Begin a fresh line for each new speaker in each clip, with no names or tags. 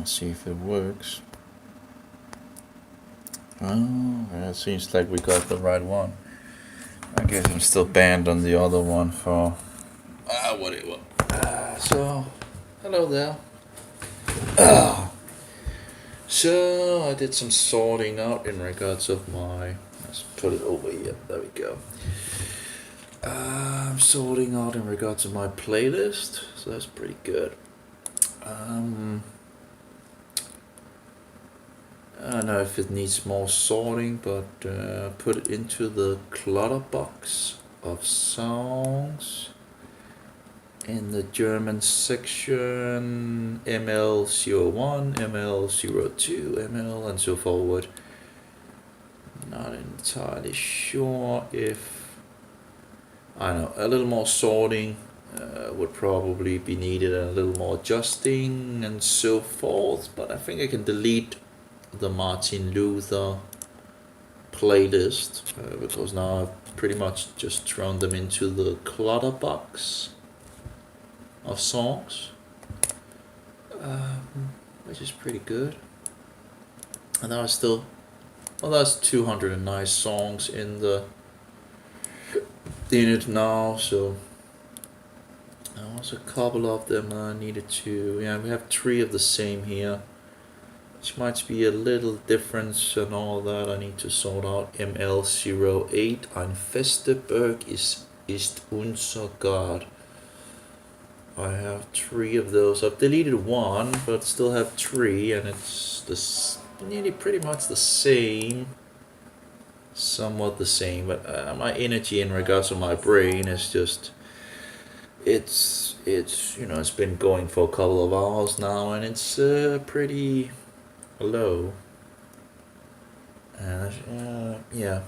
Let's see if it works. Oh, it seems like we got the right one. I guess I'm still banned on the other one for whatever. So, hello there. So I did some sorting out in regards of my. Let's put it over here. There we go. I'm sorting out in regards to my playlist, so that's pretty good. I don't know if it needs more sorting, but put it into the clutter box of songs in the German section ML01, ML02, ML and so forward. Not entirely sure if, I don't know, a little more sorting would probably be needed, and a little more adjusting and so forth, but I think I can delete the Martin Luther playlist because now I've pretty much just thrown them into the clutter box of songs, which is pretty good. And now I still, well, that's 209 songs in it now, so there was a couple of them I needed to, yeah, we have 3 of the same here, which might be a little difference and all that I need to sort out. ML08, Ein Festeberg ist unser Gott. I have 3 of those. I've deleted 1, but still have 3, and it's nearly pretty much the same. Somewhat the same, but my energy in regards to my brain is just, it's you know, it's been going for a couple of hours now, and it's pretty low. And yeah,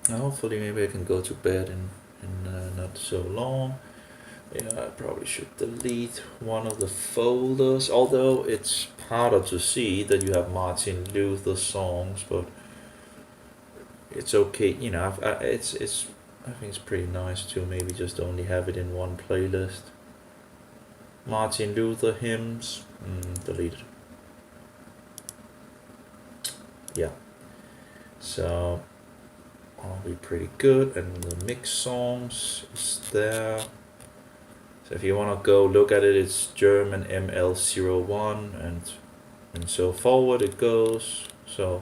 hopefully maybe I can go to bed in not so long. Yeah, I probably should delete one of the folders, although it's harder to see that you have Martin Luther songs, but it's okay, you know. I think it's pretty nice to maybe just only have it in one playlist. Martin Luther hymns, deleted. Yeah, so I'll be pretty good, and the mix songs is there. So if you want to go look at it, it's German ML01 and so forward it goes. So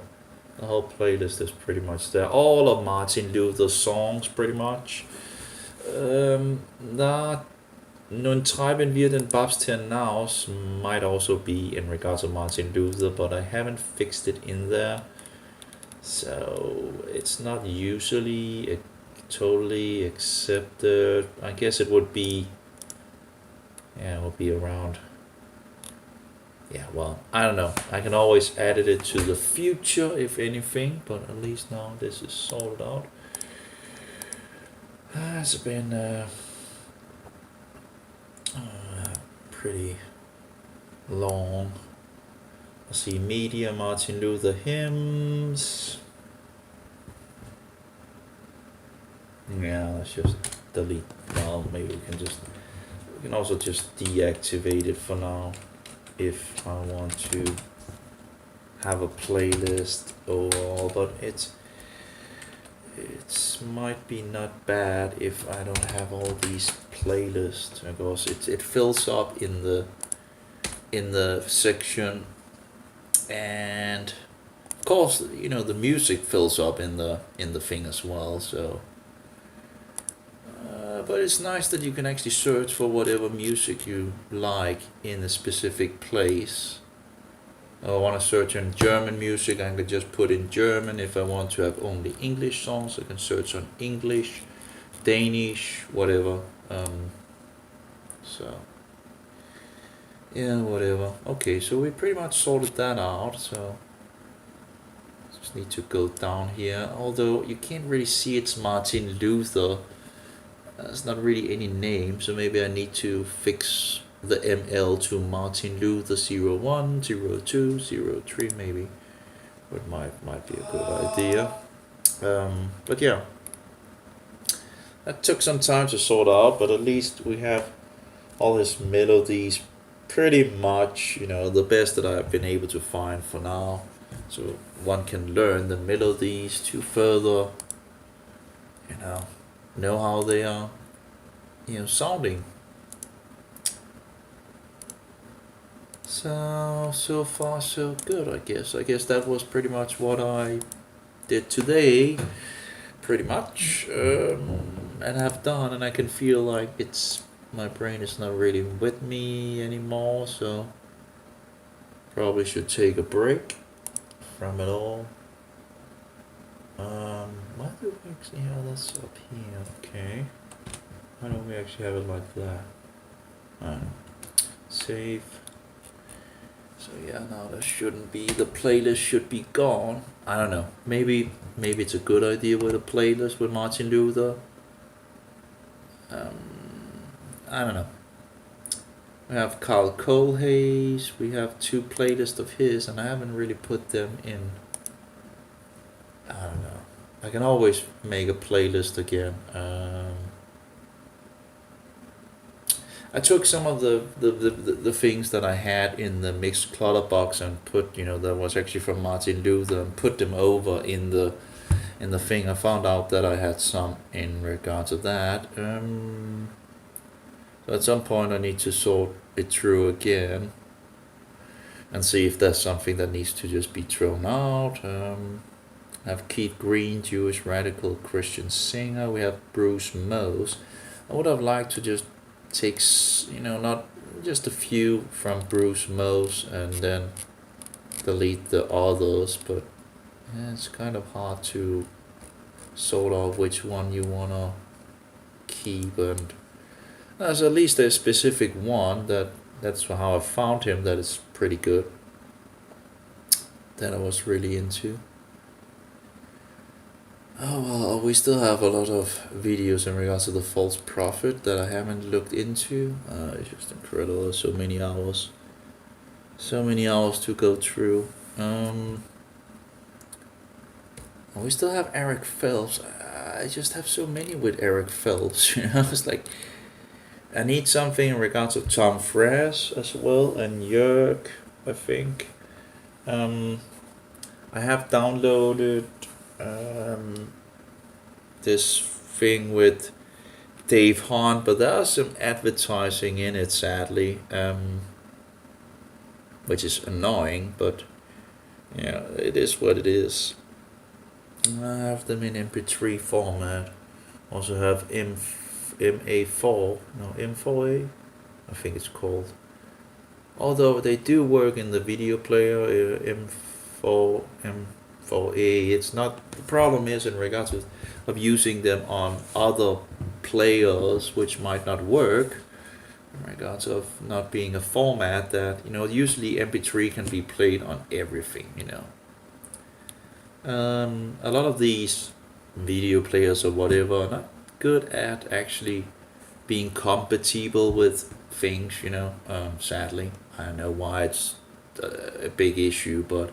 the whole playlist is pretty much there. All of Martin Luther's songs, pretty much. Nun treiben wir den Papst hinaus might also be in regards to Martin Luther, but I haven't fixed it in there. So it's not usually totally accepted. I guess it would be, yeah, it would be around. Yeah, well, I don't know. I can always edit it to the future, if anything, but at least now this is sorted out. It's been pretty long. Let's see, media, Martin Luther hymns. Yeah, let's just delete. Well, maybe we can also just deactivate it for now if I want to have a playlist overall, but it's might be not bad if I don't have all these playlists, because it fills up in the section, and of course, you know, the music fills up in the thing as well, so but it's nice that you can actually search for whatever music you like in a specific place. I want to search in German music, I can just put in German. If I want to have only English songs, I can search on English, Danish, whatever. So yeah, whatever. Okay, so we pretty much sorted that out, so just need to go down here, although you can't really see it's Martin Luther. There's not really any name, so maybe I need to fix the ML to Martin Luther 01, 02, 03 maybe. But might be a good idea. But yeah, that took some time to sort out, but at least we have all his melodies pretty much, the best that I've been able to find for now. So one can learn the melodies to further, you know how they are, sounding. So far so good, I guess. I guess that was pretty much what I did today, pretty much, and have done, and I can feel like my brain is not really with me anymore, so probably should take a break from it all. Why do we actually have this up here? Okay. Why don't we actually have it like that? Save. So yeah, now there shouldn't be, the playlist should be gone. I don't know. Maybe it's a good idea with a playlist with Martin Luther. I don't know. We have Carl Kohlhaas. We have 2 playlists of his, and I haven't really put them in. I don't know. I can always make a playlist again. I took some of the things that I had in the mixed clutter box and put, that was actually from Martin Luther, and put them over in the thing. I found out that I had some in regard to that. So at some point I need to sort it through again and see if there's something that needs to just be thrown out. I have Keith Green, Jewish radical Christian singer. We have Bruce Mose. I would have liked to just take, not just a few from Bruce Mose and then delete the others, but it's kind of hard to sort out which one you want to keep, and there's at least a specific one that's how I found him that is pretty good, that I was really into. Oh well, we still have a lot of videos in regards to the false prophet that I haven't looked into. It's just incredible. So many hours to go through. We still have Eric Phelps. I just have so many with Eric Phelps. It's like I need something in regards to Tom Frass as well, and Jörg, I think. I have downloaded this thing with Dave Hahn, but there's some advertising in it, sadly, which is annoying, but it is what it is. I have them in MP3 format. Also have MA4, no, M4A, I think it's called. Although they do work in the video player, M4A. It's not, the problem is in regards of using them on other players, which might not work, in regards of not being a format that, usually MP3 can be played on everything, A lot of these video players or whatever are not good at actually being compatible with things, sadly. I don't know why it's a big issue, but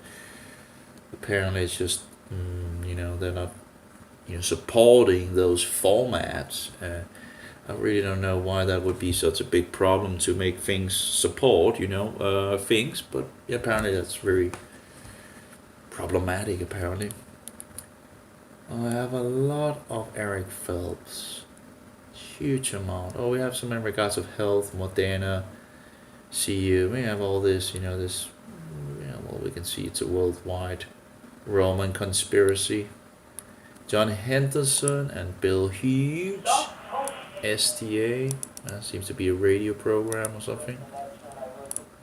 apparently it's just, they're not, supporting those formats. I really don't know why that would be such a big problem to make things support, things, but apparently that's very problematic, apparently. I have a lot of Eric Phelps. Huge amount. Oh, we have some in regards of health, Moderna, CU. We have all this, this, well, we can see it's a worldwide Roman conspiracy. John Henderson and Bill Hughes. STA. That seems to be a radio program or something.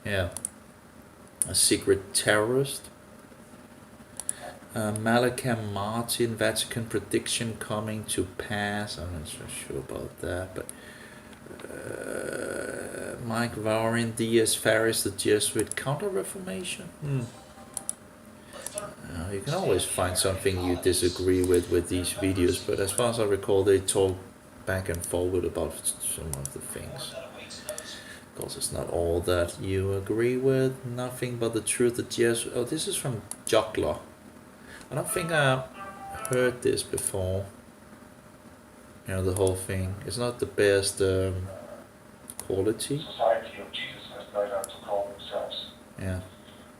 Yeah. A secret terrorist. Malcolm Martin, Vatican prediction coming to pass. I'm not so sure about that, but Mike Varin, D.S. Ferris, the Jesuit Counter-Reformation. You can always find something you disagree with these videos, but as far as I recall, they talk back and forward about some of the things. Of course, it's not all that you agree with. Nothing but the truth that Jesuit. Oh, this is from Jockler. I don't think I heard this before. The whole thing. It's not the best quality.
right out to call themselves.
Yeah.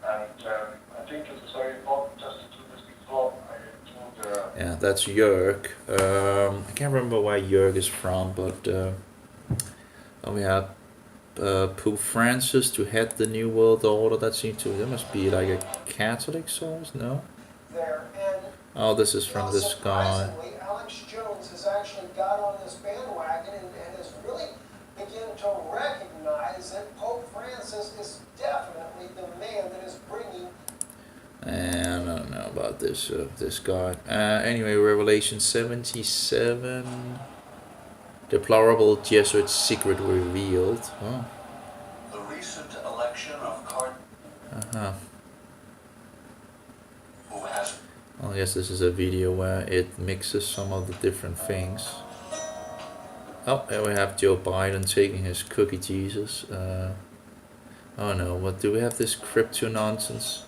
And I think it is very important just to do this before I include.
Yeah, that's Jörg. I can't remember where Jörg is from, but we had Pope Francis to head the New World Order. That must be like a Catholic source, no?
There, and
Oh, this is from this guy.
surprisingly, Alex Jones has actually got on this bandwagon and has really begun to recognize that Pope Francis is definitely the man that is bringing.
And I don't know about this guy. Anyway, Revelation 77. Deplorable Jesuit secret revealed. Oh.
The recent election of Cardinal
Uh-huh.
who has
Well, I guess this is a video where it mixes some of the different things. Oh, there we have Joe Biden taking his cookie Jesus. Oh no, what do we have this crypto nonsense?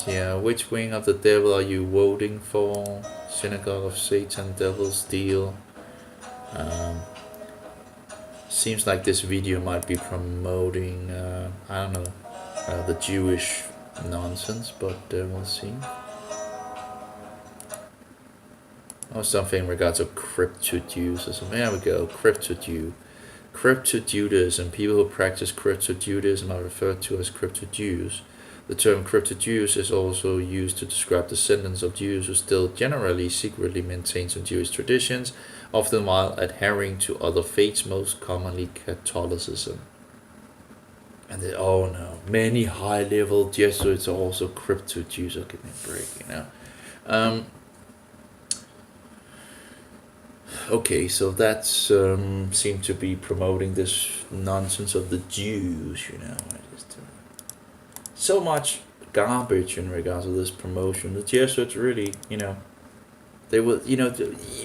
Yeah, which wing of the devil are you voting for? Synagogue of Satan, Devil's Deal. Seems like this video might be promoting, I don't know, the Jewish nonsense, but we'll see. Or something in regards to crypto-Jews or something. There we go, crypto-Jew. Crypto-Judaism. People who practice crypto-Judaism are referred to as crypto-Jews. The term crypto-Jews is also used to describe descendants of Jews who still generally secretly maintain some Jewish traditions, often while adhering to other faiths, most commonly Catholicism. And then, oh no, many high-level Jesuits are also crypto-Jews. Oh, give me a break, you know. Okay, so that seemed to be promoting this nonsense of the Jews, you know. So much garbage in regards to this promotion. The Jesuits really, you know, they will, you know,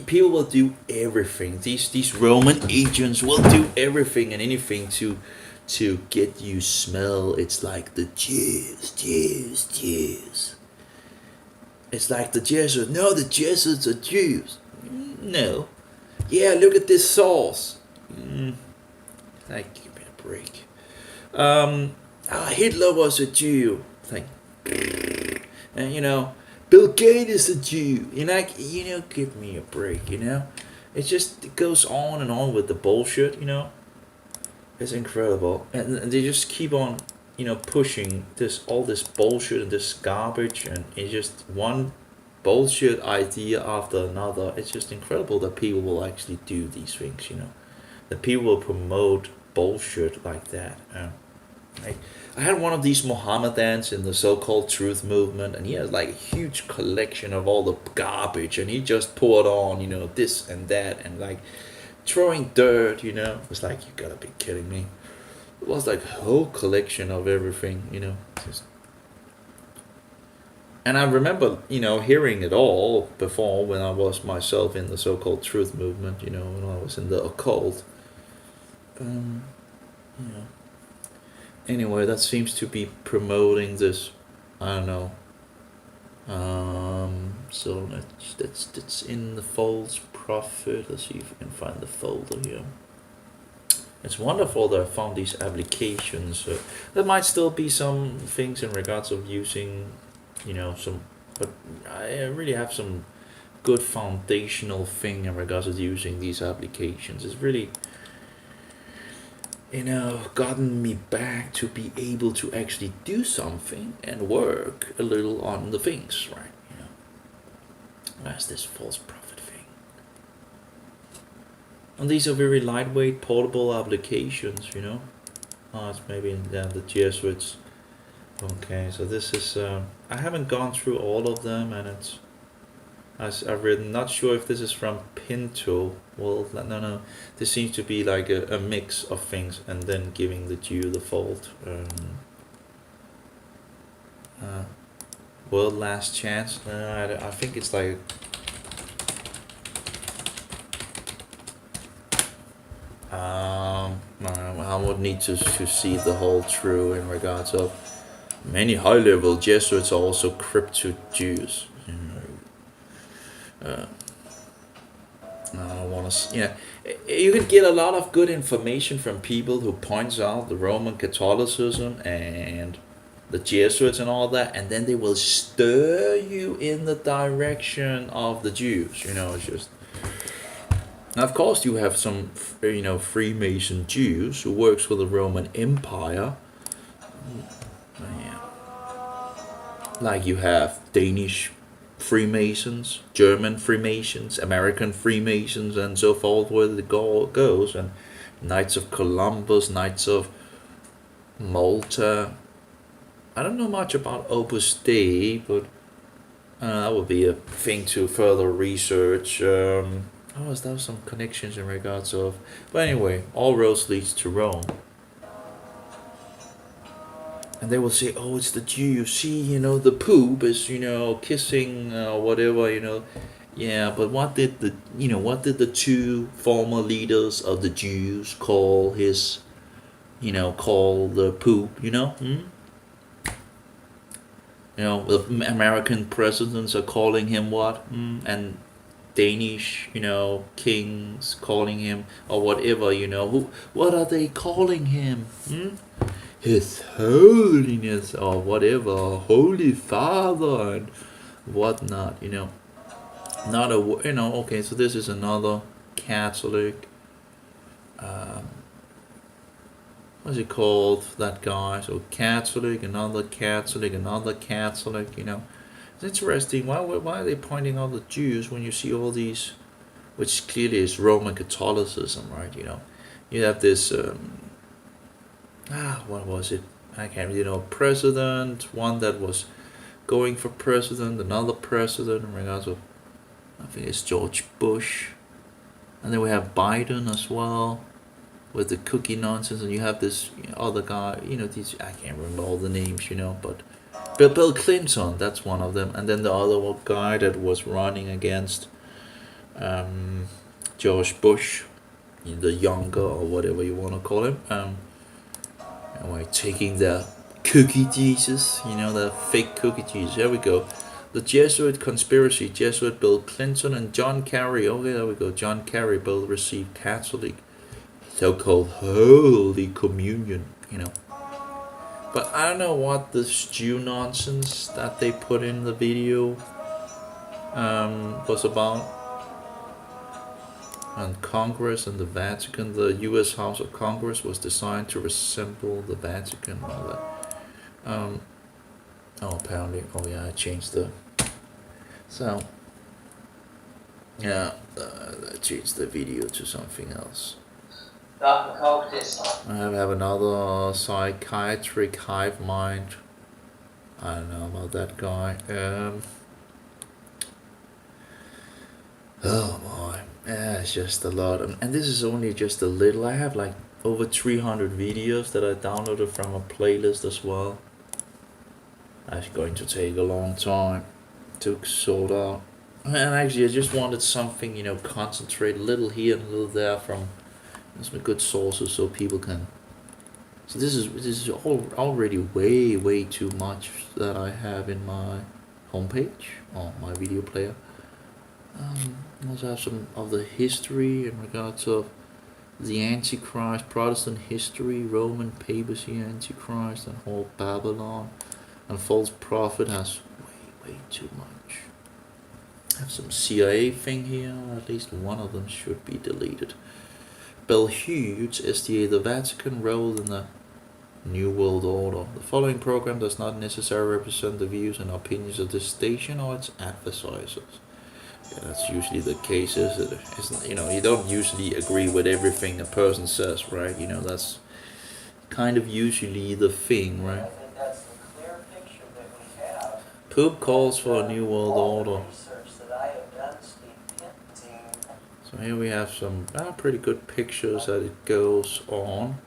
people will do everything. These Roman agents will do everything and anything to get you smell. It's like the Jews. It's like the Jesuits. No, the Jesuits are Jews. No. Yeah, look at this sauce. Like, give me a break. Hitler was a Jew. Like, and you know, Bill Gates is a Jew. You know, give me a break. You know, it goes on and on with the bullshit. You know, it's incredible, and they just keep on, you know, pushing all this bullshit and this garbage, and it's just one bullshit idea after another. It's just incredible that people will actually do these things. You know, that people will promote bullshit like that. I had one of these Mohammedans in the so-called truth movement, and he has like a huge collection of all the garbage, and he just poured on, you know, this and that, and like throwing dirt, you know. It's like, you gotta be kidding me. It was like a whole collection of everything, you know. And I remember, you know, hearing it all before when I was myself in the so-called truth movement, you know, when I was in the occult. You know. Anyway, that seems to be promoting this, I don't know. So that's in the false prophet. Let's see if we can find the folder here. It's wonderful that I found these applications. There might still be some things in regards of using, you know, but I really have some good foundational thing in regards of using these applications. It's really, you know, gotten me back to be able to actually do something and work a little on the things, right? You know, that's this false prophet thing. And these are very lightweight, portable applications, you know. Oh, it's maybe in the Jesuits. Okay, so this is, I haven't gone through all of them, and it's, I've written, not sure if this is from Pinto. Well, no, this seems to be like a mix of things, and then giving the Jew the fault. World Last Chance. I think it's like, I would need to see the whole true in regards of many high-level Jesuits are also crypto Jews. I don't want to. Yeah, you can get a lot of good information from people who points out the Roman Catholicism and the Jesuits and all that, and then they will stir you in the direction of the Jews. You know, it's just. Now, of course, you have some, Freemason Jews who works for the Roman Empire. Yeah. Like you have Danish Freemasons, German Freemasons, American Freemasons, and so forth, where the goes, and Knights of Columbus, Knights of Malta. I don't know much about Opus Dei, but that would be a thing to further research. There was some connections in regards of, but anyway, all roads leads to Rome. And they will say, "Oh, it's the Jew. See, the Pope is, kissing whatever, Yeah, but what did the two former leaders of the Jews call his, call the Pope? The American presidents are calling him what? And Danish, kings calling him or whatever, what are they calling him? His Holiness or whatever, Holy Father and whatnot, Not a, okay, so this is another Catholic, what's it called, that guy? So Catholic, another Catholic, another Catholic, It's interesting, why are they pointing out the Jews when you see all these, which clearly is Roman Catholicism, right, You have this, what was it? I can't really president, one that was going for president, another president in regards of, I think it's George Bush. And then we have Biden as well, with the cookie nonsense, and you have this other guy, these, I can't remember all the names, but Bill Clinton, that's one of them. And then the other guy that was running against George Bush, the younger, or whatever you want to call him. And we're taking the cookie Jesus, the fake cookie Jesus. Here we go. The Jesuit conspiracy. Jesuit Bill Clinton and John Kerry. Okay, there we go. John Kerry both received Catholic, so-called Holy Communion, But I don't know what this Jew nonsense that they put in the video was about. And Congress and the Vatican, the U.S. House of Congress was designed to resemble the Vatican and all that. Apparently, I changed the. So, yeah, I changed the video to something else. I have another psychiatric hive mind. I don't know about that guy. Oh boy. Yeah, it's just a lot. And this is only just a little. I have like over 300 videos that I downloaded from a playlist as well. That's going to take a long time to sort out. And actually I just wanted something, concentrate a little here and a little there from some good sources so people can. So this is already way too much that I have in my homepage or my video player. I also have some of the history in regards of the Antichrist, Protestant history, Roman papacy, Antichrist, and whole Babylon, and false prophet has way too much. I have some CIA thing here, at least one of them should be deleted. Bell Hughes, SDA, the Vatican role in the New World Order. The following program does not necessarily represent the views and opinions of this station or its advertisers. Yeah, that's usually the case, is it? It's, you don't usually agree with everything a person says, right? That's kind of usually the thing, right?
That's the clear picture that we have.
Pope calls for a new world order. So here we have some pretty good pictures that it goes on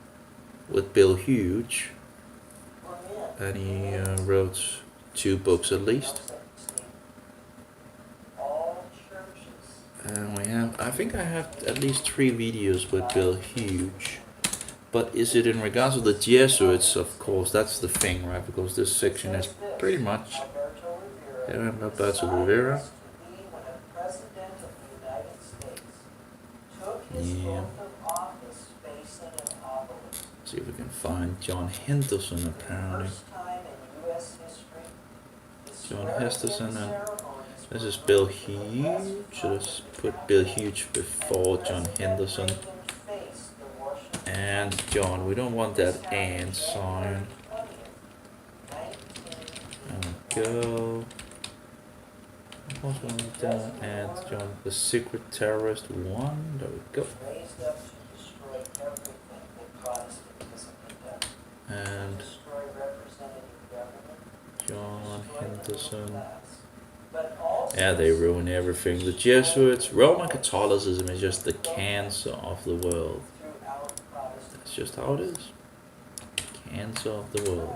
with Bill Hughes. And he wrote 2 books at least. And we have, I think I have at least 3 videos with Bill Hughes. But is it in regards to the Jesuits? Of course, that's the thing, right? Because this section is pretty much Alberto Rivera.
his
Yeah.
oath of office facing an obelisk.
See if we can find John Henderson
For the
apparently.
first time in U.S. history, the
John
swearing-in
Henderson and
ceremonies
this
were
is Bill
moved from the West
Huge.
Front
Let's
of the
put Bill
Capitol,
Huge
and
before John
President
Henderson.
Reagan faced the Washington
And
Post.
John, we don't want
This
that
happened
and
January
sign.
20th, 1981.
There we go. What was one of that? And John, the Secret Terrorist 1. There we go.
Raised up to destroy everything that Protestantism had done.
And
Destroy representative government,
John
destroy the middle
Henderson.
class, but also
Yeah, they ruin everything. The Jesuits, Roman Catholicism is just the cancer of the world.
throughout Protestantism.
That's just how it is. Cancer of the world.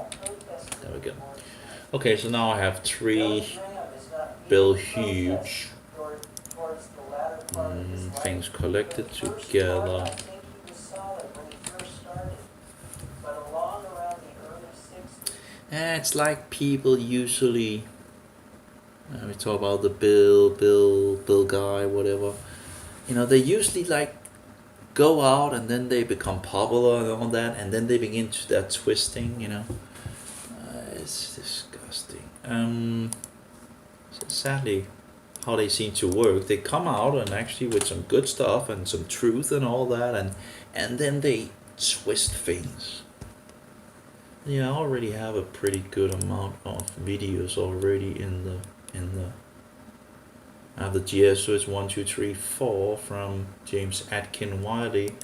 There we go. Okay, so now I have three Bill Huge things collected together. It's like people usually, we talk about the Bill guy, whatever. You know, they usually like go out and then they become popular and all that, and then they begin to that twisting, you know. It's disgusting. So sadly, how they seem to work, they come out and actually with some good stuff and some truth and all that, and then they twist things. Yeah, I already have a pretty good amount of videos already in the I have the Jesuits 1, 2, 3, 4 from James Atkin Wiley,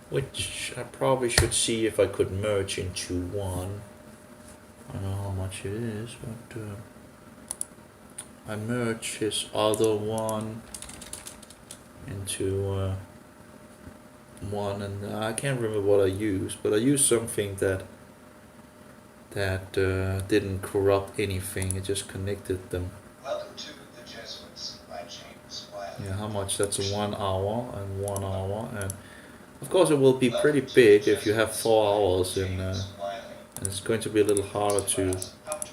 which I probably should see if I could merge into one. I don't know how much it is, but I merge his other one into one, and I can't remember what I used, but I used something that didn't corrupt anything. It just connected them.
Welcome to the Jesuits by James Wiley.
Yeah, how much? That's 1 hour and 1 hour, and of course it will be pretty big if you have 4 hours, and it's going to be a little harder to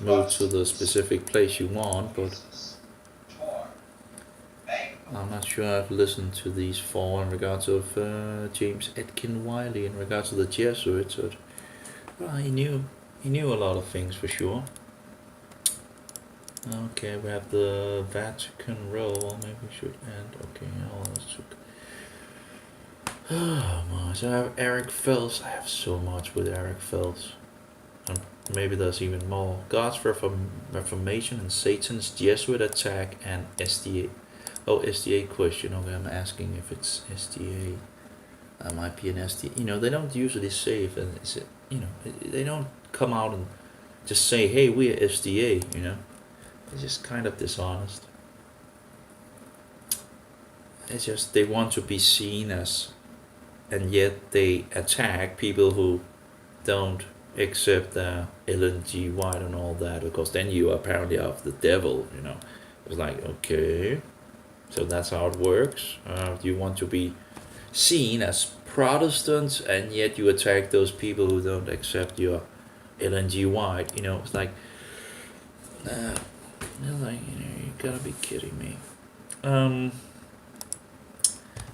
move to the specific place you want, but I'm not sure I've listened to these 4 in regards of James Atkin Wiley in regards to the Jesuits. But, well, he knew a lot of things for sure. Okay, we have the Vatican role. Maybe we should end. Okay, all this took. Oh my! So I have Eric Phelps. I have so much with Eric Phelps. And maybe there's even more. God's Reformation and Satan's Jesuit attack and SDA. Oh, SDA question. Okay, I'm asking if it's SDA. That might be an SDA. You know, they don't usually say if it's. You know, they don't come out and just say, "Hey, we're SDA." You know, it's just kind of dishonest. It's just they want to be seen as, and yet they attack people who don't accept Ellen G. White and all that, because then you are apparently of the devil. You know, it's like, okay, so that's how it works. You want to be seen as Protestants, and yet you attack those people who don't accept your Ellen G. White. You know, it's like, you gotta be kidding me.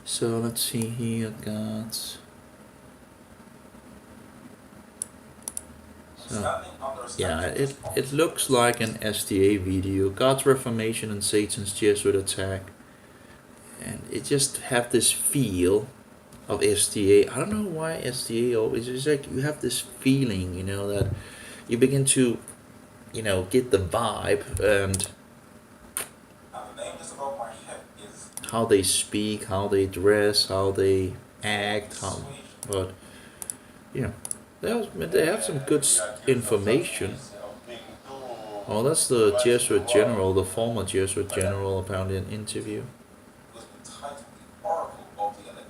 So let's see here, guys. So, yeah, it looks like an SDA video. God's Reformation and Satan's Jesuit attack, and it just have this feel of SDA. I don't know why SDA always. It's like you have this feeling, you know, that you begin to, you know, get the vibe and how they speak, how they dress, how they act, but you know, they have some good information. Oh, that's the Jesuit general, the former Jesuit general, apparently an interview.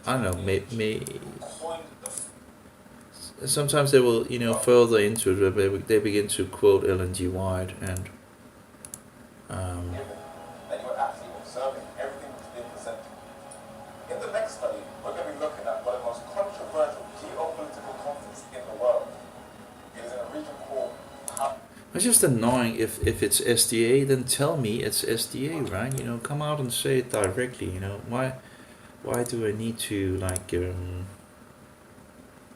I don't know, maybe sometimes they will, you know, further into it, they begin to quote Ellen G. White, and
In the next study, we're going to be looking at one of the most controversial geopolitical conflicts in the world. It is in a region called.
it's just annoying. If it's SDA, then tell me it's SDA, right? You know, come out and say it directly. You know, why do I need to like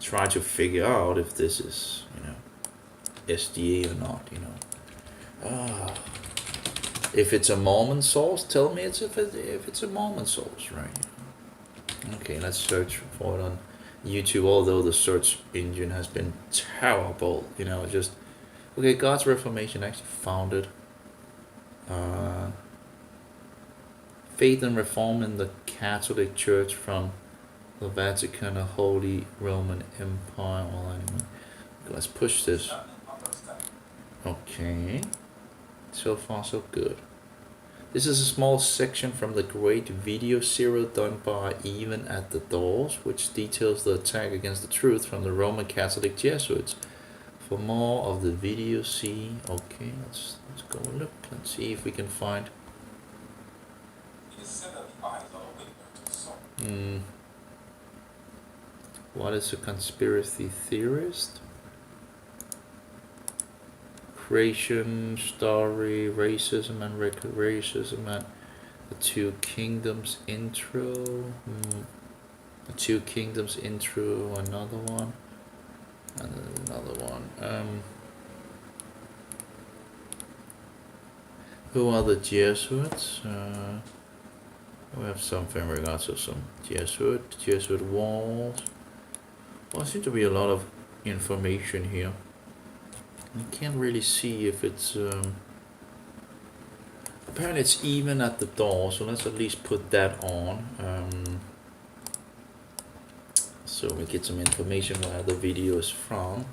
try to figure out if this is, you know, SDA or not, you know? If it's a Mormon source, tell me if it's a Mormon source, right? Okay, let's search for it on YouTube, although the search engine has been terrible, you know, just... Okay, God's Reformation actually found it. Faith and Reform in the Catholic Church from the Vatican, a Holy Roman Empire. Well, anyway, let's push this. Okay, so far so good. This is a small section from the great video serial done by Even at the Doors, which details the attack against the truth from the Roman Catholic Jesuits. For more of the video, see... Okay, let's go look. Let's see if we can find...
It is said that the eyes are open to the soul.
What is a conspiracy theorist? Creation, story, racism and racism and the Two Kingdoms intro. The Two Kingdoms intro, another one. And then another one. Who are the Jesuits? We have something in regards to some Jesuit walls. Well, there seems to be a lot of information here. I can't really see if it's... apparently it's Even at the Door, so let's at least put that on. So we get some information where the video is from.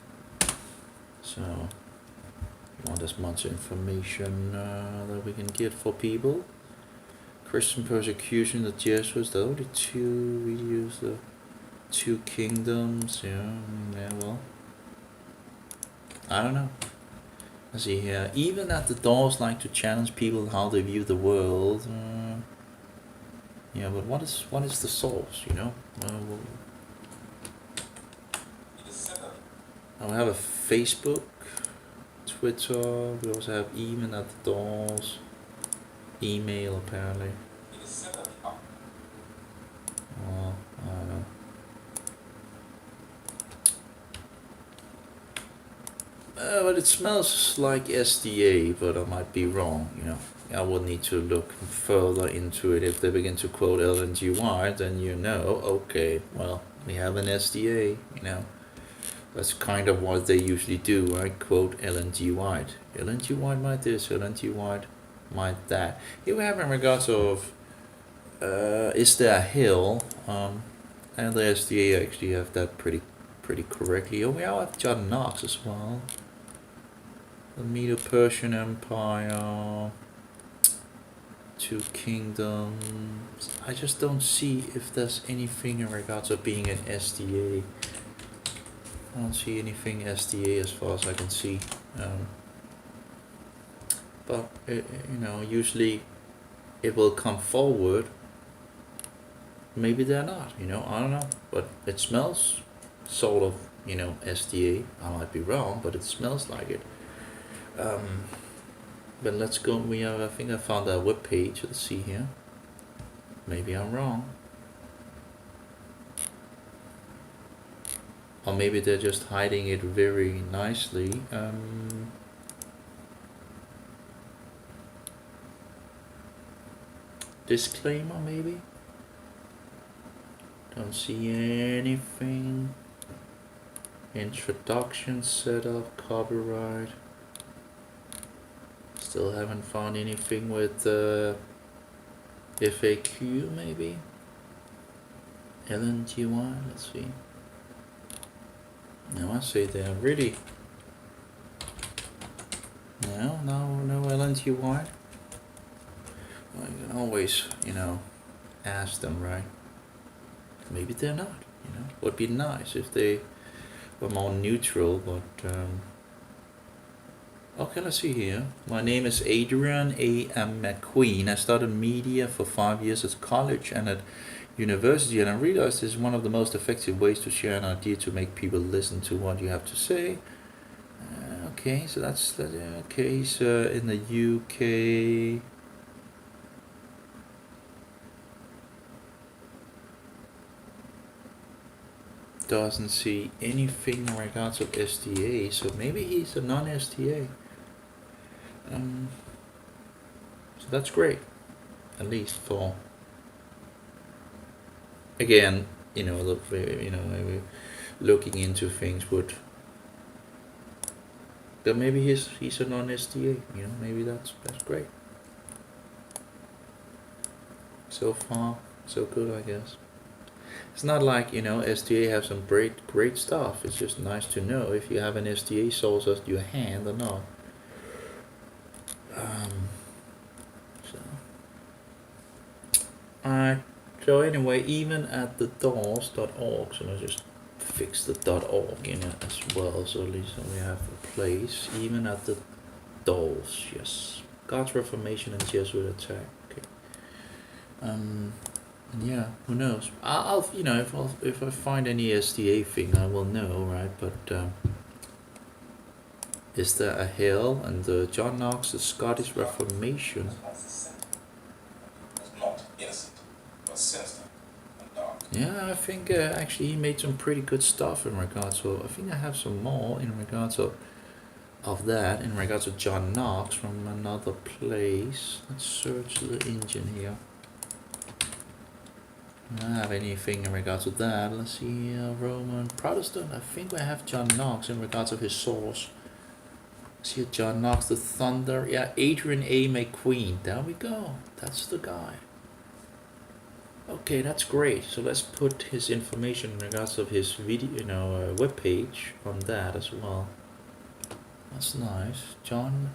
So, we want as much information that we can get for people. Christian persecution, the Jesuits, the only two videos, the Two Kingdoms, yeah, well, I don't know. Let's see here. Even at the Doors like to challenge people how they view the world. Yeah, but what is the source, you know?
It is said that
We have a Facebook, Twitter, we also have Even at the Doors, email apparently.
it is said that the
Well, I don't know. But it smells like SDA, but I might be wrong, you know. I will need to look further into it. If they begin to quote Ellen G. White, then you know, okay, well, we have an SDA, you know. That's kind of what they usually do, right? Quote Ellen G. White. Ellen G. White might this, Ellen G. White might that. Here we have in regards of, is there a hill? And the SDA actually have that pretty correctly. Oh, we all have John Knox as well. The Medo-Persian Empire, Two Kingdoms. I just don't see if there's anything in regards of being an SDA. I don't see anything SDA as far as I can see. But you know, usually it will come forward. Maybe they're not. You know, I don't know. But it smells sort of, you know, SDA. I might be wrong, but it smells like it. But let's go. We have. I think I found a web page. Let's see here. Maybe I'm wrong. Or maybe they're just hiding it very nicely. Disclaimer, maybe. Don't see anything. Introduction, setup, copyright. Still haven't found anything with FAQ, maybe. LNGY, let's see. No, I say they're really. No LNGY. Well, you can always, you know, ask them, right? Maybe they're not, you know. Would be nice if they were more neutral, but okay, let's see here. My name is Adrian A.M. McQueen. I studied media for 5 years at college and at university, and I realized this is one of the most effective ways to share an idea to make people listen to what you have to say. Okay, so that's the case in the UK. doesn't see anything in regards of SDA, so maybe he's a non-SDA. So that's great, at least for. Again, maybe looking into things would. Then maybe he's a non-SDA. Maybe that's great. So far, so good, I guess. It's not like SDA have some great stuff. It's just nice to know if you have an SDA source at your hand or not. So anyway, even at the DOS.org, so let's just fix the .org in it as well, so at least we have a place. Even at the DOS, yes, God's Reformation and Jesuit attack. Okay. And yeah, who knows? I'll if I find any SDA thing, I will know, right? But is there a hell and John Knox, the Scottish Reformation?
Was not innocent, but sinister and dark.
Yeah, I think actually he made some pretty good stuff in regards to. I think I have some more in regards of that, in regards to John Knox from another place. Let's search the engine here. I don't have anything in regards to that. Let's see, Roman Protestant. I think I have John Knox in regards of his source. See John Knox, the Thunder. Yeah, Adrian A. McQueen. There we go. That's the guy. Okay, that's great. So let's put his information in regards of his video, webpage on that as well. That's nice. John.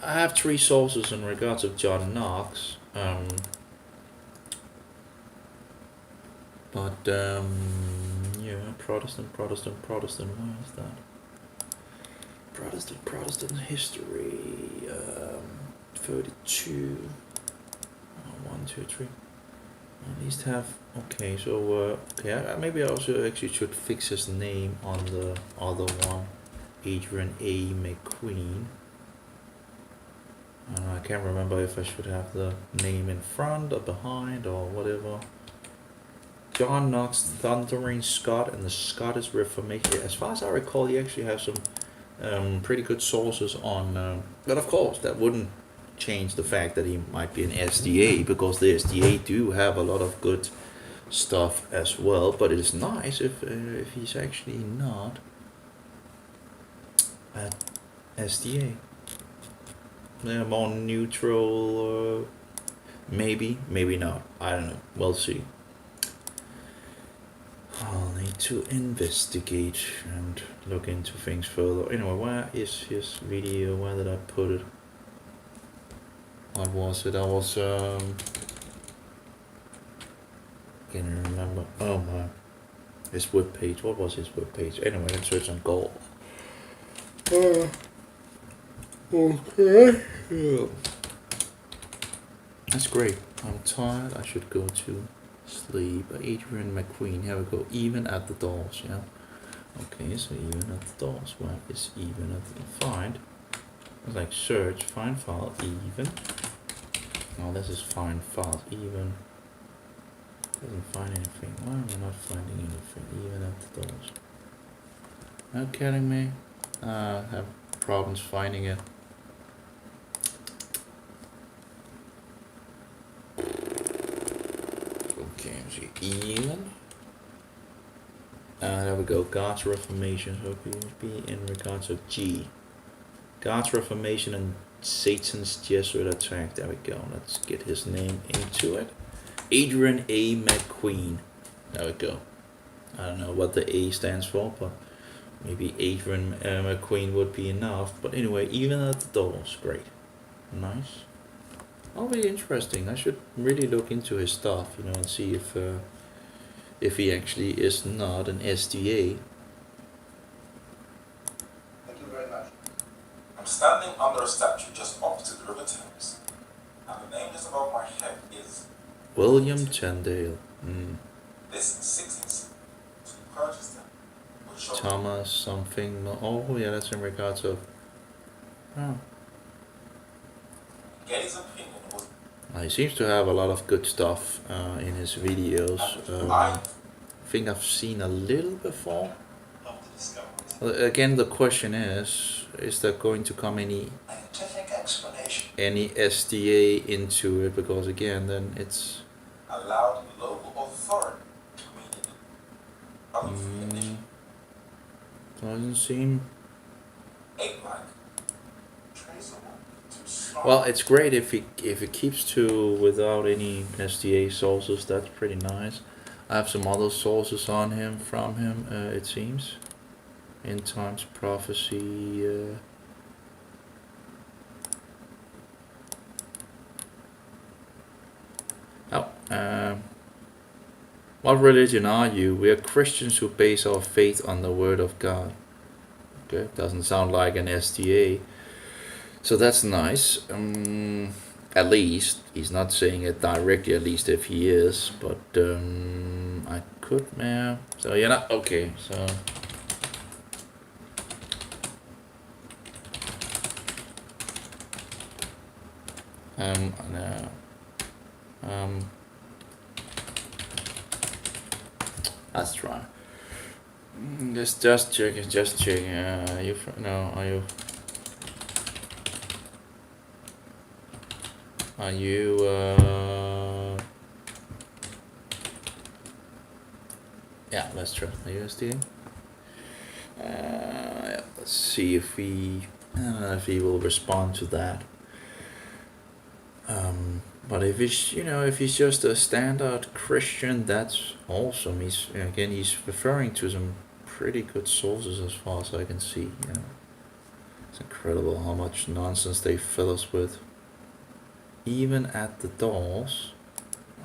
I have 3 sources in regards of John Knox. But yeah, Protestant. Where is that? Protestant history. 32. 1, 2, 3. At least have. Okay, so maybe I also actually should fix his name on the other one, Adrian A. McQueen. I can't remember if I should have the name in front or behind or whatever. John Knox, Thundering Scot, and the Scottish Reformation. As far as I recall, he actually has some pretty good sources on. But of course, that wouldn't change the fact that he might be an SDA, because the SDA do have a lot of good stuff as well. But it is nice if he's actually not at SDA. They're more neutral, maybe not. I don't know. We'll see. I'll need to investigate and look into things further. Anyway, where is his video? Where did I put it? What was it? I was can't remember. Oh my, his webpage. What was his webpage? Anyway, let's search on gold. Okay. Yeah. That's great. I'm tired. I should go to sleep. Adrian McQueen. Here we go. Even at the doors. Yeah. Okay. So even at the doors. Where is even at the find? It's like search, find file, even. No, this is find files. Even doesn't find anything. Why am I not finding anything? Even at the doors. Are you kidding me? I have problems finding it. Okay, see, even. There we go. God's Reformation. So it be in regards of G. God's Reformation and Satan's Jesuit attack. There we go. Let's get his name into it. Adrian A. McQueen. There we go. I don't know what the A stands for, but maybe Adrian McQueen would be enough. But anyway, even at the doors. Great. Nice. That'll be interesting. I should really look into his stuff, and see if he actually is not an SDA.
Thank you very much.
I'm standing under a statue just opposite the River Thames, and the name just above my head is
William Tyndale.
this 16th to purchase them. Would show
Thomas something. Oh yeah, that's in regards of. Oh.
Getty's opinion was
He seems to have a lot of good stuff in his videos. think I've seen a little before.
Of the discoveries.
Again, the question is there going to come any
Scientific explanation.
SDA into it? Because again, then it's
Allowed local authority to immediately unfreely
doesn't seem.
ape-like, traceable to start.
Well, it's great if it keeps to without any SDA sources. That's pretty nice. I have some other sources on him from him. It seems, End Times Prophecy. What religion are you? We are Christians who base our faith on the Word of God. Okay, doesn't sound like an SDA. So that's nice. At least he's not saying it directly. At least if he is, but I could, yeah. So you're not okay. So no. Let's try. Just checking. Are you? No, are you? Are you, yeah, let's try. Are you SDA? Yeah, let's see if I don't know if he will respond to that. But if he's just a standard Christian, that's awesome. He's referring to some pretty good sources as far as I can see. It's incredible how much nonsense they fill us with. Even at the doors.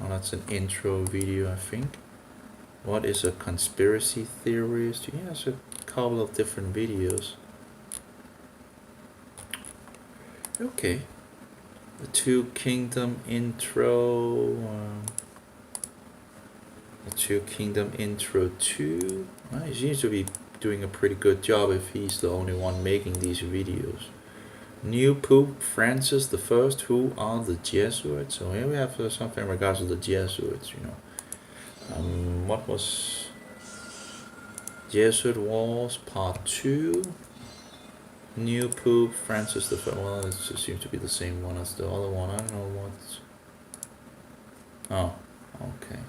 Oh, that's an intro video, I think. What is a conspiracy theorist? Yeah, it's a couple of different videos. Okay. The Two Kingdom intro. The Two Kingdom intro 2. Well, he seems to be doing a pretty good job if he's the only one making these videos. New Pope Francis I. Who are the Jesuits? So here we have something in regards to the Jesuits. What was Jesuit Wars Part 2? New Pope Francis I. Well, it seems to be the same one as the other one. I don't know what's. Oh, okay.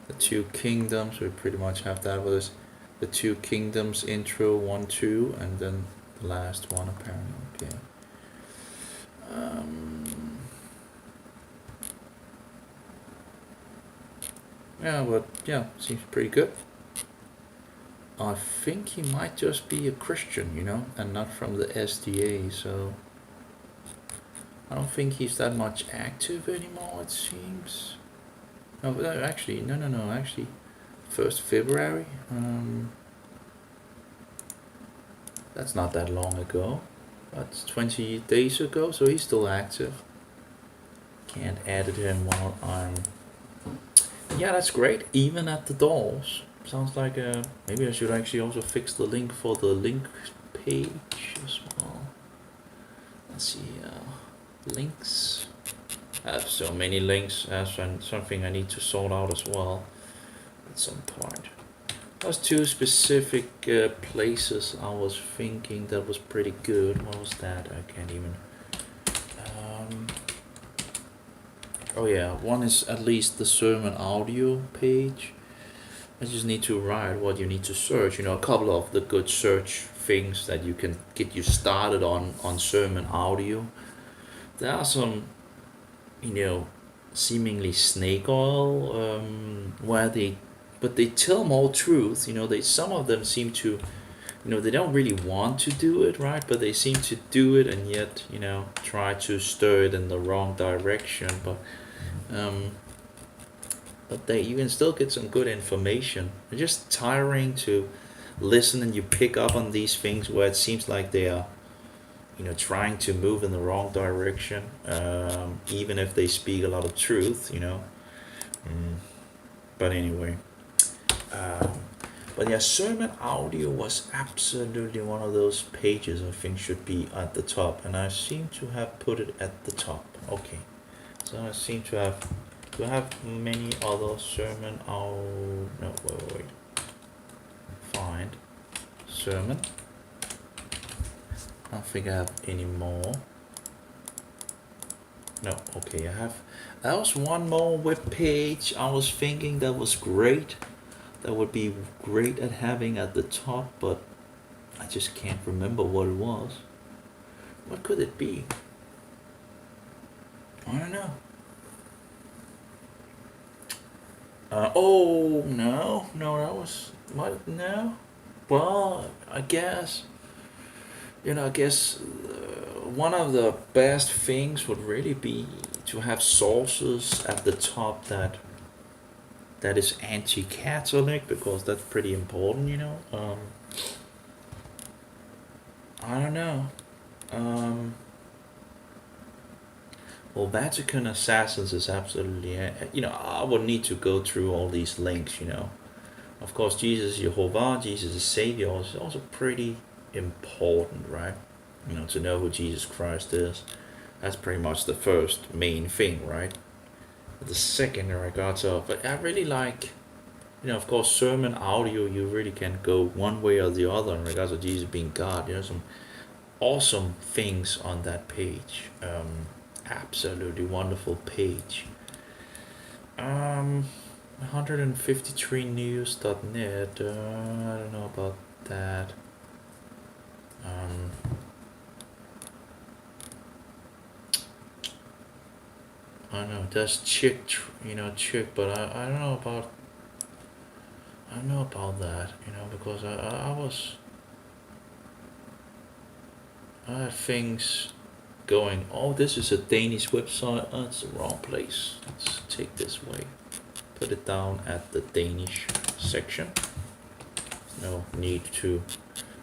The Two Kingdoms. We pretty much have that with us. The Two Kingdoms intro 1, 2, and then the last one apparently. Okay. Yeah, but yeah, seems pretty good. I think he might just be a Christian, and not from the SDA, so I don't think he's that much active anymore, it seems. No, actually, no, actually, 1st February, that's not that long ago, that's 20 days ago, so he's still active. Can't edit him while I'm... Yeah, that's great, even at the doors. Sounds like maybe I should actually also fix the link for the link page as well. Let's see, links. I have so many links. That's something I need to sort out as well at some point. There's 2 specific places I was thinking that was pretty good. What was that? I can't even. Oh yeah, one is at least the sermon audio page. I just need to write what you need to search. A couple of the good search things that you can get you started on sermon audio. There are some, seemingly snake oil, where they tell more truth. Some of them seem to, they don't really want to do it, right? But they seem to do it and yet, try to stir it in the wrong direction. But you can still get some good information. It's just tiring to listen and you pick up on these things where it seems like they are, trying to move in the wrong direction, even if they speak a lot of truth, But anyway, but yeah, sermon audio was absolutely one of those pages I think should be at the top, and I seem to have put it at the top. Okay, so I seem to have Do I have many other sermon? Oh no, wait. Find sermon. I don't think I have any more. No, okay, I have. That was one more web page. I was thinking that was great. That would be great at having at the top, but I just can't remember what it was. What could it be? I don't know. Oh no, that was what? No. Well, I guess. I guess one of the best things would really be to have sources at the top that is anti-Catholic, because that's pretty important. I don't know. Well, Vatican Assassins is absolutely. I would need to go through all these links. Of course, Jesus Jehovah, Jesus is Savior is also pretty important, right? To know who Jesus Christ is. That's pretty much the first main thing, right? The second in regards of, but I really like, of course, sermon audio, you really can go one way or the other in regards of Jesus being God. Some awesome things on that page. Absolutely wonderful page. 153news.net. I don't know about that. I don't know. That's chick, but I don't know about. I don't know about that, because I had things going. Oh, this is a Danish website. Oh, that's the wrong place. Let's take this way. Put it down at the Danish section. No need to.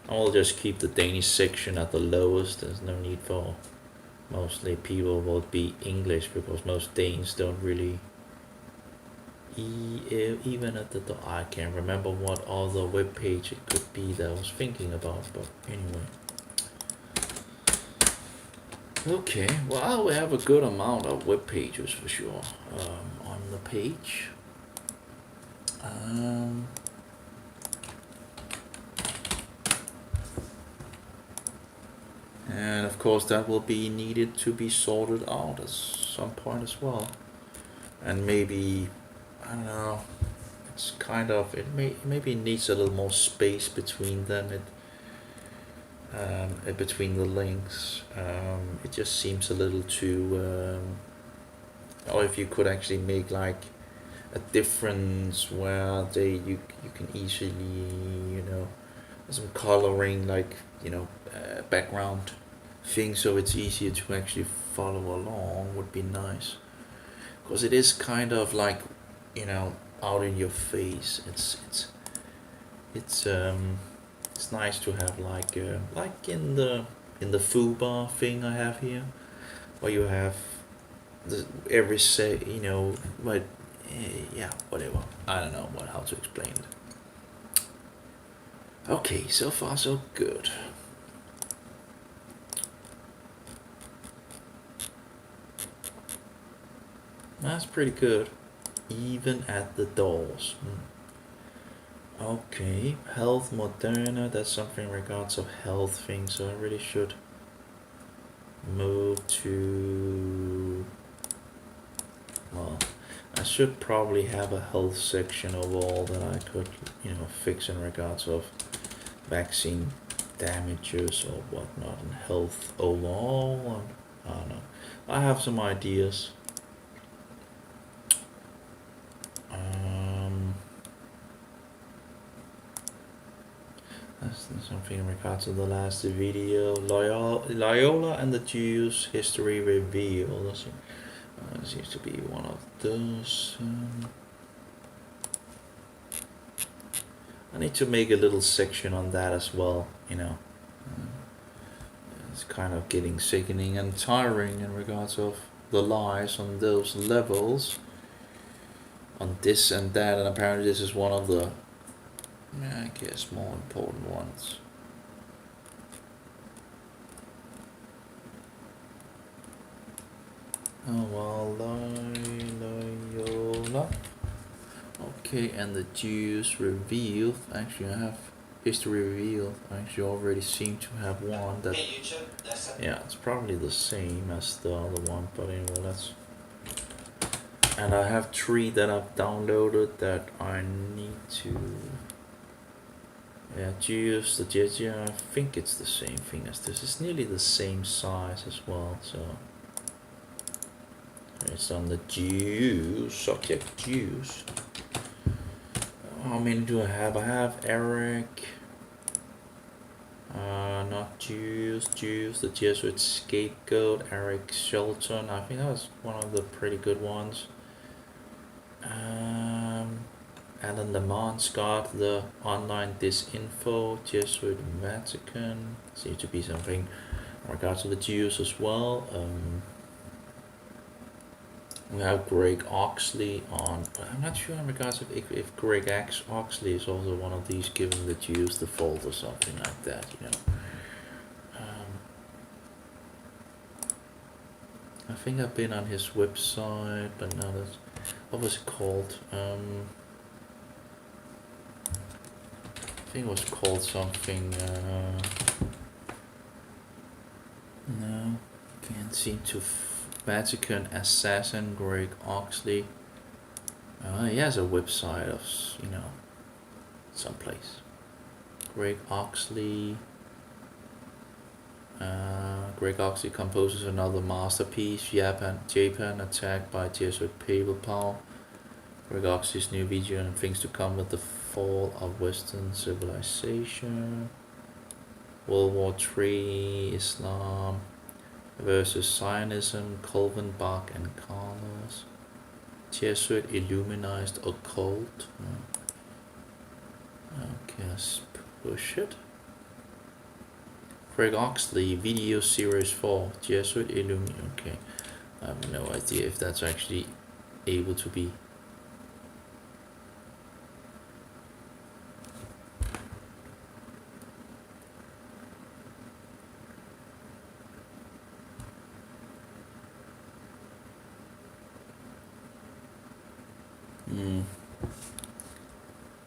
I'll just keep the Danish section at the lowest. There's no need for. Mostly people will be English, because most Danes don't really. Even at the. I can't remember what other web page it could be that I was thinking about, but anyway. Okay, well, we have a good amount of web pages for sure on the page. And of course that will be needed to be sorted out at some point as well. And maybe, I don't know, it's kind of, maybe needs a little more space between them. Between the links, it just seems a little too. Or if you could actually make like a difference where you can easily some coloring, like background thing, so it's easier to actually follow along would be nice, because it is kind of like out in your face. It's nice to have like in the foobar thing I have here, where you have every say but yeah, whatever. I don't know how to explain it. Okay, so far so good. That's pretty good, even at the doors. Okay, health Moderna, that's something in regards of health things, so I really should move to, well, I should probably have a health section of all that I could, fix in regards of vaccine damages or whatnot, and health overall, and I don't know. I have some ideas. That's something in regards to the last video. Loyola and the Jews history revealed. It seems to be one of those. I need to make a little section on that as well. It's kind of getting sickening and tiring in regards of the lies on those levels, on this and that, and apparently this is one of the, I guess, more important ones. Oh well, Loyola. Okay, and the Jews revealed. Actually, I have history revealed. I actually already seem to have one that.
Hey YouTube, that's it.
Yeah, it's probably the same as the other one, but anyway, that's. And I have 3 that I've downloaded that I need to. Yeah, Jews, the Jejia, I think it's the same thing as this. It's nearly the same size as well, so. It's on the Jews, subject Jews. How many do I have? I have Eric. Not Jews, the Jesuit Scapegoat, Eric Shelton. I think that was one of the pretty good ones. Alan Lamont Scott, the online disinfo, Jesuit Vatican. Seems to be something in regards to the Jews as well. We have Greg Oxley on. I'm not sure in regards of if Greg Oxley is also one of these giving the Jews the fault or something like that, you know. I think I've been on his website, but now that's what was it called? I think it was called something. No, can't seem to. Vatican Assassin Greg Oxley. He has a website of, you know, someplace. Greg Oxley. Greg Oxley composes another masterpiece, Japan attacked by Jesuit Papal Power. Greg Oxley's new video on things to come with the fall of Western civilization. World War III, Islam versus Zionism, Calvin, Bach, and Carlos. Jesuit Illuminized Occult. Okay, let's push it. Greg Oxley, Video Series 4, Jesuit Illuminati. Okay, I have no idea if that's actually able to be.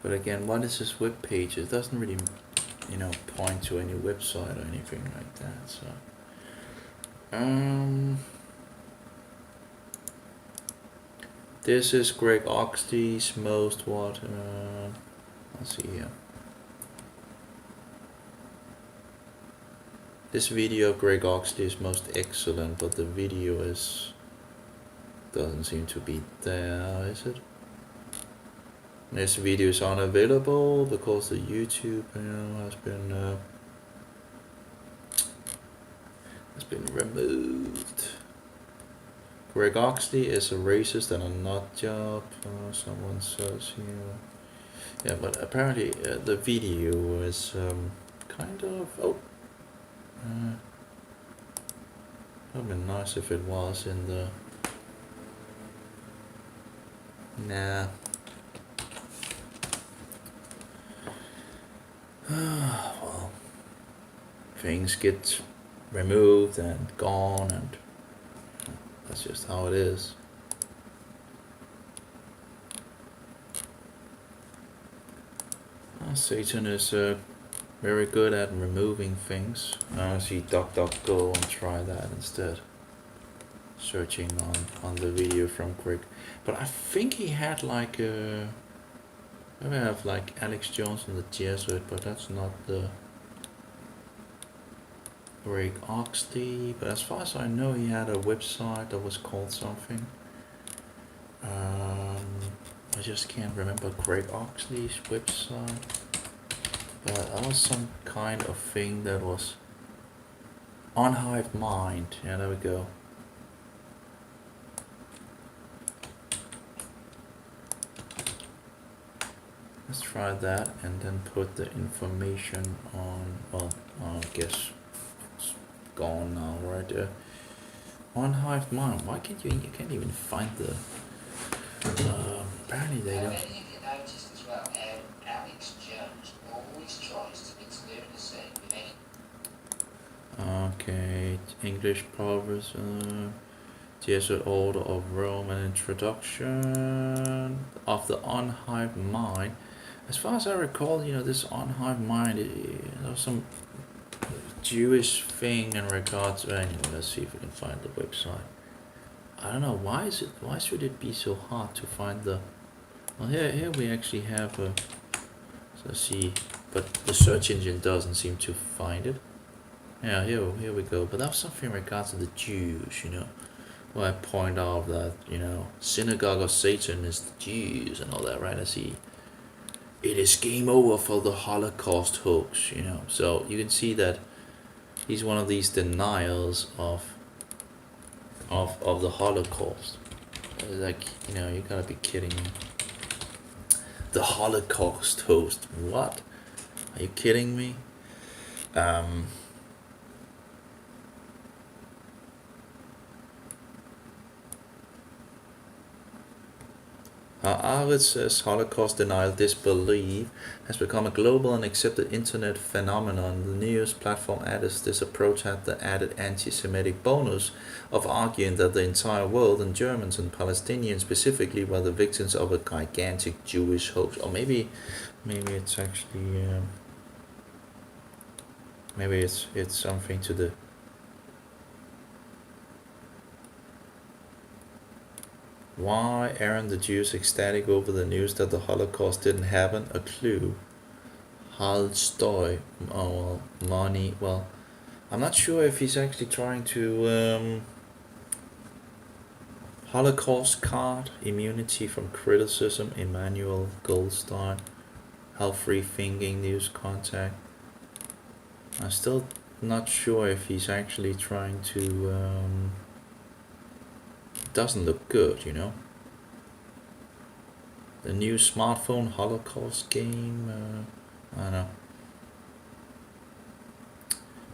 But again, what is this web page? It doesn't really, you know, point to any website or anything like that. So, this is Greg Oxley's most what? Let's see here. This video of Greg Oxley is most excellent, but the video doesn't seem to be there, is it? This video is unavailable because the YouTube has been removed. Greg Oxley is a racist and a nut job. Someone says here. Yeah, but apparently the video is kind of. Oh. It would have been nice if it was in the. Nah. Well, things get removed and gone, and that's just how it is. Satan is very good at removing things. I see DuckDuckGo and try that instead. Searching on the video from Greg, but I think he had like a. I have like Alex Jones and the Jesuit, but that's not the Greg Oxley. But as far as I know, he had a website that was called something. I just can't remember Greg Oxley's website. But that was some kind of thing that was on Hive Mind. Yeah, there we go. Let's try that and then put the information on. Well, I guess it's gone now, right? On Hive Mind. Why can't you can't even find the. Apparently they don't.
You can notice as well how Alex Jones always tries to explain the same with any.
Okay, English Proverbs. Jesuit Order of Rome, an introduction of the unhived mind. As far as I recall, this unhived mind, there was some Jewish thing in regards to, anyway, let's see if we can find the website. I don't know, why should it be so hard to find the, well, here we actually have a, so let's see, but the search engine doesn't seem to find it. Yeah, here we go, but that was something in regards to the Jews, where I point out that, synagogue of Satan is the Jews and all that, right? I see it is game over for the Holocaust hoax, so you can see that he's one of these denials of the Holocaust. It's like, you gotta be kidding me. The Holocaust host. What? Are you kidding me? Haaretz says Holocaust denial disbelief has become a global and accepted internet phenomenon. The news platform adds this approach had the added anti-Semitic bonus of arguing that the entire world, and Germans and Palestinians specifically, were the victims of a gigantic Jewish hoax. Or maybe it's actually maybe it's something to the. Why aren't the Jews ecstatic over the news that the Holocaust didn't happen? A clue. Halstoy. Oh, well, money. Well, I'm not sure if he's actually trying to Holocaust card, immunity from criticism, Emmanuel Goldstein, health free thinking, news contact. I'm still not sure if he's actually trying to doesn't look good, The new smartphone Holocaust game, I don't know.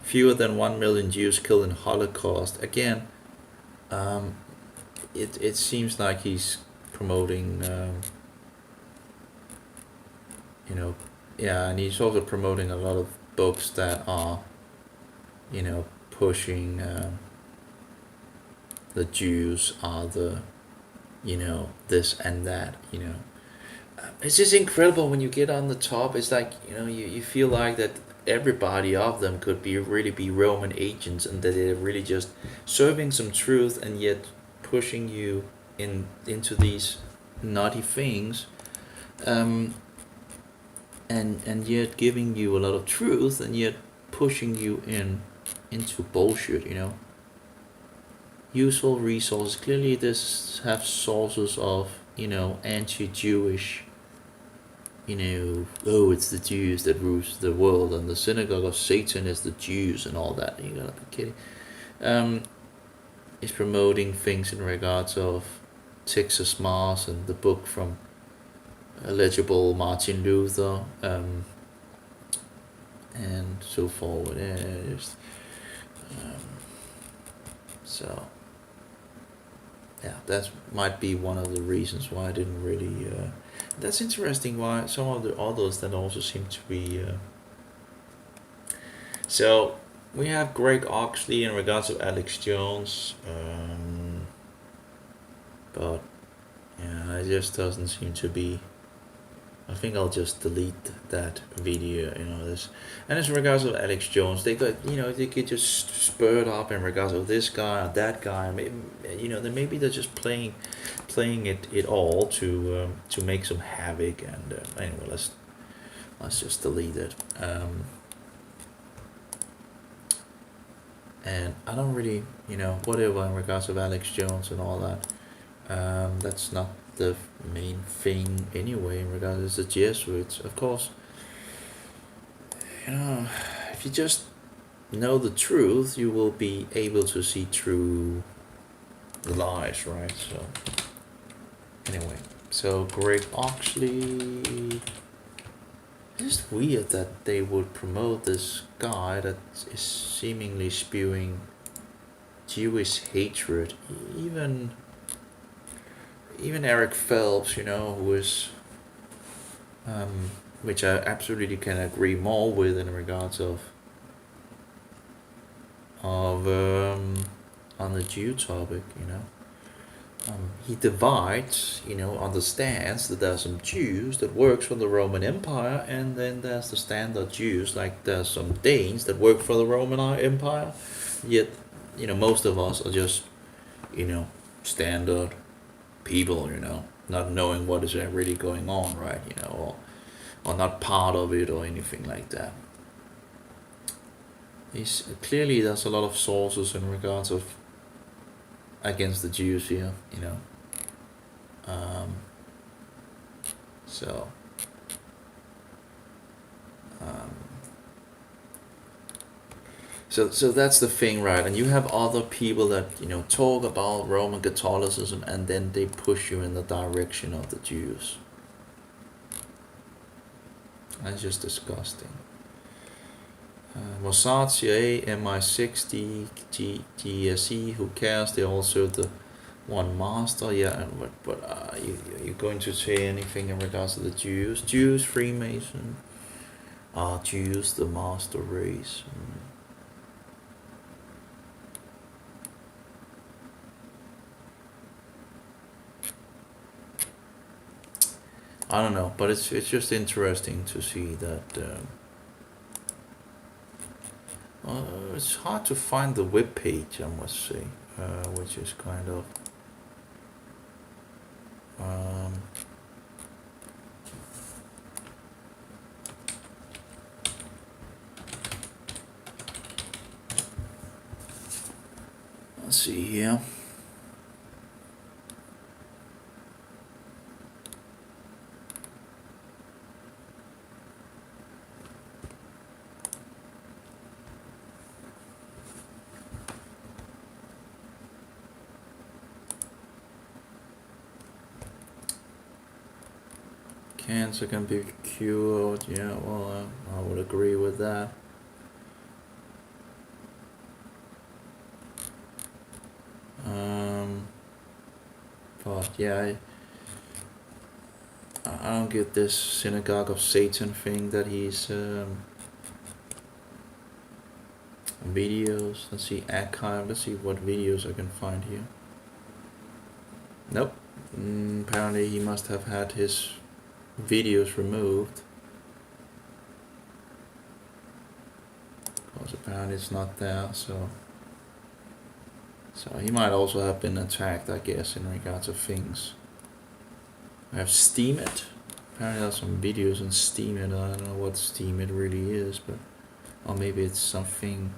Fewer than 1 million Jews killed in Holocaust. Again, it seems like he's promoting, and he's also promoting a lot of books that are, pushing. The Jews are the, this and that, It's just incredible when you get on the top. It's like, you feel like that everybody of them could really be Roman agents, and that they're really just serving some truth and yet pushing you into these naughty things, and yet giving you a lot of truth and yet pushing you into bullshit, Useful resources. Clearly this have sources of, anti-Jewish, it's the Jews that rules the world, and the synagogue of Satan is the Jews and all that. You gotta be kidding. Is promoting things in regards of Texas Mass and the book from illegible Martin Luther, and so forward. So yeah, that might be one of the reasons why I didn't really. That's interesting. Why some of the others that also seem to be. So we have Greg Oxley in regards to Alex Jones, but yeah, it just doesn't seem to be. I think I'll just delete that video. This, and as regards of Alex Jones, they got they get just spurred up in regards of this guy or that guy. Maybe they're just playing it all to make some havoc. And anyway, let's just delete it. And I don't really whatever in regards of Alex Jones and all that. That's not the main thing anyway in regards to the Jesuits. Of course, if you just know the truth, you will be able to see through the lies, right? So anyway, so Greg Oxley. It's just weird that they would promote this guy that is seemingly spewing Jewish hatred. Even Eric Phelps, who is, which I absolutely can agree more with in regards of on the Jew topic, he divides, understands that there's some Jews that works for the Roman Empire, and then there's the standard Jews, like there's some Danes that work for the Roman Empire, yet, most of us are just, standard people, not knowing what is really going on, right, or not part of it or anything like that. Clearly there's a lot of sources in regards of against the Jews here, so so that's the thing, right? And you have other people that talk about Roman Catholicism, and then they push you in the direction of the Jews. That's just disgusting. Mossad, CIA, MI6, GSE, who cares? They all serve the one master. Yeah, but are you going to say anything in regards to the Jews? Jews, Freemason, are Jews the master race? I don't know, but it's just interesting to see that. It's hard to find the web page, I must say, which is kind of let's see here. Cancer can be cured. Yeah, well, I would agree with that. But yeah, I don't get this synagogue of Satan thing that he's videos. Let's see, archive. Let's see what videos I can find here. Nope. Apparently he must have had his videos removed, because apparently it's not there, so he might also have been attacked, I guess, in regards to things. I have Steemit. Apparently there's some videos on Steemit. I don't know what Steemit really is, but or maybe it's something.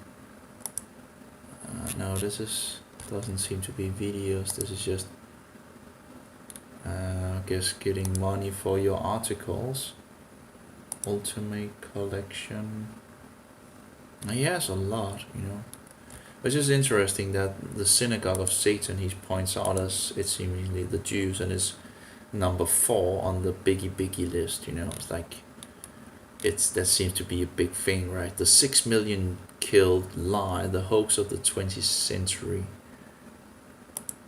No, this doesn't seem to be videos. This is just I guess getting money for your articles. Ultimate collection. He has a lot, Which is interesting that the synagogue of Satan he points out as it's seemingly the Jews, and is number 4 on the biggie list. It's like that seems to be a big thing, right? The 6 million killed lie, the hoax of the 20th century.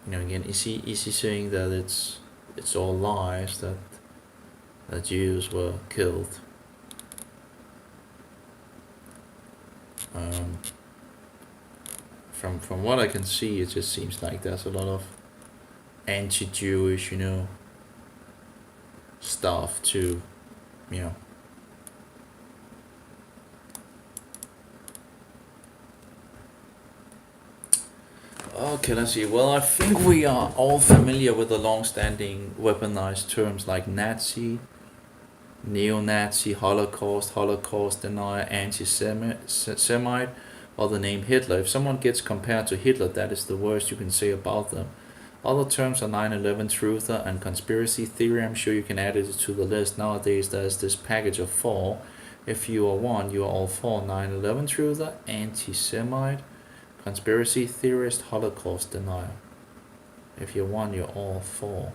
Again, is he saying that it's all lies, that Jews were killed? From what I can see, it just seems like there's a lot of anti-Jewish, stuff to, Okay, let's see. Well, I think we are all familiar with the long-standing weaponized terms like Nazi, neo-Nazi, Holocaust denier, anti-Semite, or the name Hitler. If someone gets compared to Hitler, that is the worst you can say about them. Other terms are 9/11 truther and conspiracy theory. I'm sure you can add it to the list. Nowadays, there's this package of 4. If you are one, you are all 4. 9/11 truther, anti-Semite, conspiracy theorist, Holocaust denier. If you're one, you're all 4.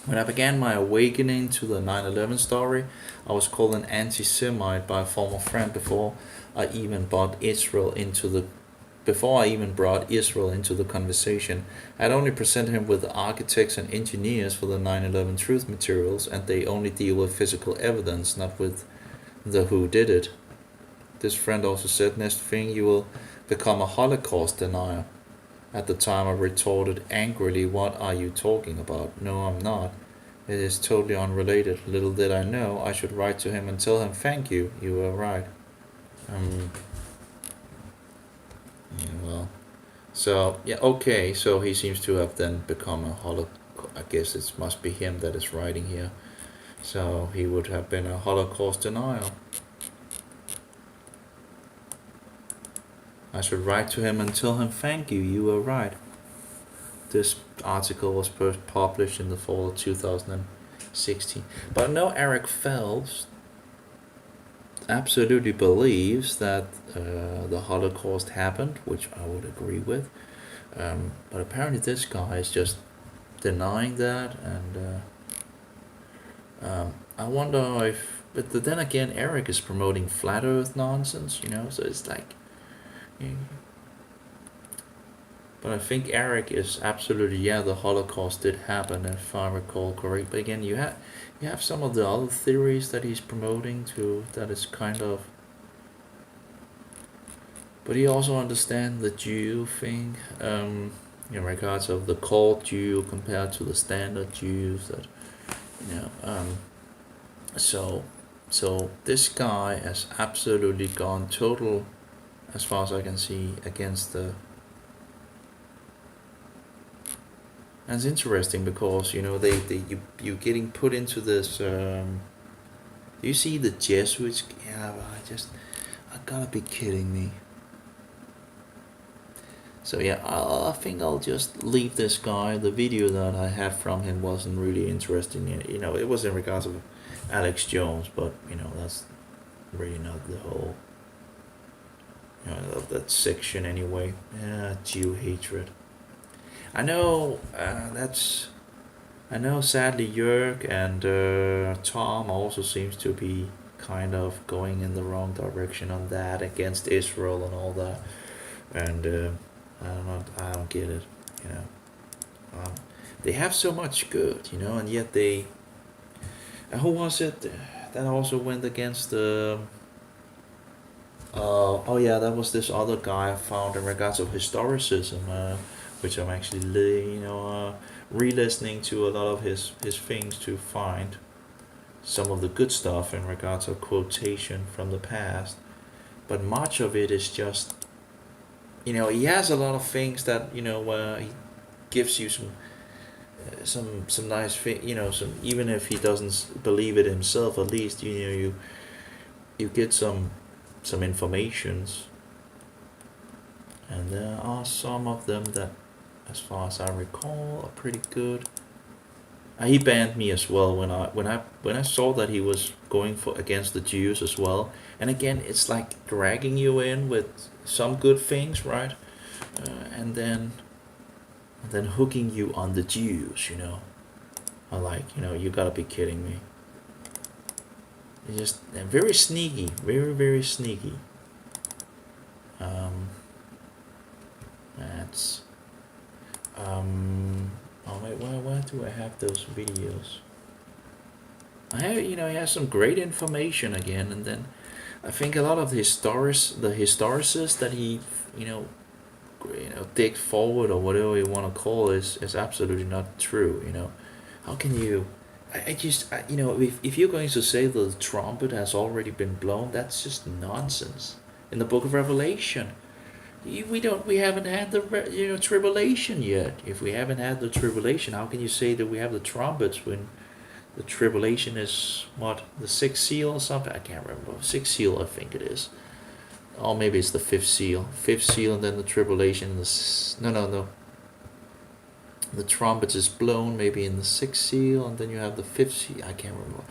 When I began my awakening to the 9/11 story, I was called an anti-Semite by a former friend before I even brought Israel into the conversation. I had only presented him with architects and engineers for the 9/11 truth materials, and they only deal with physical evidence, not with the who did it. This friend also said, next thing you will become a Holocaust denier. At the time, I retorted angrily, "What are you talking about? No, I'm not. It is totally unrelated. Little did I know I should write to him and tell him, thank you, you were right." Yeah, well. So, yeah, okay, so he seems to have then become a I guess it must be him that is writing here. So he would have been a Holocaust denial. I should write to him and tell him, thank you, you were right. This article was first published in the fall of 2016. But I know Eric Phelps absolutely believes that the Holocaust happened, which I would agree with. But apparently this guy is just denying that, and I wonder if... But then again, Eric is promoting flat earth nonsense, so it's like... But I think Eric is absolutely, yeah, the Holocaust did happen, if I recall correct. But again, you have some of the other theories that he's promoting too, that is kind of... But he also understands the Jew thing, in regards of the cult Jew compared to the standard Jews, that, so this guy has absolutely gone total, as far as I can see, against the... And it's interesting because you're getting put into this. Do you see the Jesuits? Yeah, I gotta be kidding me. So yeah, I think I'll just leave this guy. The video that I had from him wasn't really interesting. It was in regards of Alex Jones, but that's really not the whole. Of that section anyway. Yeah, Jew hatred. I know sadly Jörg and Tom also seems to be kind of going in the wrong direction on that, against Israel and all that, and I don't get it, they have so much good, and yet they... who was it that also went against the... oh yeah, that was this other guy I found in regards of historicism, which I'm actually, re-listening to a lot of his things to find some of the good stuff in regards of quotation from the past. But much of it is just, he has a lot of things that, he gives you some nice thing, some, even if he doesn't believe it himself, at least, you get some informations. And there are some of them that, as far as I recall, are pretty good. He banned me as well when I saw that he was going against the Jews as well. And again, it's like dragging you in with some good things, right? And then hooking you on the Jews, I'm like, you gotta be kidding me. They're very sneaky, very, very sneaky. That's... oh wait, where do I have those videos? He has some great information again, and then I think a lot of the historicists that he, dig forward, or whatever you want to call it, is absolutely not true. How can you? If you're going to say the trumpet has already been blown, that's just nonsense. In the Book of Revelation, we haven't had the tribulation yet. If we haven't had the tribulation, how can you say that we have the trumpets when the tribulation is what, the sixth seal or something? I can't remember. Sixth seal, I think it is. Or maybe it's the fifth seal, and then the tribulation. No. The trumpet is blown maybe in the sixth seal, and then you have the fifth seal. I can't remember.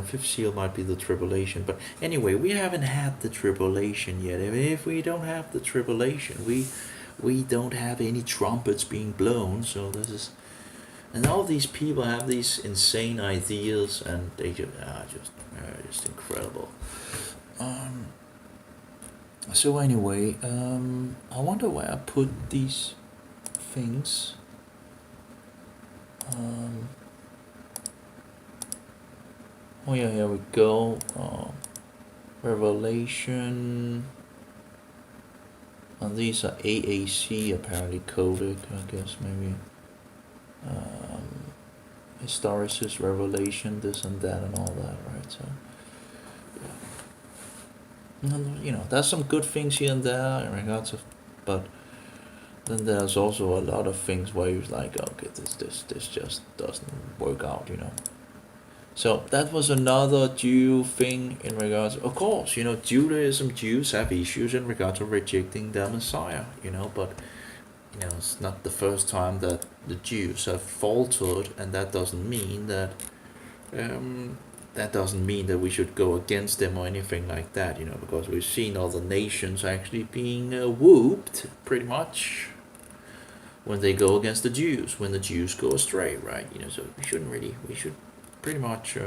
Fifth seal might be the tribulation. But anyway, we haven't had the tribulation yet. If we don't have the tribulation, we don't have any trumpets being blown. So this is... And all these people have these insane ideas, and they just incredible. So anyway, I wonder where I put these things. Oh yeah, here we go. Revelation. And these are AAC, apparently coded, I guess, maybe. Historicist, revelation, this and that, and all that, right? So, yeah. And, you know, there's some good things here and there in regards of, but then there's also a lot of things where you're like, okay, this just doesn't work out, you know. So that was another Jew thing in regards. Of course, you know, Judaism, Jews have issues in regards to rejecting their Messiah, you know, but you know, it's not the first time that the Jews have faltered, and that doesn't mean that we should go against them or anything like that, you know, because we've seen other nations actually being whooped pretty much when they go against the Jews, when the Jews go astray, right? You know, so we should pretty much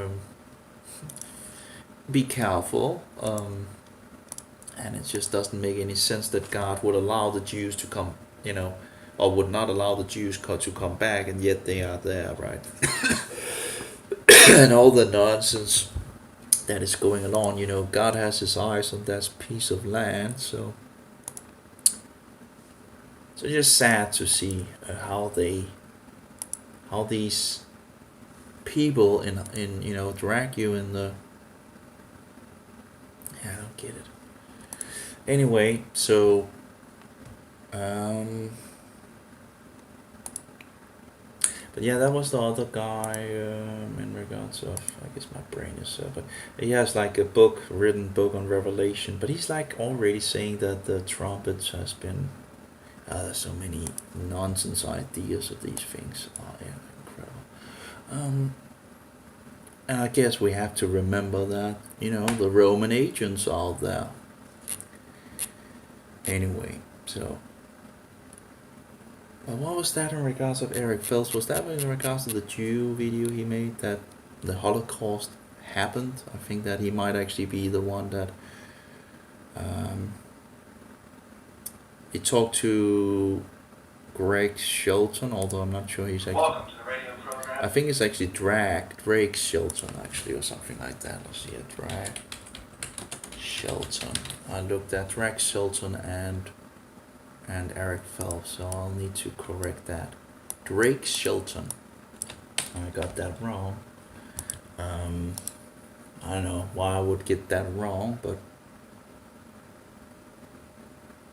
be careful, and it just doesn't make any sense that God would allow the Jews to come, you know, or would not allow the Jews to come back, and yet they are there, right? And all the nonsense that is going along, you know, God has his eyes on that piece of land, so it's just sad to see how these people in you know, drag you in the, yeah, I don't get it. Anyway, so but yeah, that was the other guy in regards of, I guess my brain is but he has like a written book on Revelation, but he's like already saying that the trumpets has been there's so many nonsense ideas of these things. Oh yeah, incredible. And I guess we have to remember that, you know, the Roman agents are there. Anyway, so. But what was that in regards of Eric Phelps? Was that in regards to the Jew video he made that the Holocaust happened? I think that he might actually be the one that he talked to Greg Shelton, although I'm not sure he's actually.
Welcome to the radio program.
I think it's actually Drake Shelton, actually, or something like that. Let's see, Drake Shelton. I looked at Drake Shelton and Eric Phelps, so I'll need to correct that. Drake Shelton. I got that wrong. I don't know why I would get that wrong, but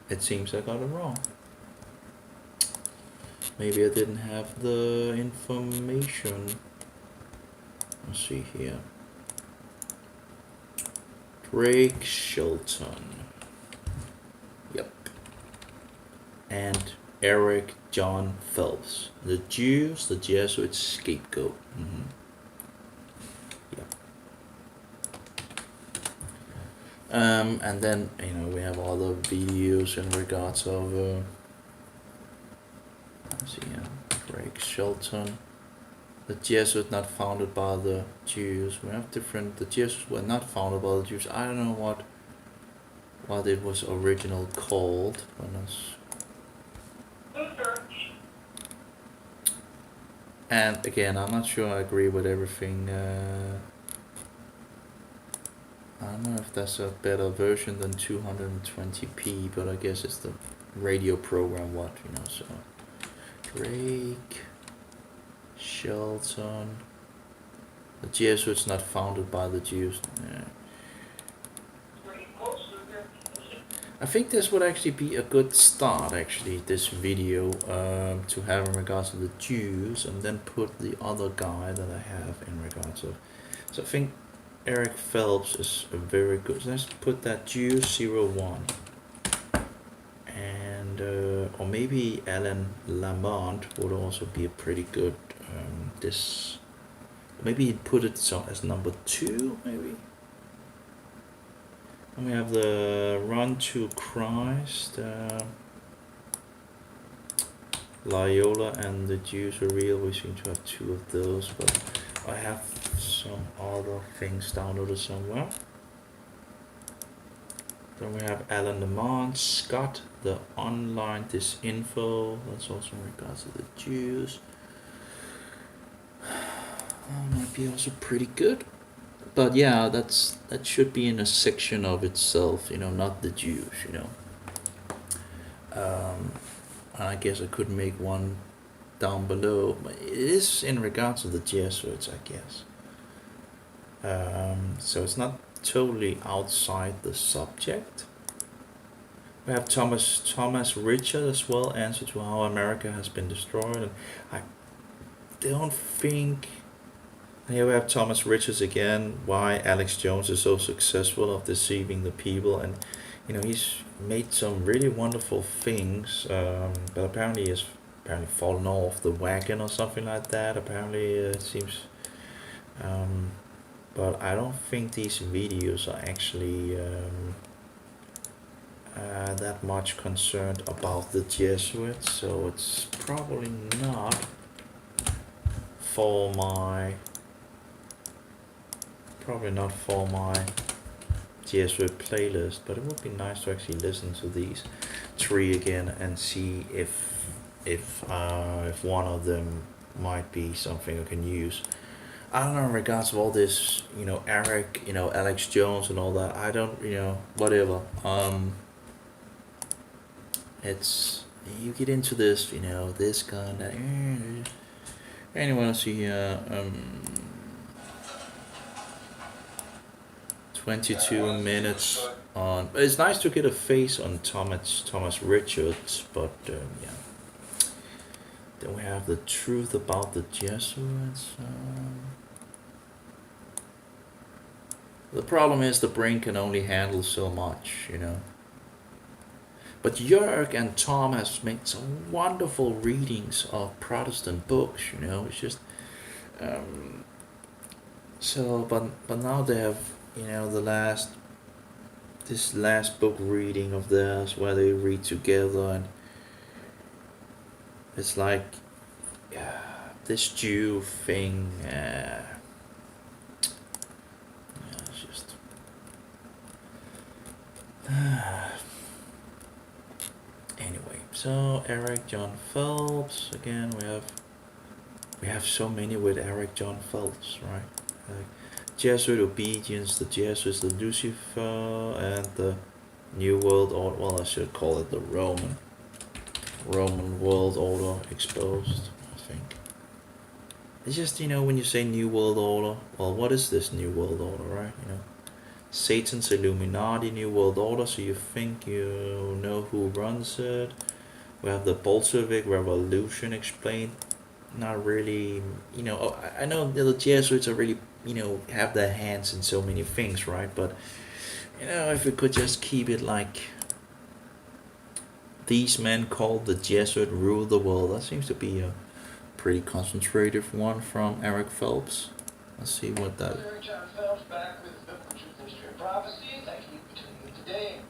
it seems I got it wrong. Maybe I didn't have the information. Let's see here. Drake Shelton. Yep. And Eric John Phelps. The Jews, the Jesuits scapegoat. Yep. And then, you know, we have other videos in regards of let's see, Drake Shelton. The Jesuits not founded by the Jews. We have different. The Jesuits were not founded by the Jews. I don't know what it was originally called. And again, I'm not sure I agree with everything. I don't know if that's a better version than 220p, but I guess it's the radio program. What, you know? So Drake Shelton. The Jesuits not founded by the Jews. Yeah. I think this would actually be a good start, actually, this video, to have in regards to the Jews, and then put the other guy that I have in regards of. So I think Eric Phelps is a very good. Let's put that Jews 01. And or maybe Alan Lamont would also be a pretty good. This maybe he'd put it as number 2, maybe. And we have the Run to Christ, Loyola, and the Jews are real. We seem to have 2 of those, but I have some other things downloaded somewhere. Then we have Alan Lamont, Scott, the online disinfo. That's also in regards to the Jews. Might be also pretty good. But yeah, that should be in a section of itself, you know, not the Jews, you know. And I guess I could make one down below, but it is in regards to the Jesuits, I guess. So it's not totally outside the subject. We have Thomas Richard as well, answer to how America has been destroyed, and I don't think. Here we have Thomas Richards again. Why Alex Jones is so successful of deceiving the people, and he's made some really wonderful things, but apparently he's fallen off the wagon or something like that. Apparently it seems. But I don't think these videos are actually that much concerned about the Jesuits, so it's probably not for my Jesuit playlist, but it would be nice to actually listen to these three again and see if one of them might be something I can use. I don't know in regards to all this, Eric, Alex Jones and all that. I don't, whatever. It's, you get into this, this guy, that. Anyone else here? 22 minutes on. It's nice to get a face on Thomas Richards, but yeah. Then we have the truth about the Jesuits. The problem is the brain can only handle so much, But Jörg and Tom has made some wonderful readings of Protestant books, It's just but now they have, this last book reading of theirs where they read together, and it's like this Jew thing. It's just. Anyway, so Eric John Phelps again. We have so many with Eric John Phelps, right? Jesuit obedience, the Jesuits, the Lucifer, and the New World Order. Well, I should call it the Roman World Order exposed, I think. It's just, when you say New World Order, well, what is this New World Order, right? Satan's Illuminati New World Order, so you think you know who runs it. We have the Bolshevik Revolution explained. Not really, I know the Jesuits are really, have their hands in so many things, right? But, if we could just keep it like these men called the Jesuit rule the world. That seems to be a pretty concentrated one from Eric Phelps. Let's see what that.
Eric John Phelps back with Biblical Truth, History, and Prophecy. Thank you for tuning in today.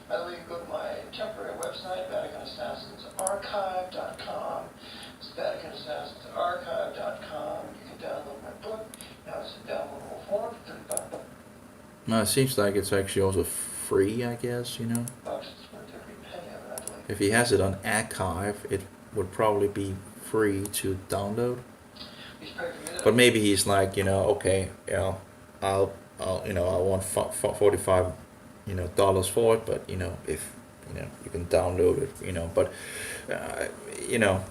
By the way, you can go to my temporary website, VaticanAssassinsArchive.com. It's VaticanAssassinsArchive.com. You can download my book. Now it's in downloadable form for $35.
No, it seems like it's actually also free, I guess,
It's worth every penny of it, I believe.
If he has it on archive, it would probably be free to download. But maybe he's like, okay, I'll I want $45, dollars for it, but if you can download it, but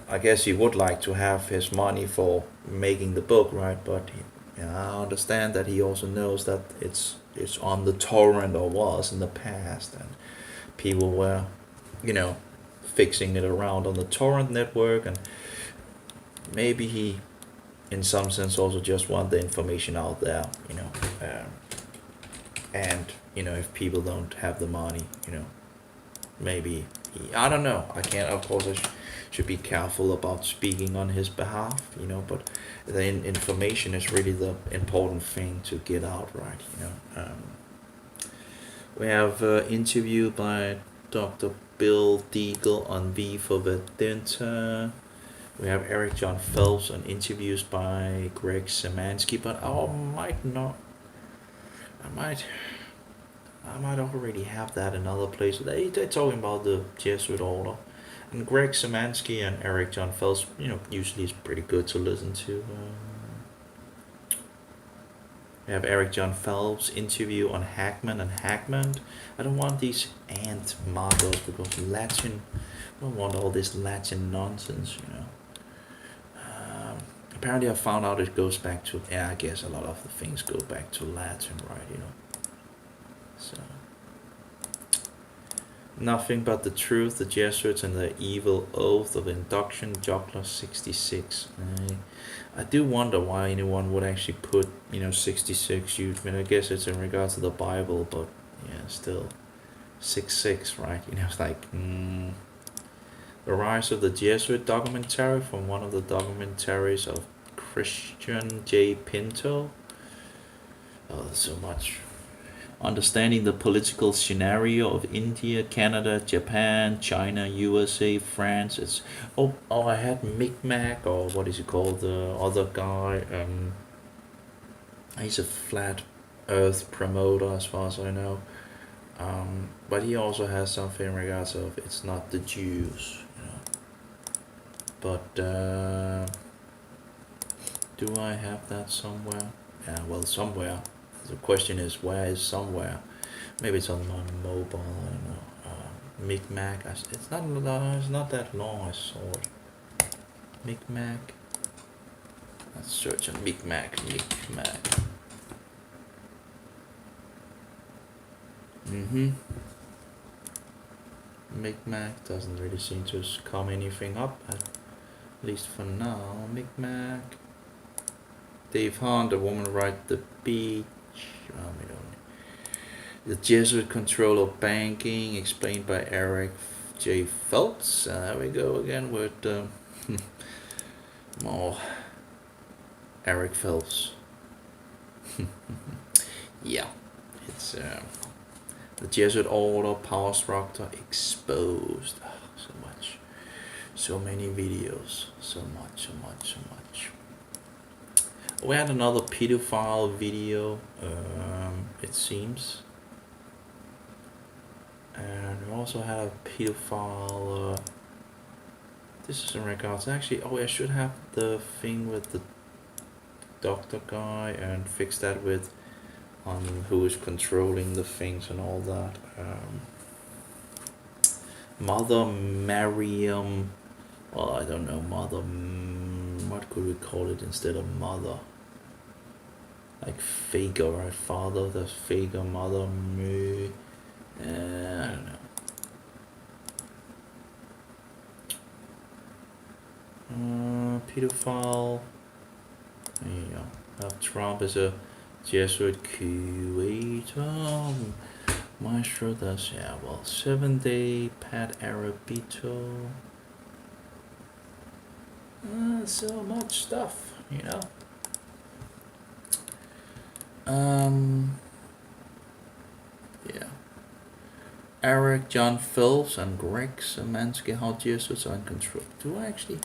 I guess he would like to have his money for making the book, right? But I understand that he also knows that it's on the torrent, or was in the past, and people were fixing it around on the torrent network, and maybe he in some sense also just want the information out there, and if people don't have the money, maybe I don't know. I can't. Of course, I should be careful about speaking on his behalf, But the information is really the important thing to get out, right? We have interview by Dr. Bill Deagle on V for Vendetta. We have Eric John Phelps on interviews by Greg Szymanski, but I might already have that in other places. They're talking about the Jesuit order. And Greg Szymanski and Eric John Phelps, usually is pretty good to listen to. We have Eric John Phelps interview on Hackman and Hackman. I don't want these ant marbles because Latin I don't want all this Latin nonsense, apparently I found out it goes back to, I guess a lot of the things go back to Latin, right, So, Nothing But the Truth, the Jesuits and the Evil Oath of Induction, Joggler 66. I do wonder why anyone would actually put, 66. I guess it's in regards to the Bible, but yeah, still 66, right? It's like, The Rise of the Jesuit documentary from one of the documentaries of Christian J. Pinto. Oh, there's so much. Understanding the Political Scenario of India, Canada, Japan, China, USA, France. It's I had Micmac, or what is he called, the other guy. He's a flat Earth promoter, as far as I know. But he also has something in regards of it's not the Jews, But do I have that somewhere? Yeah, well, somewhere. The question is, where is somewhere? Maybe it's on my mobile. I don't know. Micmac. It's not that long. I saw it. Micmac. Let's search on Micmac. Micmac doesn't really seem to come anything up, at least for now. Micmac. Dave Hunt, A Woman Right the Beach. The Jesuit Control of Banking, explained by Eric J. Phelps. There we go again with more Eric Phelps. Yeah, it's the Jesuit Order Power Structure Exposed. So much, so many videos, so much. We had another pedophile video, it seems. And we also had a pedophile, this is in regards, actually, I should have the thing with the doctor guy and fix that with on who is controlling the things and all that. Mother Mariam, well, I don't know, what could we call it instead of mother? Like Fager, right? Father, that's Fager, mother, me. I don't know. Pedophile. There you go. Trump is a Jesuit curator. Maestro does, 7 Day, Pat Arabito. So much stuff, Eric John Phelps and Greg Samansky, How Jesuits Are in Control. Do I actually?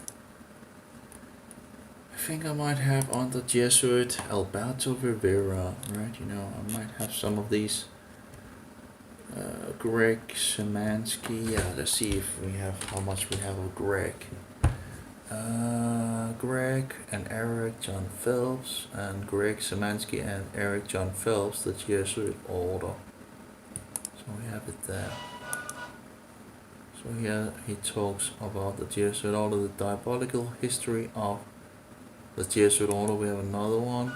I think I might have on the Jesuit Alberto Rivera, right? I might have some of these. Greg Samansky. Yeah, let's see if we have how much we have of Greg. Greg and Eric John Phelps, and Greg Samansky and Eric John Phelps, the Jesuit Order. So we have it there. So here he talks about the Jesuit Order, the diabolical history of the Jesuit Order. We have another one.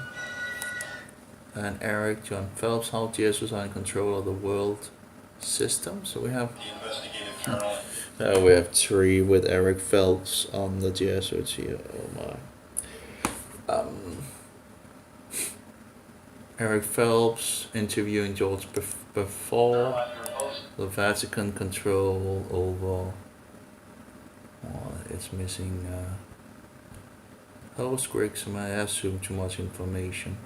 And Eric John Phelps, How Jesuits Are in Control of the World System. So we have we have 3 with Eric Phelps on the Jesuits here. Oh my. Eric Phelps interviewing George before the Vatican control over. It's missing. Host Greg, I assume too much information.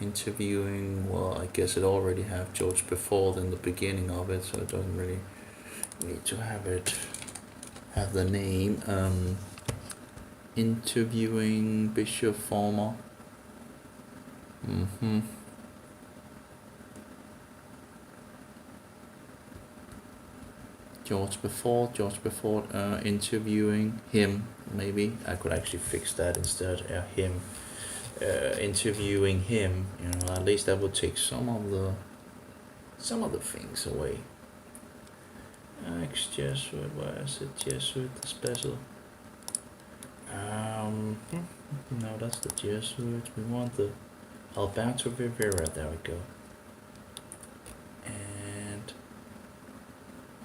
Interviewing. Well, I guess it already have George before in the beginning of it, so it doesn't really need to have the name. Interviewing Bishop Former. George before, interviewing him. Maybe I could actually fix that instead. Him. Interviewing him. At least that would take some of the things away. I Alex Jesuit, where is it? Jesuit, the special. No, that's the Jesuit. We want the Alberto Rivera. There we go. And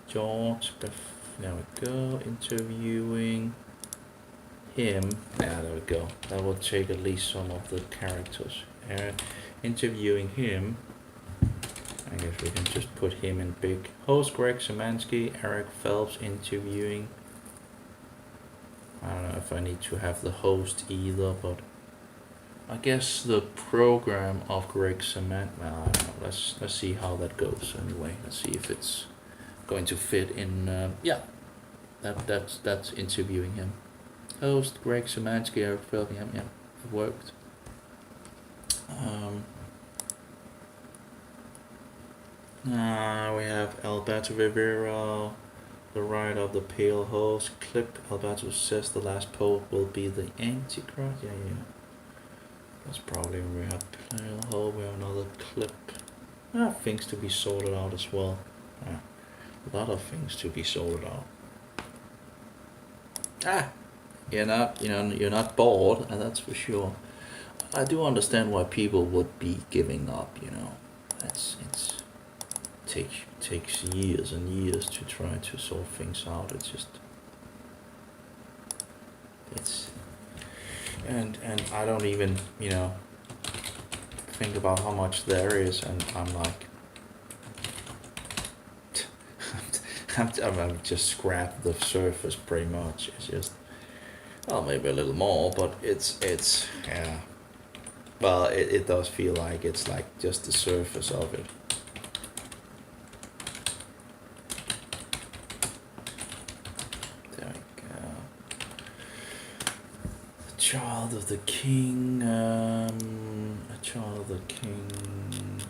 George. There we go. Interviewing him. Yeah, there we go. That will take at least some of the characters. Interviewing him. I guess we can just put him in big. Host Greg Szymanski, Eric Phelps interviewing. I don't know if I need to have the host either, but I guess the program of Greg Szymanski. Well, I don't know. Let's see how that goes anyway. Let's see if it's going to fit in. Yeah, that's interviewing him. Host Greg Szymanski, Eric Phelps. Yeah, it worked. We have Alberto Rivera, the ride of the pale horse clip. Alberto says the last pope will be the Antichrist. Yeah. That's probably when we have pale horse. We have another clip. Things to be sorted out as well. A lot of things to be sorted out. You're not bored, and that's for sure. I do understand why people would be giving up. Takes years and years to try to sort things out. And I don't even think about how much there is, and I'm like I'm just scratched the surface pretty much. It's just maybe a little more, but it's yeah. Well, it does feel like it's like just the surface of it. Child of the King, a Child of the King.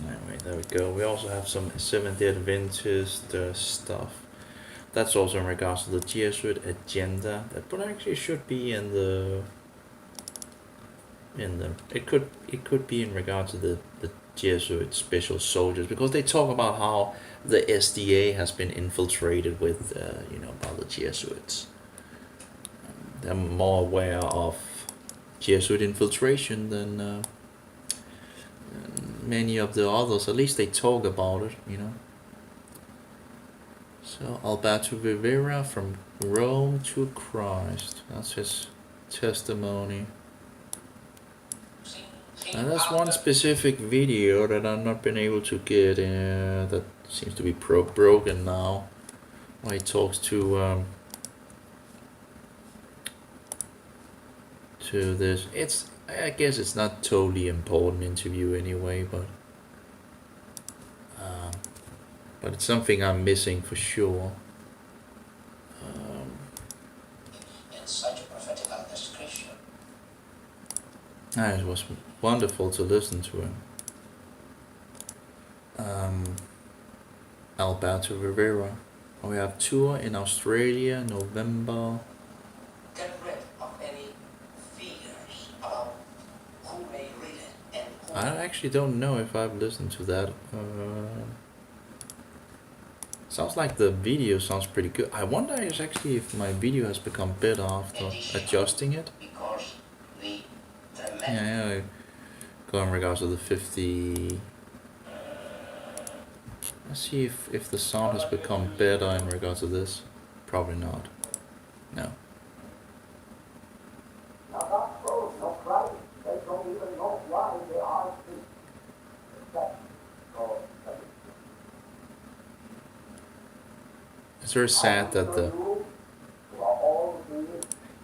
Anyway, there we go. We also have some Seventh-day Adventist stuff. That's also in regards to the Jesuit agenda. But actually should be in the. It could be in regards to the Jesuit special soldiers, because they talk about how the SDA has been infiltrated with by the Jesuits. They're more aware of Jesuit infiltration than many of the others. At least they talk about it, So Alberto Rivera, from Rome to Christ. That's his testimony. And that's one specific video that I've not been able to get. That seems to be broken now. Where he talks to this. I guess it's not totally important interview anyway, but it's something I'm missing for sure.
In such a prophetical description.
It was wonderful to listen to him. Alberto Rivera. We have tour in Australia, November.
Get rid of any fears about who may read it and who.
I actually don't know if I've listened to that. Sounds like the video sounds pretty good. I wonder if my video has become better after adjusting it.
Because the dramatic.
Yeah. Go in regards to the 50. Let's see if the sound has become better in regards to this. Probably not. No.
Now, not true, no Christ. They don't even know why they are
It's very sad that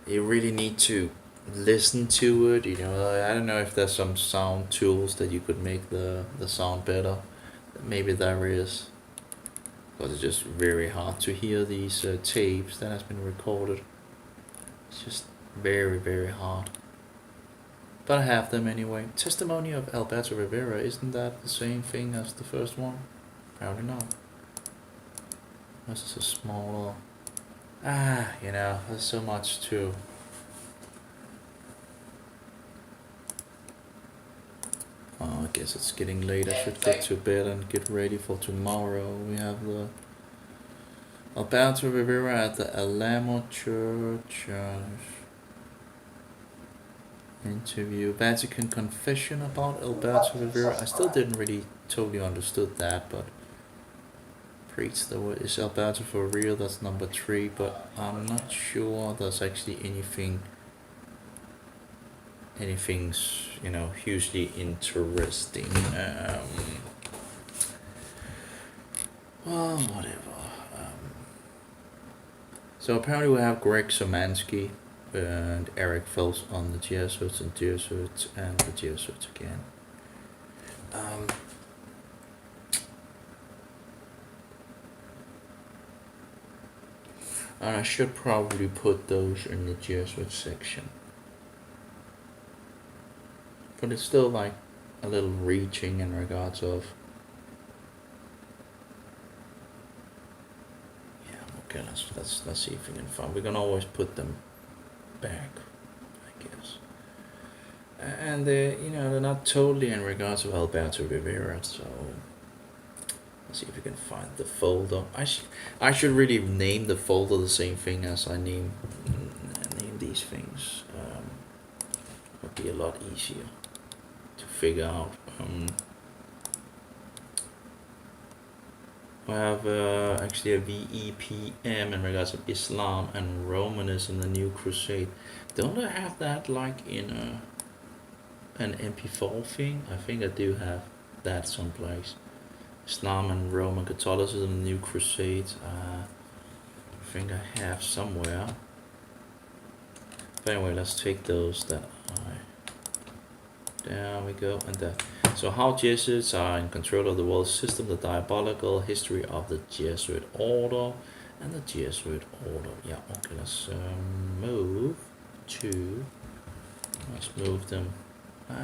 you really need to listen to it. I don't know if there's some sound tools that you could make the sound better. Maybe there is, because it's just very hard to hear these tapes that has been recorded. It's just very, very hard. But I have them anyway. Testimony of Alberto Rivera, isn't that the same thing as the first one? Probably not. This is a smaller. There's so much to. I guess it's getting late. I should get to bed and get ready for tomorrow. We have the Alberto Rivera at the Alamo Church. Interview. Vatican confession about Alberto Rivera. I still didn't really totally understood that, but preach the word. Is Alberto for real? That's number 3, but I'm not sure there's actually anything's hugely interesting. Well, whatever. So apparently we have Greg Szymanski and Eric Phelps on the Jesuits and the Jesuits again. And I should probably put those in the Jesuit section. But it's still like a little reaching in regards of... Yeah, okay, let's see if we can find... We can always put them back, I guess. And they're not totally in regards of Alberto Rivera, so... Let's see if we can find the folder. I should really name the folder the same thing as I name these things. Would be a lot easier to figure out. I have actually a VEPM in regards of Islam and Romanism, the New Crusade. Don't I have that like in an MP4 thing? I think I do have that someplace. Islam and Roman Catholicism, New Crusade. I think I have somewhere. But anyway, let's take those that there we go, and there. So how Jesuits are in control of the world system, the diabolical history of the Jesuit order, and the Jesuit order. Yeah, okay, let's move them.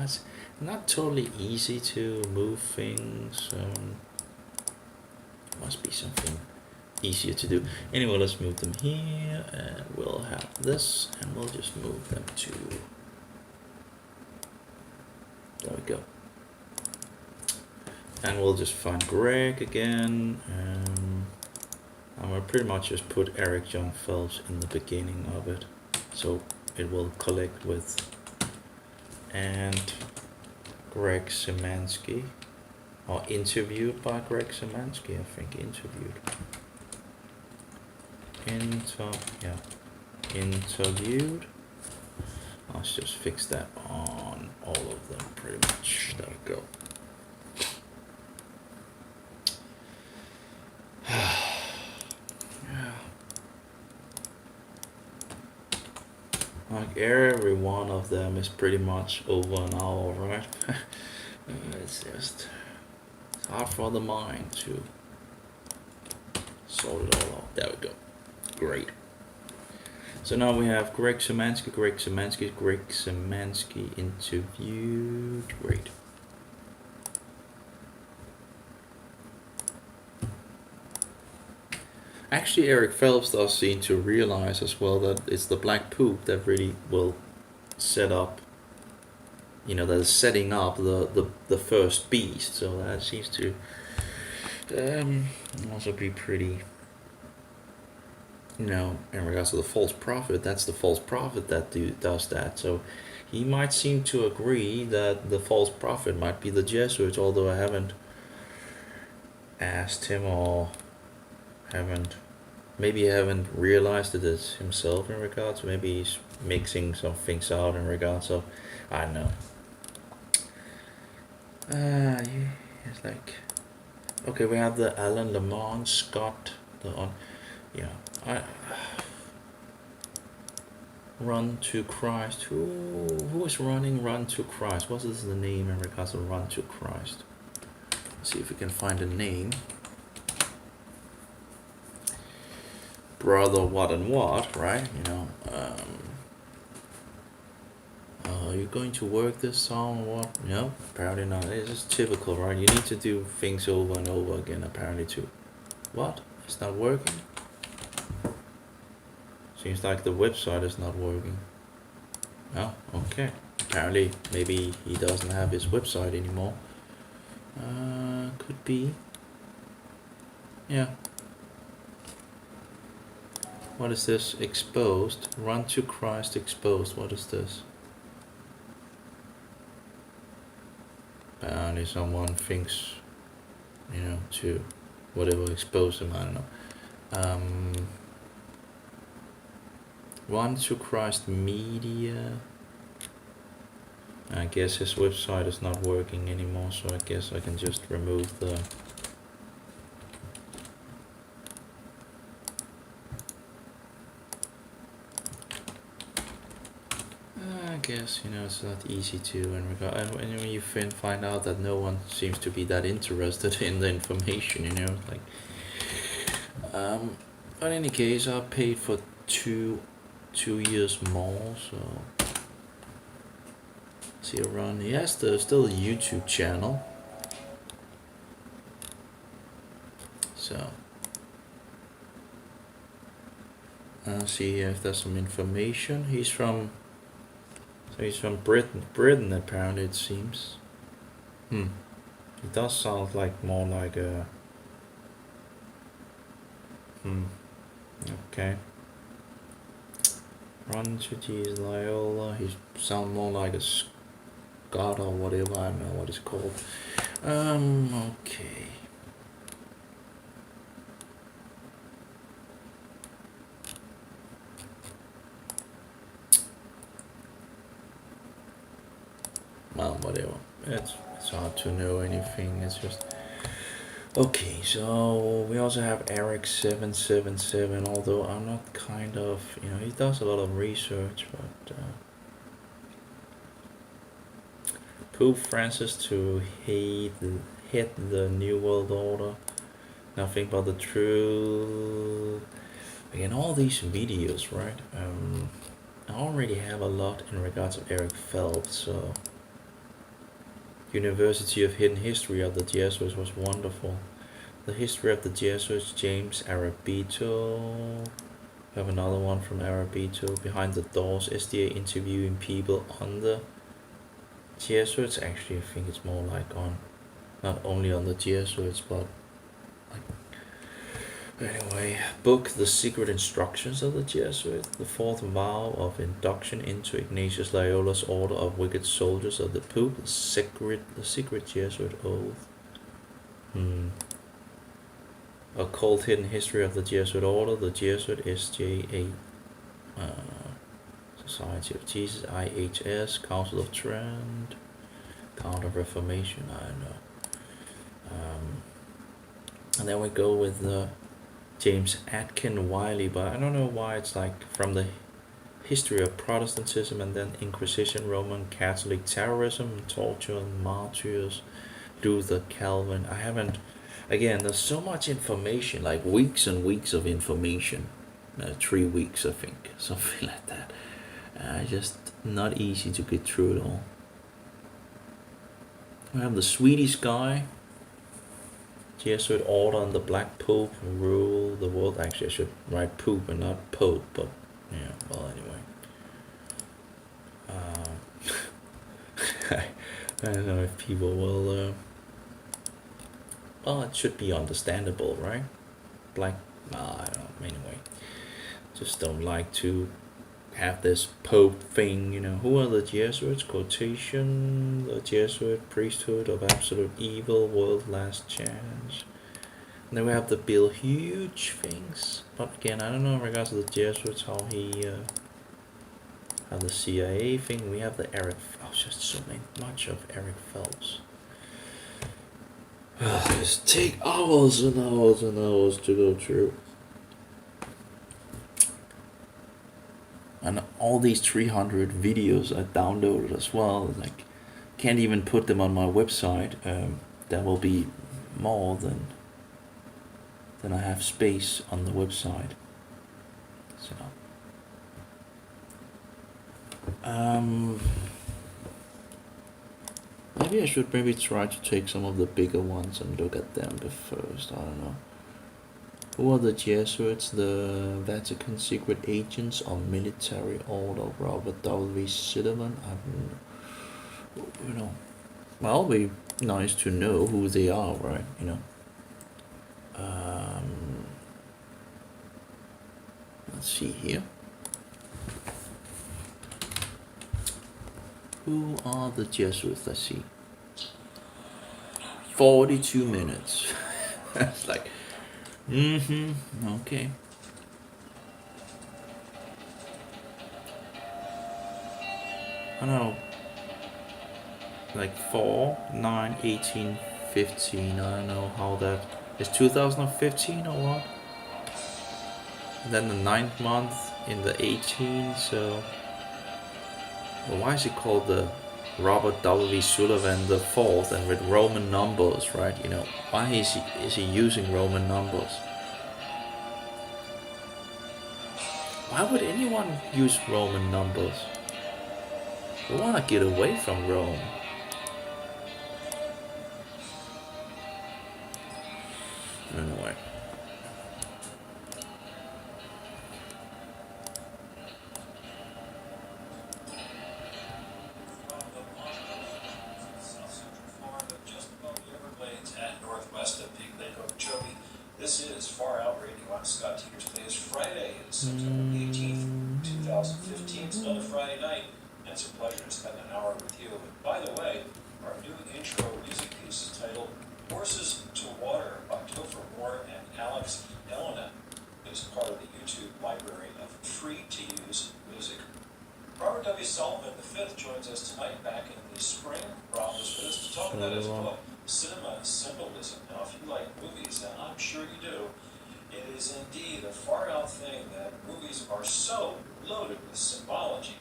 It's not totally easy to move things. Must be something easier to do. Anyway, let's move them here, and we'll have this, and we'll just move them to... There we go. And we'll just find Greg again, and we'll pretty much just put Eric John Phelps in the beginning of it, so it will collect with... And Greg Szymanski, or interviewed by Greg Szymanski, I think interviewed. Interviewed. Let's just fix that on all of them pretty much. There we go. Yeah. Like every one of them is pretty much over an hour, right? It's hard for the mind to sort it all out. There we go. Great. So now we have Greg Szymanski interviewed. Great. Actually, Eric Phelps does seem to realize as well that it's the black poop that really will set up, that is setting up the first beast. So that seems to also be pretty, in regards to the false prophet, that's the false prophet that does that. So he might seem to agree that the false prophet might be the Jesuits, although I haven't asked him or haven't realized it as himself in regards. Maybe he's mixing some things out in regards of, I don't know. Yeah, it's like, okay, we have the Alan Lamont Scott, Run to Christ. Who is running Run to Christ? What is the name in regards to Run to Christ? Let's see if we can find a name. Brother what and what, right? Are you going to work this song or what? No, apparently not. It's just typical, right? You need to do things over and over again, apparently too. What? It's not working? Seems like the website is not working. No? Okay. Apparently, maybe he doesn't have his website anymore. Could be. Yeah. What is this? Exposed. Run to Christ exposed. What is this? Apparently someone thinks, to whatever expose him, I don't know. Run to Christ Media. I guess his website is not working anymore, so I guess I can just remove the... I guess, it's not easy to and when you find out that no one seems to be that interested in the information, like... But in any case, I paid for two years more, so... See around. He has still a YouTube channel. So I'll see if there's some information. He's from Britain apparently, it seems. It does sound like more like a okay. Run to Jesus Loyola. He sound more like a God or whatever, I don't know what it's called. Okay. Well, whatever. It's hard to know anything. It's just okay. So we also have Eric777. Although I'm not kind of, he does a lot of research, but. Pope Francis to hit the New World Order. Nothing but the truth. Again, all these videos, right? I already have a lot in regards of Eric Phelps. So, University of Hidden History of the Jesuits was wonderful. The History of the Jesuits, James Arabito. We have another one from Arabito. Behind the Doors, SDA interviewing people on the Jesuits. Actually, I think it's more like on, not only on the Jesuits, but like, anyway, book The Secret Instructions of the Jesuits, the fourth vow of induction into Ignatius Loyola's Order of Wicked Soldiers of the Pope, the secret Jesuit oath. Occult Hidden History of the Jesuit Order, the Jesuit SJ8, Society of Jesus, IHS, Council of Trent, Counter Reformation, I don't know. And then we go with James Atkin Wiley, but I don't know why it's like from the history of Protestantism and then Inquisition, Roman Catholic terrorism, torture, martyrs, Luther, Calvin. I haven't, again, there's so much information, like weeks and weeks of information. 3 weeks, I think, something like that. Just not easy to get through it all. We have the Swedish guy, Jesuit Order and the Black Pope rule the world. Actually, I should write Pope and not Pope, but yeah, well, anyway. I don't know if people will, well, it should be understandable, right? I don't know, anyway. Just don't like to have this Pope thing, who are the Jesuits? Quotation, the Jesuit priesthood of absolute evil, world last chance. And then we have the Bill Hughes things, but again, I don't know in regards to the Jesuits how he, how the CIA thing. We have the Eric, just so much of Eric Phelps. Just take hours and hours and hours to go through. And all these 300 videos I downloaded as well, like, can't even put them on my website. There will be more than I have space on the website. So, maybe I should try to take some of the bigger ones and look at them first. I don't know. Who are the Jesuits? The Vatican secret agents of military order. Robert W. Silverman. you know, well, it'd be nice to know who they are, right? You know. Let's see here. Who are the Jesuits? Let's see. 42 minutes. It's like, okay. I don't know. Like 4, 9, 18, 15. I don't know how that is. 2015 or what? And then the 9th month in the 18. So, well, why is it called the Robert W. Sullivan the fourth and with Roman numbers, right? You know, why is he using Roman numbers? Why would anyone use Roman numbers? We want to get away from Rome. Anyway.
Just above the Everglades at northwest of Big Lake Okeechobee. This is Far Out Radio. I'm Scott Teeters. Today is Friday. It's September 18th, 2015. It's another Friday night, and it's a pleasure to spend an hour with you. And by the way, our new intro music piece is titled Horses to Water by Topher Moore and Alex Elena. It is part of the YouTube library of free-to-use music. Robert W. Sullivan V joins us tonight back in the spring. Rob was with us to talk about his book, Cinema Symbolism. Now, if you like movies, and I'm sure you do, it is indeed a far-out thing that movies are so loaded with symbology.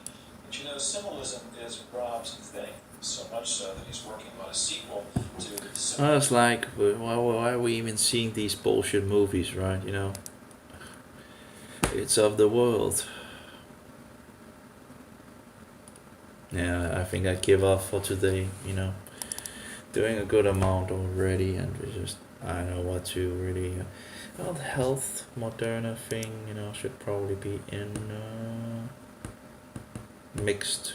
But you know, symbolism is Rob's thing, so much so that he's working on a sequel to...
Well, it's like, why are we even seeing these bullshit movies, right? You know? It's of the world. Yeah, I think I give up for today, you know. Doing a good amount already, and we just, I don't know what to really... well, the health Moderna thing, you know, should probably be in mixed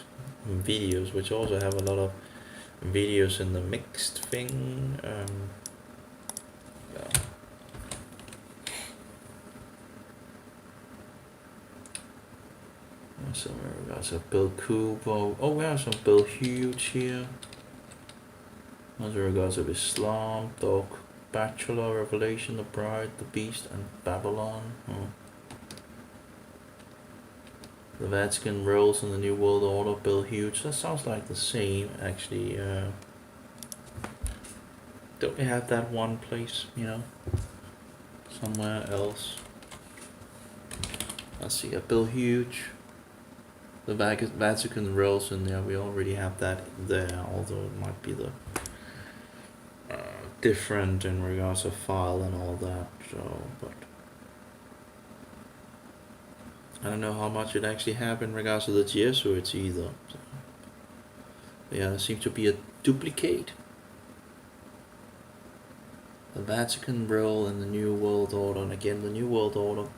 videos, which also have a lot of videos in the mixed thing. Yeah. Somewhere we got some Bill Kubo. Oh, we have some Bill Hughes here. As regards of Islam, Dog, Bachelor, Revelation, The Bride, The Beast, and Babylon. The Vatican roles in the New World Order, Bill Hughes. That sounds like the same, actually. Don't we have that one place, you know? Somewhere else. Let's see, Bill Hughes. The Vatican roles in there, we already have that there, although it might be the different in regards of file and all that, so, but I don't know how much it actually have in regards to the Jesuits either. So, yeah, there seems to be a duplicate. The Vatican role in the New World Order, and again, the New World Order,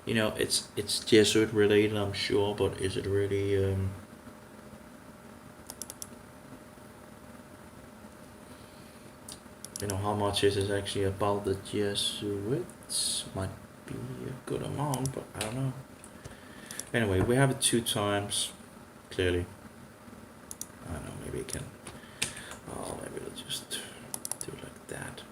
you know, it's Jesuit related, I'm sure, but is it really, you know, how much is it actually about the Jesuits? Might be a good amount, but I don't know. Anyway, we have it 2 times, clearly. I don't know, maybe it can, oh, maybe we'll just do it like that.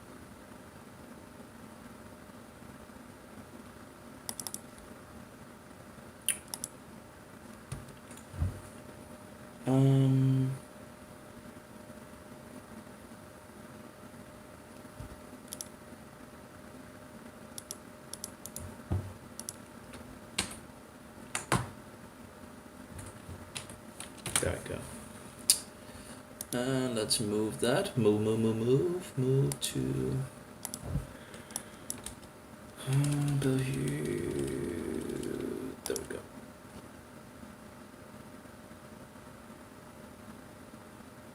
There we go. And let's move that. Move to Bill Hughes. There we go.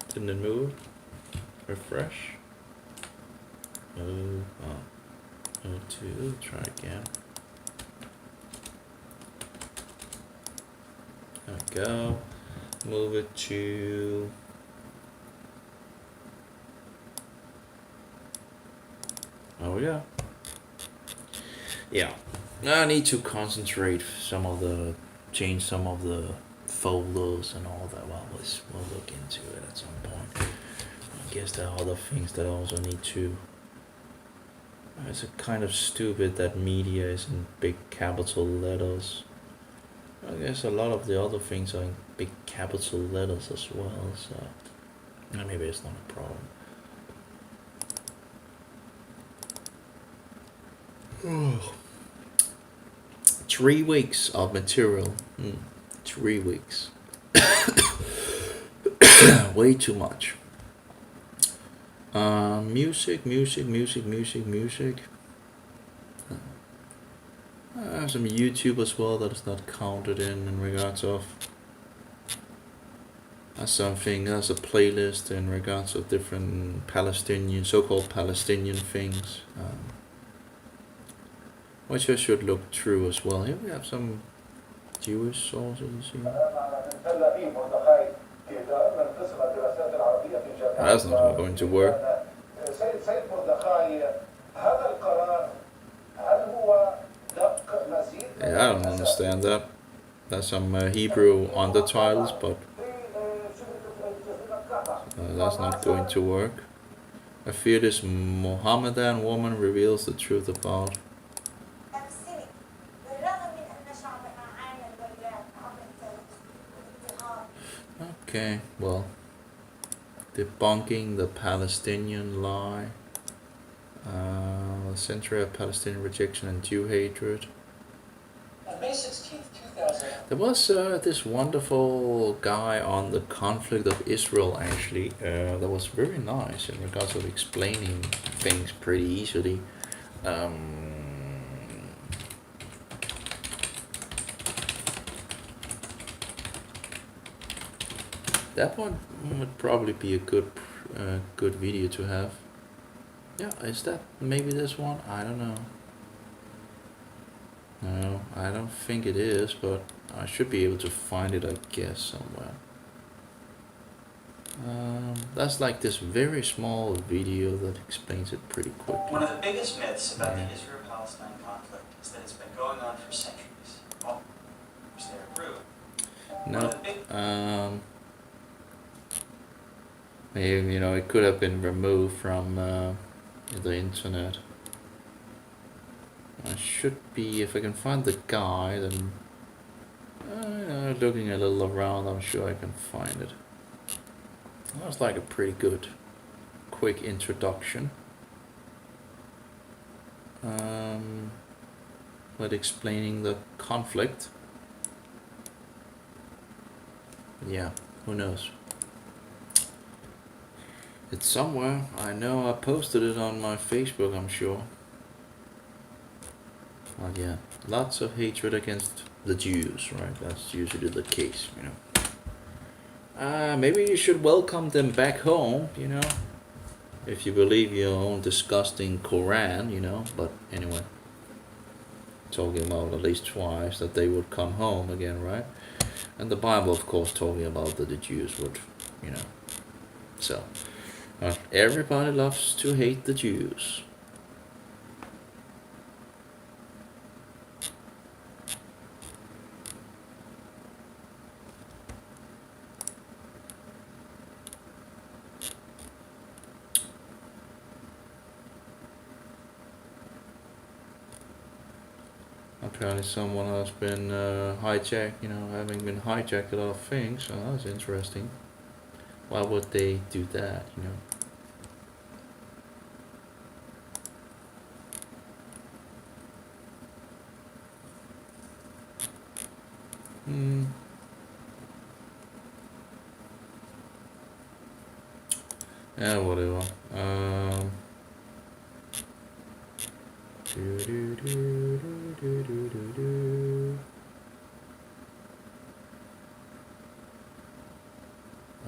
Didn't it move? Refresh. Move on. Move to, try again. There we go. Move it to So yeah, I need to concentrate change some of the folders and all that. Well, we'll look into it at some point. I guess there are other things that I also need to. It's kind of stupid that media is in big capital letters. I guess a lot of the other things are in big capital letters as well, so maybe it's not a problem. 3 weeks of material. 3 weeks. Way too much. Music. I have some YouTube as well that is not counted in regards of. That's a playlist in regards of different Palestinian, so-called Palestinian things, which I should look through as well. Here we have some Jewish sources. That's not going to work. Yeah, I don't understand that. There's some Hebrew undertitles, but that's not going to work. I fear this Mohammedan woman reveals the truth about. Okay, well, debunking the Palestinian lie, the century of Palestinian rejection and Jew hatred.
On May 16th, 2000.
There was this wonderful guy on the conflict of Israel, actually, that was very nice in regards of explaining things pretty easily. That one would probably be a good video to have. Yeah, is that maybe this one? I don't know. No, I don't think it is, but I should be able to find it, I guess, somewhere. That's like this very small video that explains it pretty quickly.
One of the biggest myths about the Israel-Palestine conflict is that it's been going on for centuries. Well, which they're true.
No, maybe, it could have been removed from the internet. I should be, if I can find the guy, then looking a little around, I'm sure I can find it. That was like a pretty good, quick introduction. With explaining the conflict. Yeah, who knows? It's somewhere. I know I posted it on my Facebook, I'm sure. But yeah, lots of hatred against the Jews, right? That's usually the case, maybe you should welcome them back home, if you believe your own disgusting Quran, but anyway. Talking about at least twice that they would come home again, right? And the Bible, of course, talking about that the Jews would, so. Everybody loves to hate the Jews. Apparently someone has been hijacked, having been hijacked a lot of things, so that's interesting. Why would they do that, Yeah, whatever.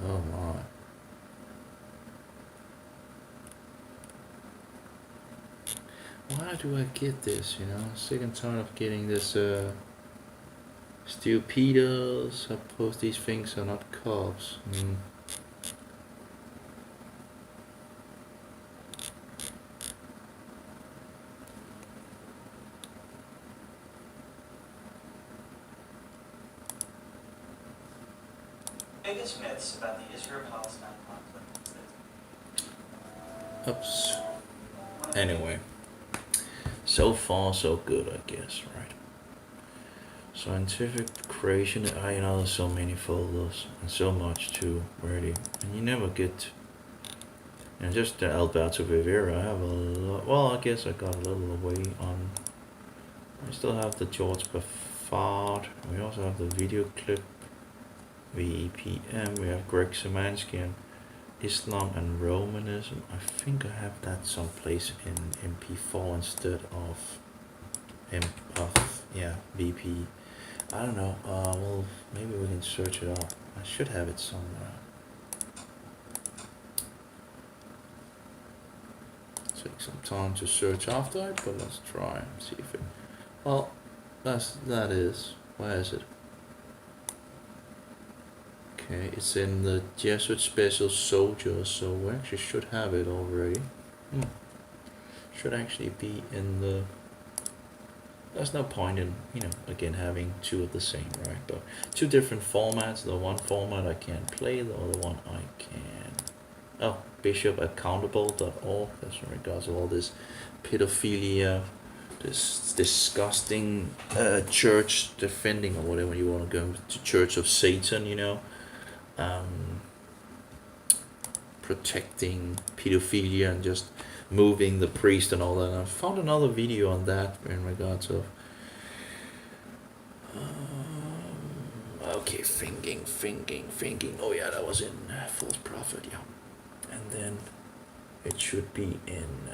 Oh my. Why do I get this, Sick and tired of getting this, stupidos. Suppose these things are not cops.
biggest myths about the Israel-Palestine conflict is that
Oops. Anyway, so far so good, I guess, right? Scientific creation. There's so many folders and so much too, really, and you never get. Just Alberto Rivera. I have a lot. Well, I guess I got a little away on. I still have the George Buffard. We also have the video clip, VEPM. We have Greg Szymanski and Islam and Romanism. I think I have that someplace in MP4 instead of VP. I don't know. Well, maybe we can search it up. I should have it somewhere. Take some time to search after it, but let's try and see if it. Well, that is. Where is it? Okay, it's in the Jesuit Special Soldier, so we actually should have it already. Should actually be in the. There's no point in again having two of the same, right? But two different formats. The one format I can't play, the other one I can. Oh, bishopaccountable.org. That's in regards to all this pedophilia, this disgusting church defending or whatever you want to go to, Church of Satan, protecting pedophilia and just moving the priest and all that. And I found another video on that in regards of okay, thinking. Oh yeah, that was in False Prophet, yeah. And then it should be in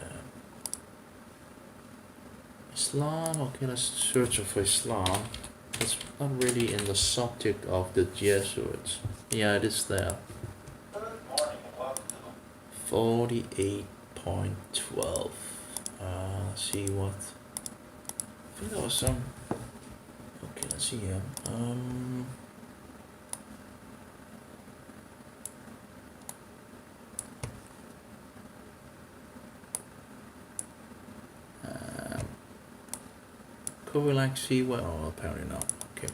Islam. Okay, let's search for Islam. It's not really in the subject of the Jesuits. Yeah, it is there.
Good morning and welcome to the
48.12. Let's see what. I think there was some. Okay, let's see here. Could we see? Well, apparently not. Okay.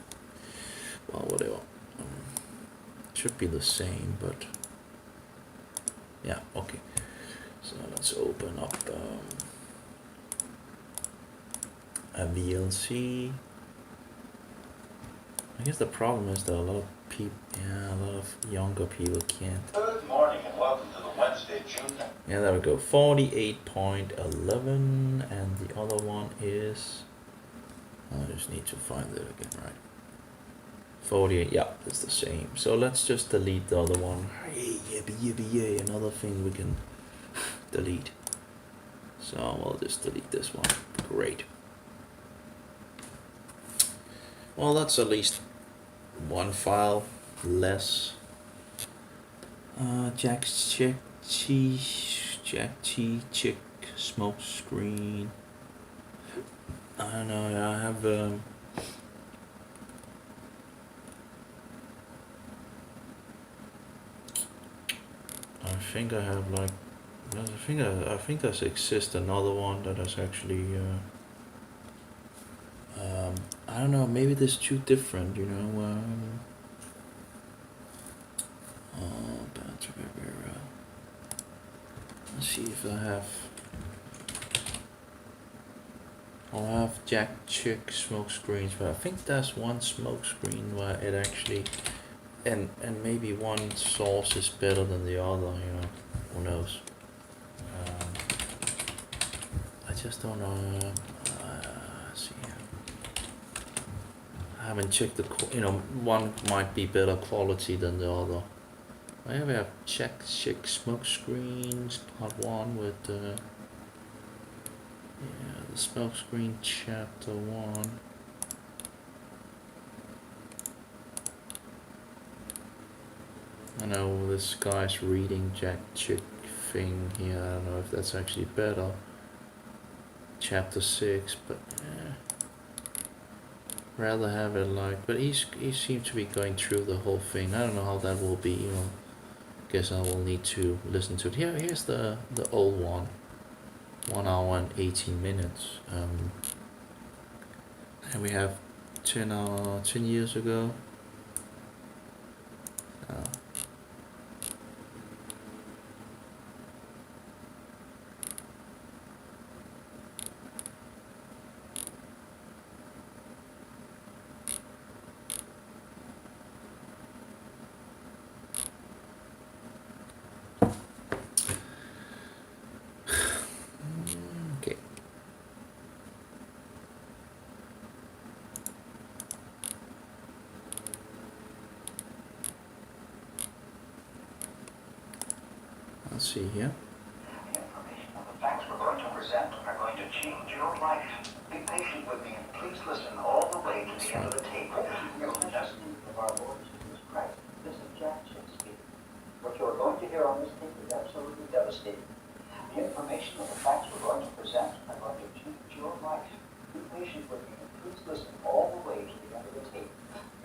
Well, whatever. Should be the same, but yeah. Okay. So let's open up a VLC. I guess the problem is that a lot of people, a lot of younger people can't.
Good morning and welcome to the Wednesday, June.
Yeah, there we go. 48.11, and the other one is. I just need to find it again, right? 48, yeah, it's the same. So let's just delete the other one. Yay, another thing we can delete. So we'll just delete this one. Great. Well, that's at least one file less. Jack T Chick smoke screen. I don't know. I have I think I have I think there's exists another one that is actually I don't know, maybe there's two different, let's see if I have. I'll have Jack Chick smoke screens, but I think there's one smoke screen where it actually, and maybe one source is better than the other, who knows. I just don't know. Let's see. I haven't checked the, one might be better quality than the other. I have Jack Chick smoke screens part 1 with the smoke screen chapter 1. I know this guy's reading Jack Chick thing here. I don't know if that's actually better. Chapter 6, but rather have it but he seems to be going through the whole thing. I don't know how that will be. Guess I will need to listen to it. Here's the old one. 1 hour and 18 minutes. And we have 10 years ago. Okay. Let's see here.
The information of the facts we're going to present are going to change your life. Be patient with me and please listen all the way to the end of the tape. You're listening of our Lord Jesus Christ. This is Jack Chick speaking. What you are going to hear on this tape is absolutely devastating. The information of the facts we're going to present are going to change your life. Be patient with me and please listen all the way to the end of the tape.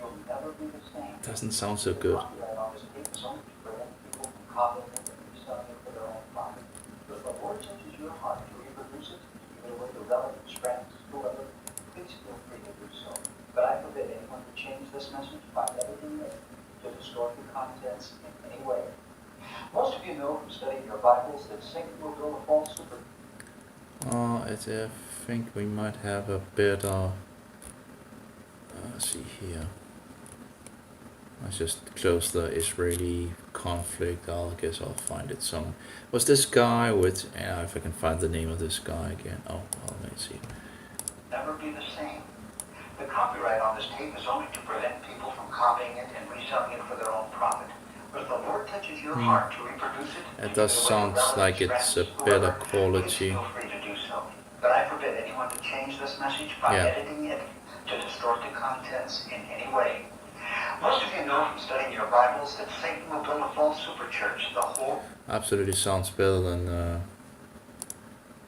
You'll never be the same.
Doesn't sound so good.
Copyright on this tape is only to prevent people from copying it and reselling it for their own profit. If the Lord touches your heart to reproduce it, to give it away to relatives, friends, whoever, please feel free to do so. But I forbid anyone to change this message by editing it, to distort the contents in any way. Most of you know from studying your Bibles that Satan will build a false super.
I think we might have a better. Let's see here. I just close the Israeli conflict. I guess I'll find it some. Was this guy with? Yeah, if I can find the name of this guy again. Oh, well, let me see.
Never be the same. The copyright on this tape is only to prevent people from copying it and reselling it for their own profit. But if the Lord touches your heart to reproduce it,
It does sound like it's a better quality.
feel free to do so. But I forbid anyone to change this message by editing it, to distort the contents in any way. Most of you know from studying your Bibles that Satan will build a false super church, the whore.
Absolutely sounds better than.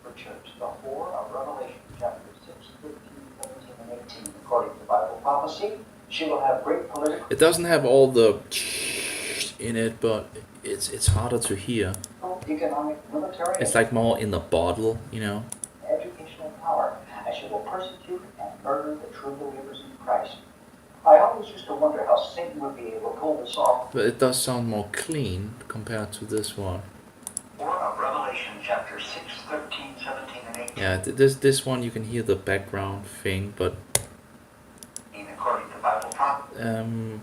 For church, the whore of Revelation chapter 6, 13, 17, and 18. According to Bible prophecy, she will have great political,
It doesn't have all the in it, but it's harder to hear.
economic, military,
It's like more in the bottle, you know.
educational power, and she will persecute and murder the true believers in Christ. I always used to wonder how Satan would be able to pull this off.
But it does sound more clean compared to this one.
Or of Revelation chapter 6, 13, 17, and 18.
Yeah, this one you can hear the background thing, but
According to Bible prophecy.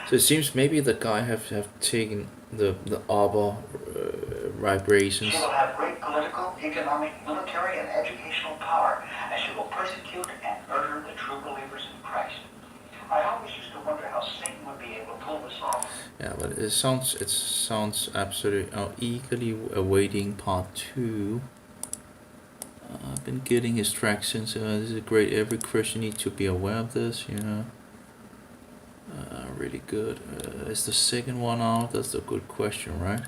so it seems maybe the guy have taken the arbor vibrations.
She will have great political, economic, military, and educational power, and she will persecute and murder the true believers in Christ. I always used to wonder how Satan would be able to pull this off.
Yeah, but it sounds absolutely. Eagerly awaiting part 2. I've been getting distractions. This is great. Every Christian needs to be aware of this. You know. Really good. Is the second one out? That's a good question, right?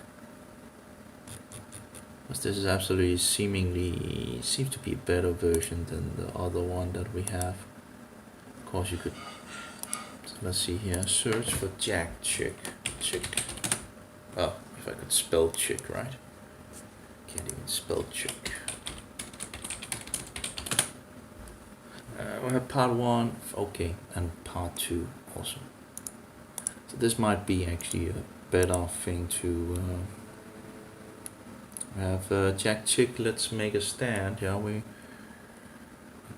Because this is absolutely seems to be a better version than the other one that we have. Of course, you could. Let's see here. Search for Jack Chick. Oh, if I could spell chick, right? Can't even spell chick. We have part 1, okay, and part 2 also. So this might be actually a better thing to have Jack Chick. Let's make a stand. Yeah, we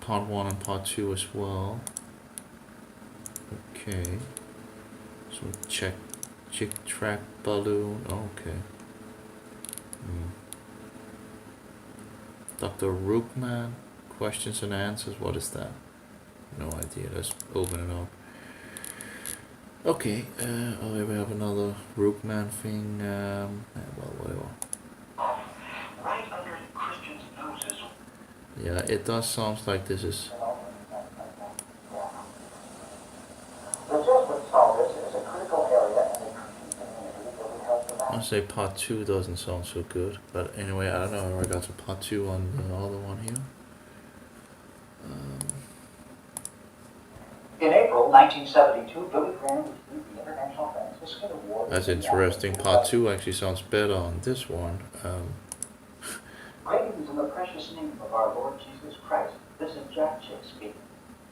part 1 and part 2 as well. Okay. So check Chick Track Balloon. Okay. Dr. Rookman. Questions and answers. What is that? No idea. Let's open it up. Okay. Oh, we have another Rookman thing. Well, whatever.
Right under Christians' noses.
Yeah, it does sound like this is.
The Jesuits saw this as a critical area in the Christian community that would help them out.
I'll say part 2 doesn't sound so good. But anyway, I don't know if I got to part 2 on the other one here.
In April 1972, Billy Graham received the International Franciscan Award.
That's interesting. Part 2 actually sounds better on this one.
Greetings in the precious name of our Lord Jesus Christ. This is Jack Chick speaking.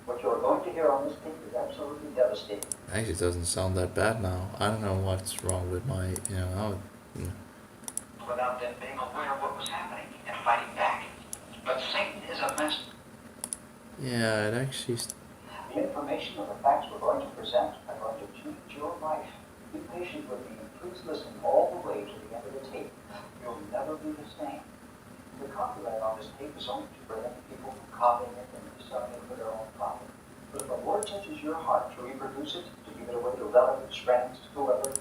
What you're going to hear on this tape is absolutely devastating.
Actually, it doesn't sound that bad now. I don't know what's wrong with my,
Without them being aware of what was happening and fighting back. But Satan is a mess.
yeah, it actually,
The information and the facts we're going to present are going to change your life. Be patient with me and please listen all the way to the end of the tape. You'll never be the same. The copyright on this tape is only to prevent people from copying it and reselling it for their own profit. But if the Lord touches your heart to reproduce it, to give it away to relatives, friends, whoever,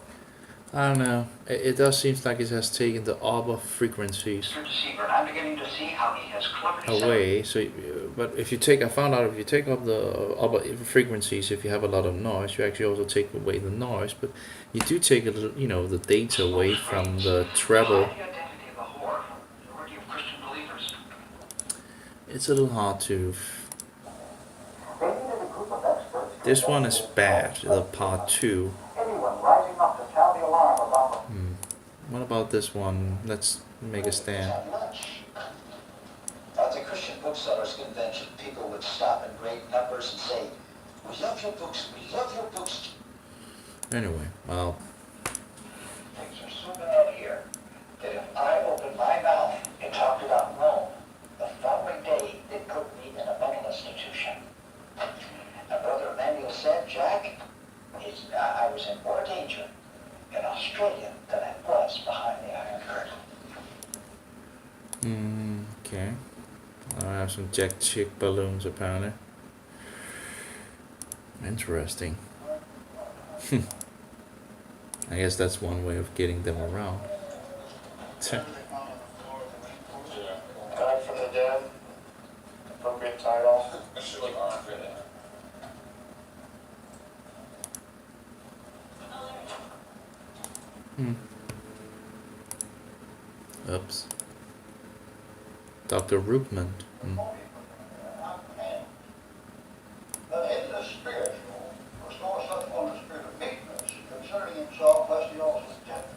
I don't know. It does seem like it has taken the upper frequencies
Mr. Deceiver, and I'm beginning to see how he has cleverly
away. So, but if you take, I found out if you take up the upper frequencies, if you have a lot of noise, you actually also take away the noise. But you do take a little, the data away from the treble.
The identity of the whore from the majority of Christian believers.
It's a little hard to.
They needed a group of experts.
This one is bad. The part 2.
Anyone rising up to sound the alarm about the
What about this one? Let's make a stand.
At the Christian Booksellers Convention, people would stop in great numbers and say, "We love your books, we love your books."
Anyway, well,
things are so bad here that if I opened my mouth and talked about Rome, the following day they'd put me in a mental institution. And Brother Emmanuel said, Jack, I was in more danger in Australia than I was behind the Iron Curtain.
okay. I have some Jack Chick balloons apparently. Interesting. I guess that's one way of getting them around.
Time for the dead. Appropriate title.
I should look on for that.
Oops. Dr. Roopman.
But in the spiritual, restore such one the spirit of meekness, concerning himself, lest he also tempt.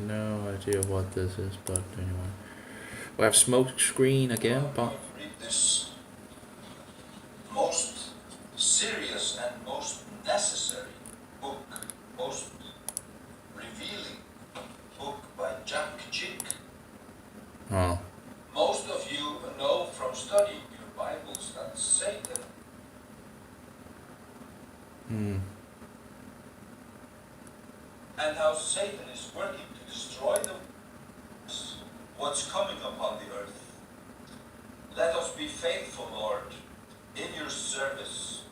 No idea what this is, but anyway. We have smoke screen again, but
Read this most serious and most necessary book, most revealing book by Jack Chick.
oh,
Most of you know from studying your Bibles that Satan and how Satan is working to destroy what's coming upon the earth. Let us be faithful, Lord, in your service,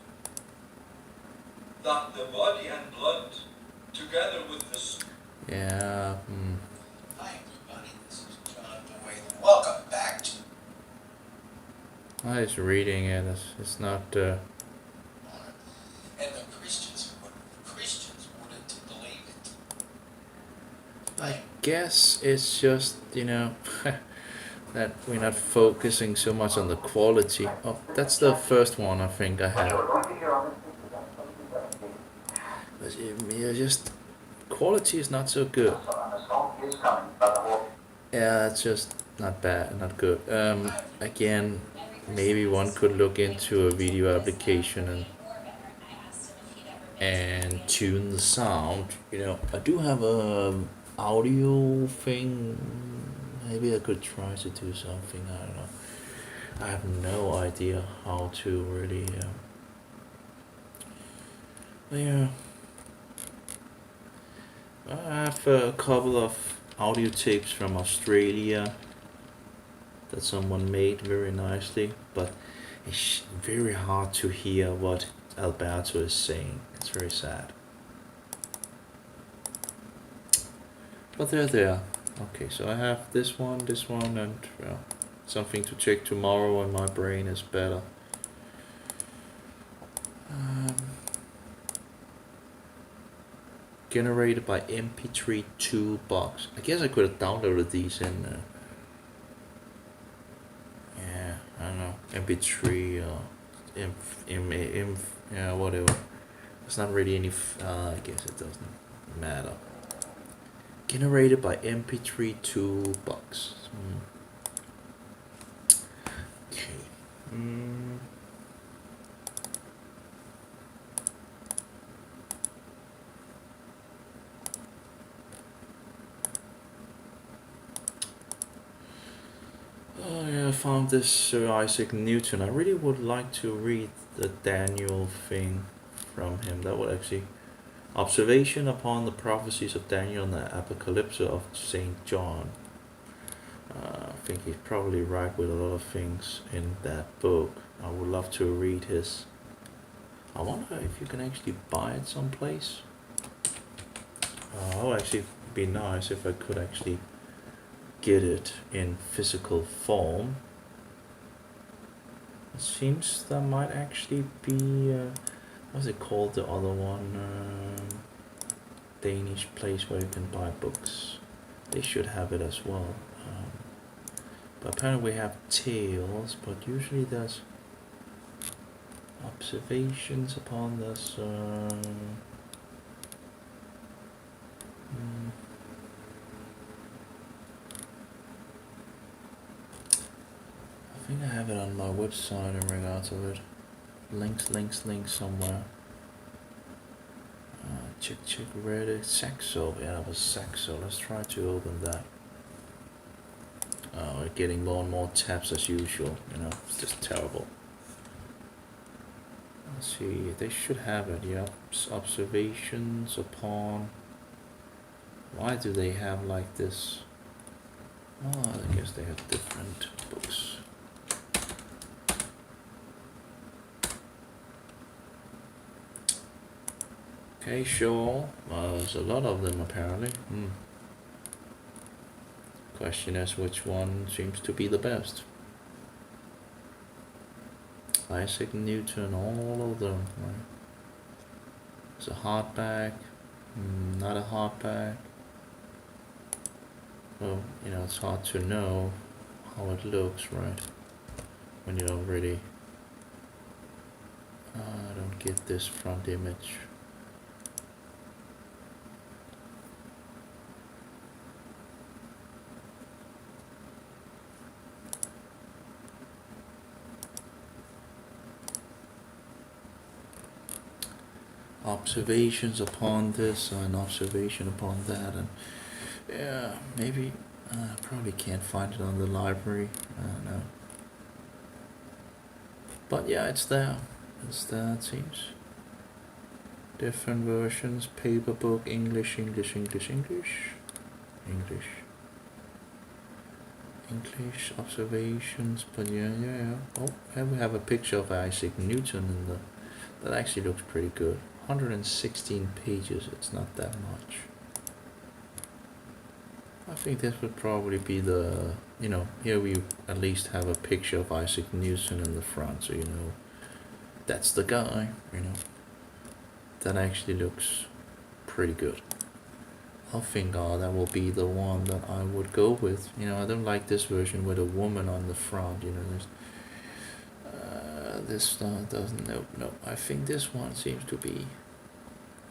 that the body and blood, together with the
yeah.
Hi everybody, this is John Boyd. Welcome back to
I was reading it. It's not.
and the Christians wouldn't believe it.
I guess it's just that we're not focusing so much on the quality. Oh, that's the first one I think I have. But just quality is not so good. Yeah, it's just not bad, not good. Again, maybe one could look into a video application and tune the sound. I do have a audio thing. Maybe I could try to do something. I don't know. I have no idea how to really. Yeah. I have a couple of audio tapes from Australia that someone made very nicely, but it's very hard to hear what Alberto is saying. It's very sad. But they're there. Okay, so I have this one, and something to check tomorrow when my brain is better. Generated by MP3 Toolbox. I guess I could have downloaded these in. I don't know, MP3 or yeah, whatever. It's not really any. I guess it doesn't matter. Generated by MP3 Toolbox. Okay. Oh yeah, I found this Sir Isaac Newton. I really would like to read the Daniel thing from him. That would actually observation upon the prophecies of Daniel and the apocalypse of Saint John. I think he's probably right with a lot of things in that book. I would love to read his. I wonder if you can actually buy it someplace. It would actually be nice if I could actually get it in physical form. It seems there might actually be what's it called, the other one, Danish place where you can buy books. They should have it as well. But apparently we have tales, but usually there's observations upon this. I think I have it on my website in regards of it. Links somewhere. Check, read it. Saxo, yeah, that was Saxo. Let's try to open that. We're getting more and more tabs as usual, you know, it's just terrible. Let's see, they should have it, yeah. Observations upon. Why do they have like this? Oh, I guess they have different books. Okay, sure. There's a lot of them apparently. Question is which one seems to be the best. Isaac Newton, all of them. Right? It's a hardback, not a hardback. Well, you know, it's hard to know how it looks, right? When you don't really. I don't get this front image. Observations upon this and observation upon that, and yeah, maybe probably can't find it on the library. I don't know, but yeah, it's there. It's there. It seems. Different versions: paper book, English, observations. But yeah. Oh, here we have a picture of Isaac Newton in the. That actually looks pretty good. 116 pages, it's not that much. I think this would probably be the, you know, here we at least have a picture of Isaac Newton in the front, so you know, that's the guy, you know. That actually looks pretty good. I think that will be the one that I would go with. You know, I don't like this version with a woman on the front, you know, there's this doesn't, no. I think this one seems to be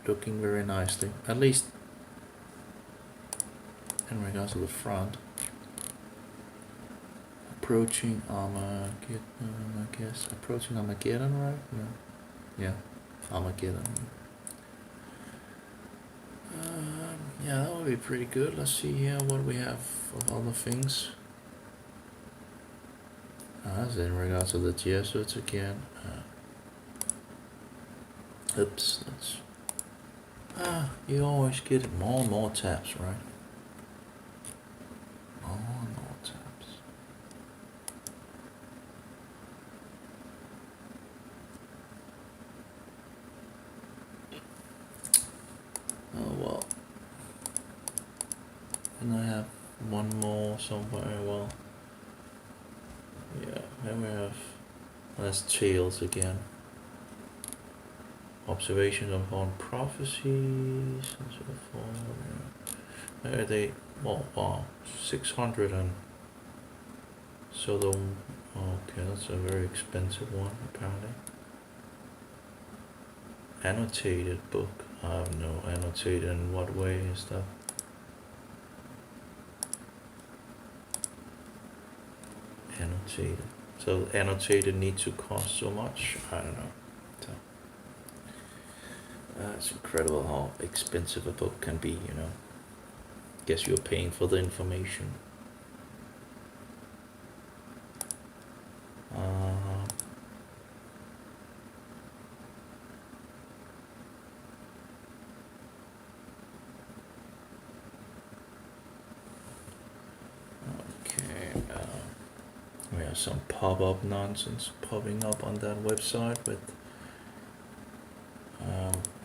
looking very nicely, at least in regards to the front. Approaching Armageddon, I guess. Approaching Armageddon, right? No. Yeah, Armageddon. Yeah, that would be pretty good. Let's see here what we have of other things. That's in regards to the Jesuits again. Oops, let's. You always get more and more tabs, right? More and more tabs. Oh well. And I have one more somewhere. Well. Yeah, then we have. That's Tales again. Observations upon prophecies and so forth. There they, well, wow, 600 and so the, okay, that's a very expensive one apparently. Annotated book. I have no annotated. In what way is that? Annotated. So annotated need to cost so much? I don't know. So it's incredible how expensive a book can be, you know. Guess you're paying for the information. yeah, some pop-up nonsense popping up on that website with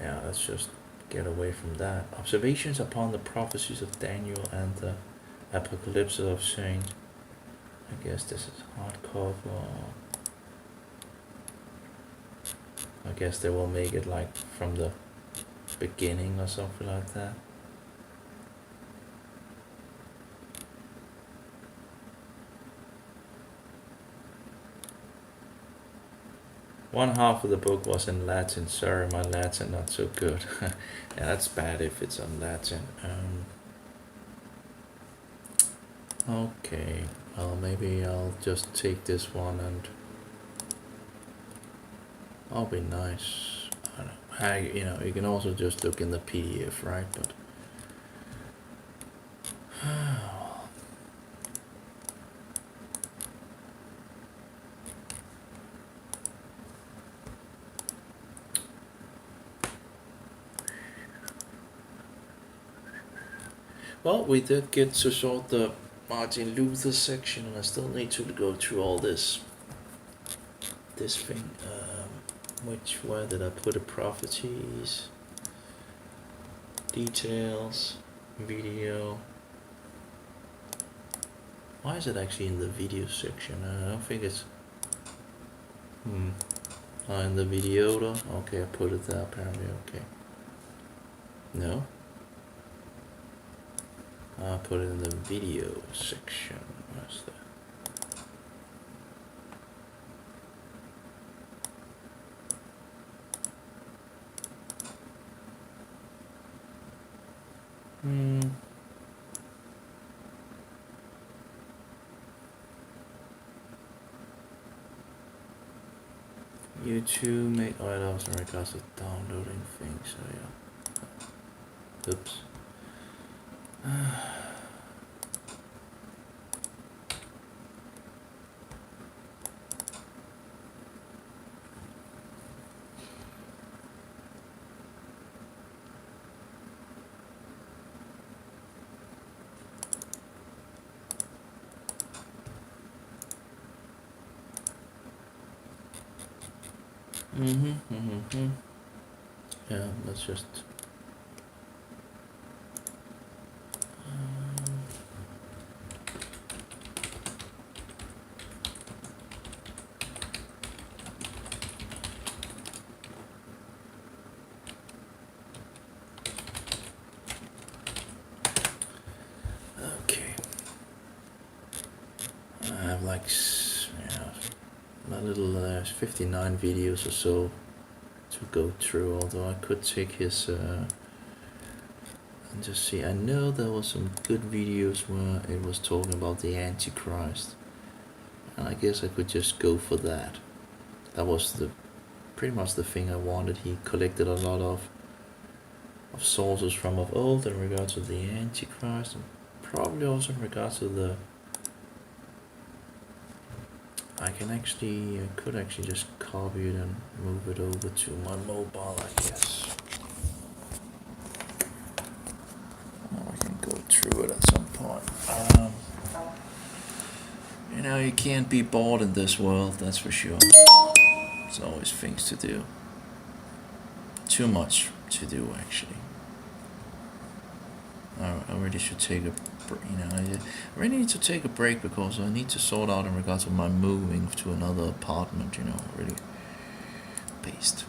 yeah, let's just get away from that. Observations upon the prophecies of Daniel and the apocalypse of Saint. I guess this is hardcover. I guess they will make it like from the beginning or something like that. One half of the book was in Latin. Sorry, my Latin not so good. Yeah, that's bad if it's on Latin. Okay, well maybe I'll just take this one and I'll be nice. I don't know. How you can also just look in the PDF, right? But well, we did get to sort the Martin Luther section, and I still need to go through all this thing. Where did I put the prophecies? Details, video. Why is it actually in the video section? I don't think it's. In the video though? Okay, I put it there apparently. Okay. No? I put it in the video section. Where's that? YouTube make that was in regards to downloading things, so yeah. Oops. Yeah, let's just. Okay. I have like a little 59 videos or so to go through, although I could take his and just see. I know there was some good videos where it was talking about the Antichrist, and I guess I could just go for that. That was pretty much the thing I wanted. He collected a lot of sources from of old in regards to the Antichrist, and probably also in regards to the. I could actually just copy it and move it over to my mobile, I guess. Or I can go through it at some point. You can't be bored in this world, that's for sure. There's always things to do. Too much to do, actually. I really should take a I really need to take a break because I need to sort out in regards to my moving to another apartment, really based.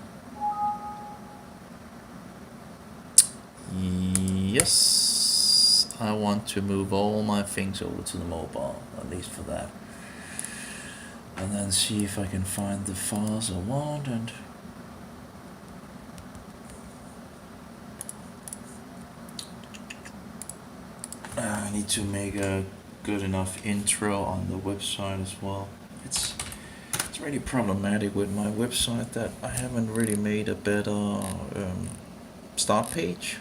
Yes, I want to move all my things over to the mobile, at least for that. And then see if I can find the files I want and I need to make a good enough intro on the website as well. It's really problematic with my website that I haven't really made a better start page.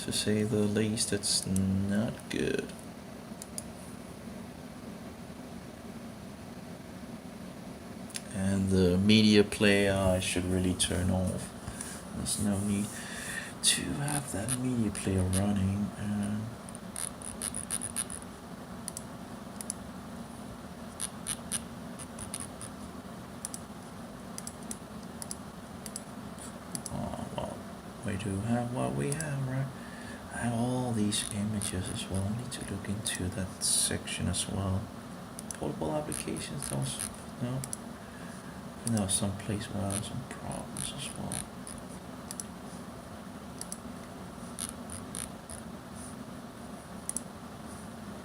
To say the least, it's not good. And the media player I should really turn off. There's no need to have that media player running. do have what we have, right? I have all these images as well. I need to look into that section as well. Portable applications, those, no? And there was some place where I had some problems as well.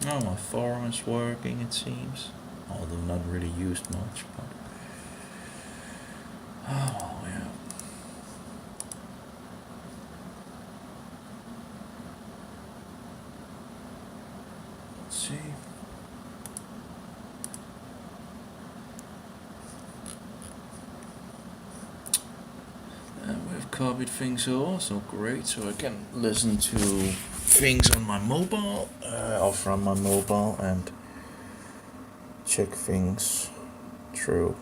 Oh, my forum is working, it seems. Although not really used much, but... Oh, yeah. Let's see. And we've copied things over, so great. So I can listen to things on my mobile, or from my mobile, and check things through.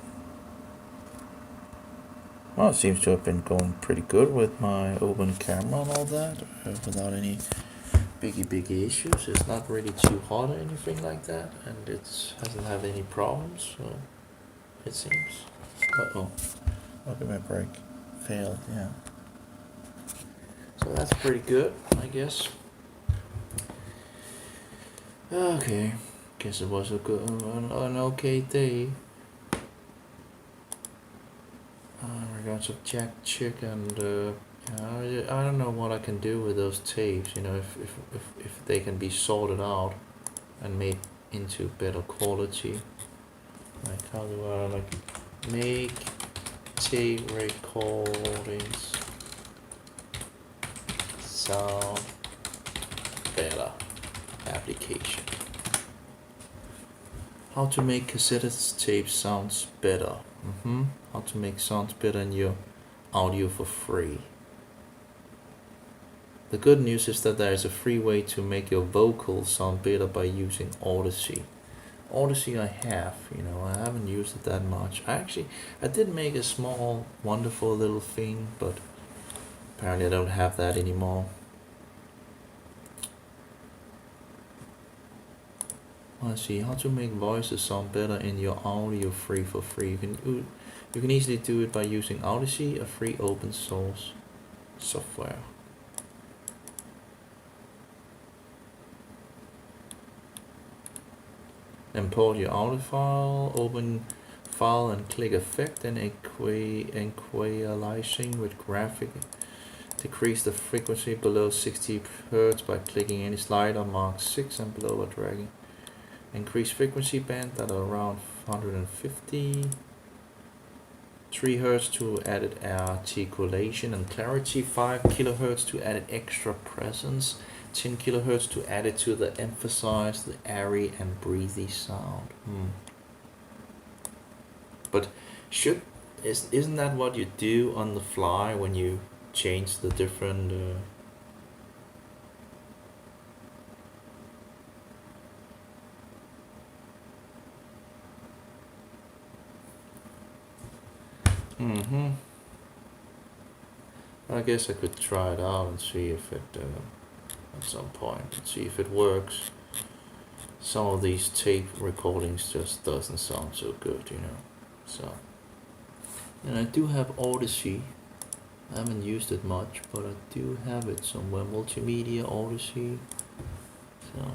Well, it seems to have been going pretty good with my open camera and all that, without any big issues. It's not really too hot or anything like that, and it hasn't had any problems, so it seems. Uh-oh. Look at my brake. Failed, yeah. So that's pretty good, I guess. Okay. Guess it was a good, an okay day. Regards of Jack Chick, and I don't know what I can do with those tapes. You know, if they can be sorted out and made into better quality. Like, how do I make tape recordings sound better? Application. How to make cassette tapes sounds better. How to make sounds better in your audio for free. The good news is that there is a free way to make your vocals sound better by using Odyssey. Odyssey I have, you know, I haven't used it that much. I did make a small, wonderful little thing, but apparently I don't have that anymore. Let's see, how to make voices sound better in your audio for free. You can easily do it by using Odyssey, a free open source software. Import your audio file, open file and click effect and equalizing with graphic. Decrease the frequency below 60 Hz by clicking any slider marked 6 and below by dragging. Increase frequency band at around 150. 3 Hz to added articulation and clarity. 5 kHz to added extra presence. 10 kHz to add it to the emphasize, the airy and breathy sound. But isn't that what you do on the fly when you change the different I guess I could try it out and see if it at some point, and see if it works. Some of these tape recordings just doesn't sound so good, you know. So, and I do have Odyssey. I haven't used it much, but I do have it somewhere. Multimedia Odyssey. So.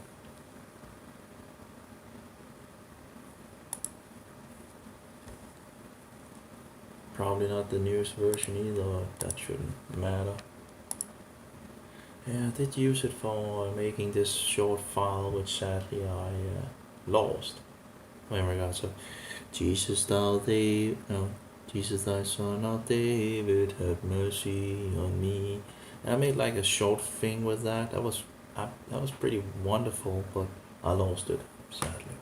Probably not the newest version either, but that shouldn't matter. Yeah, I did use it for making this short file, which sadly I lost. In regards to Jesus thy son of David, have mercy on me. And I made like a short thing with that. That was pretty wonderful, but I lost it, sadly.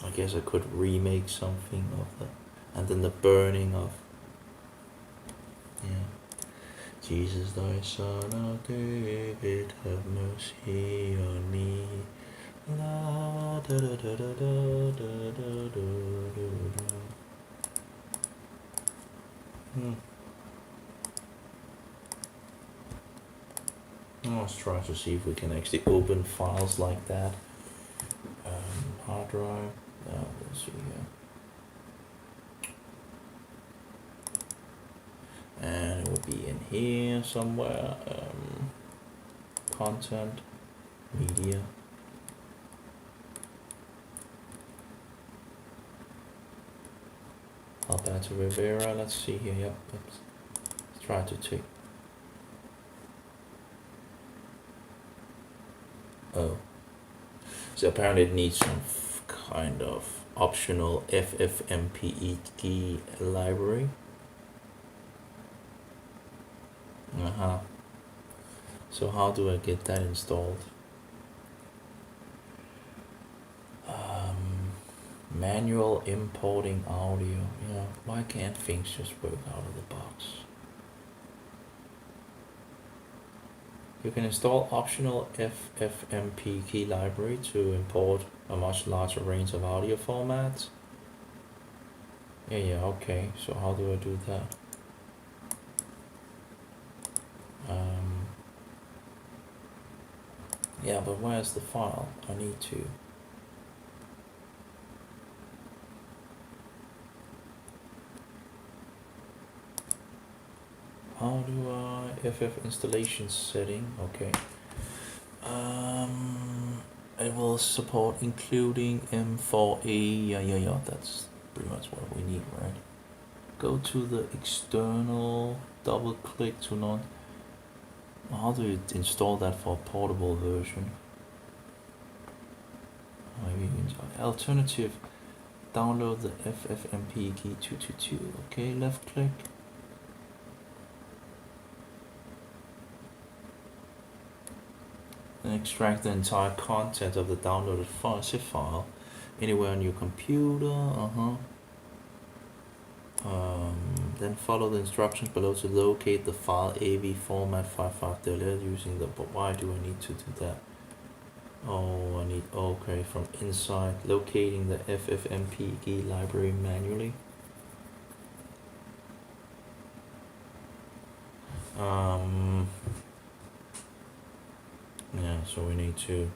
I guess I could remake something of that. And then the burning of, Jesus thy son of David, have mercy on me. La, da, da, da, da, da, da, da, da. Let's try to see if we can actually open files like that. Hard drive. Let's see here. And it would be in here somewhere. Content, media. Alberto Rivera, let's see here, yep, let's try to take. Oh. So apparently it needs some kind of optional FFmpeg library. So how do I get that installed? Manual importing audio. Yeah, why can't things just work out of the box? You can install optional FFmpeg library to import a much larger range of audio formats. Yeah, okay. So how do I do that? Yeah, but where's the file? I need to. How do I FF installation setting? Okay. It will support including M4A. Yeah. That's pretty much what we need, right? Go to the external. Double click to non. How do you install that for a portable version? Maybe alternative. Download the FFmpeg 222. Okay, left click. And extract the entire content of the downloaded zip file anywhere on your computer. Then follow the instructions below to locate the file AV format 55 using the. But why do I need to do that? Oh, I need. Okay, from inside, locating the FFmpeg library manually. Yeah, so we need to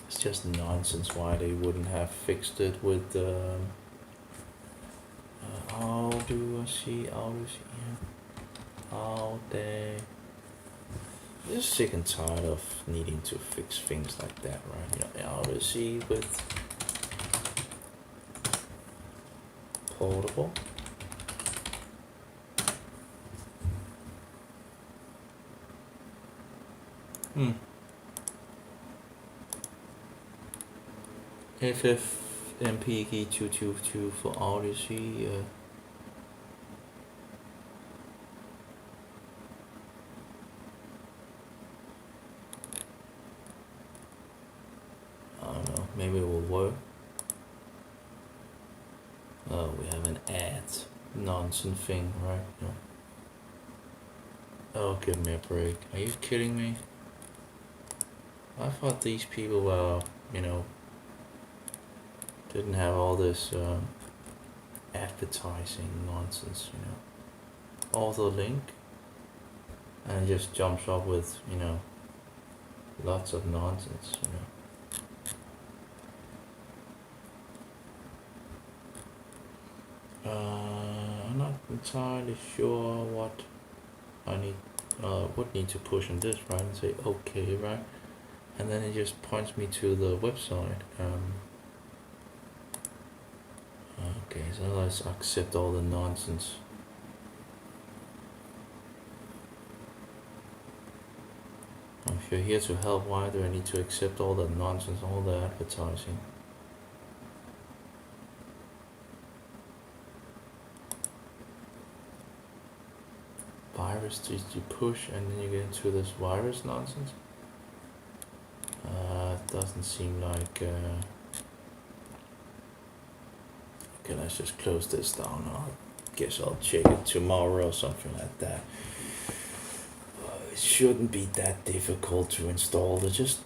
it's just nonsense why they wouldn't have fixed it with how do I see how they just sick and tired of needing to fix things like that, right? You know, Odyssey with portable. FFmpeg 222 for Odyssey. I don't know, maybe it will work. Oh, we have an ad nonsense thing, right? No. Oh, give me a break. Are you kidding me? I thought these people were, didn't have all this advertising nonsense, Author link, and it just jumps up with, lots of nonsense, I'm not entirely sure what I need, would need to push on this, right, and say okay, right, and then it just points me to the website. Okay, so let's accept all the nonsense. If you're here to help, why do I need to accept all the nonsense, all the advertising? Virus, did you push and then you get into this virus nonsense? It doesn't seem like... Okay, let's just close this down. I guess I'll check it tomorrow or something like that. It shouldn't be that difficult to install. It's just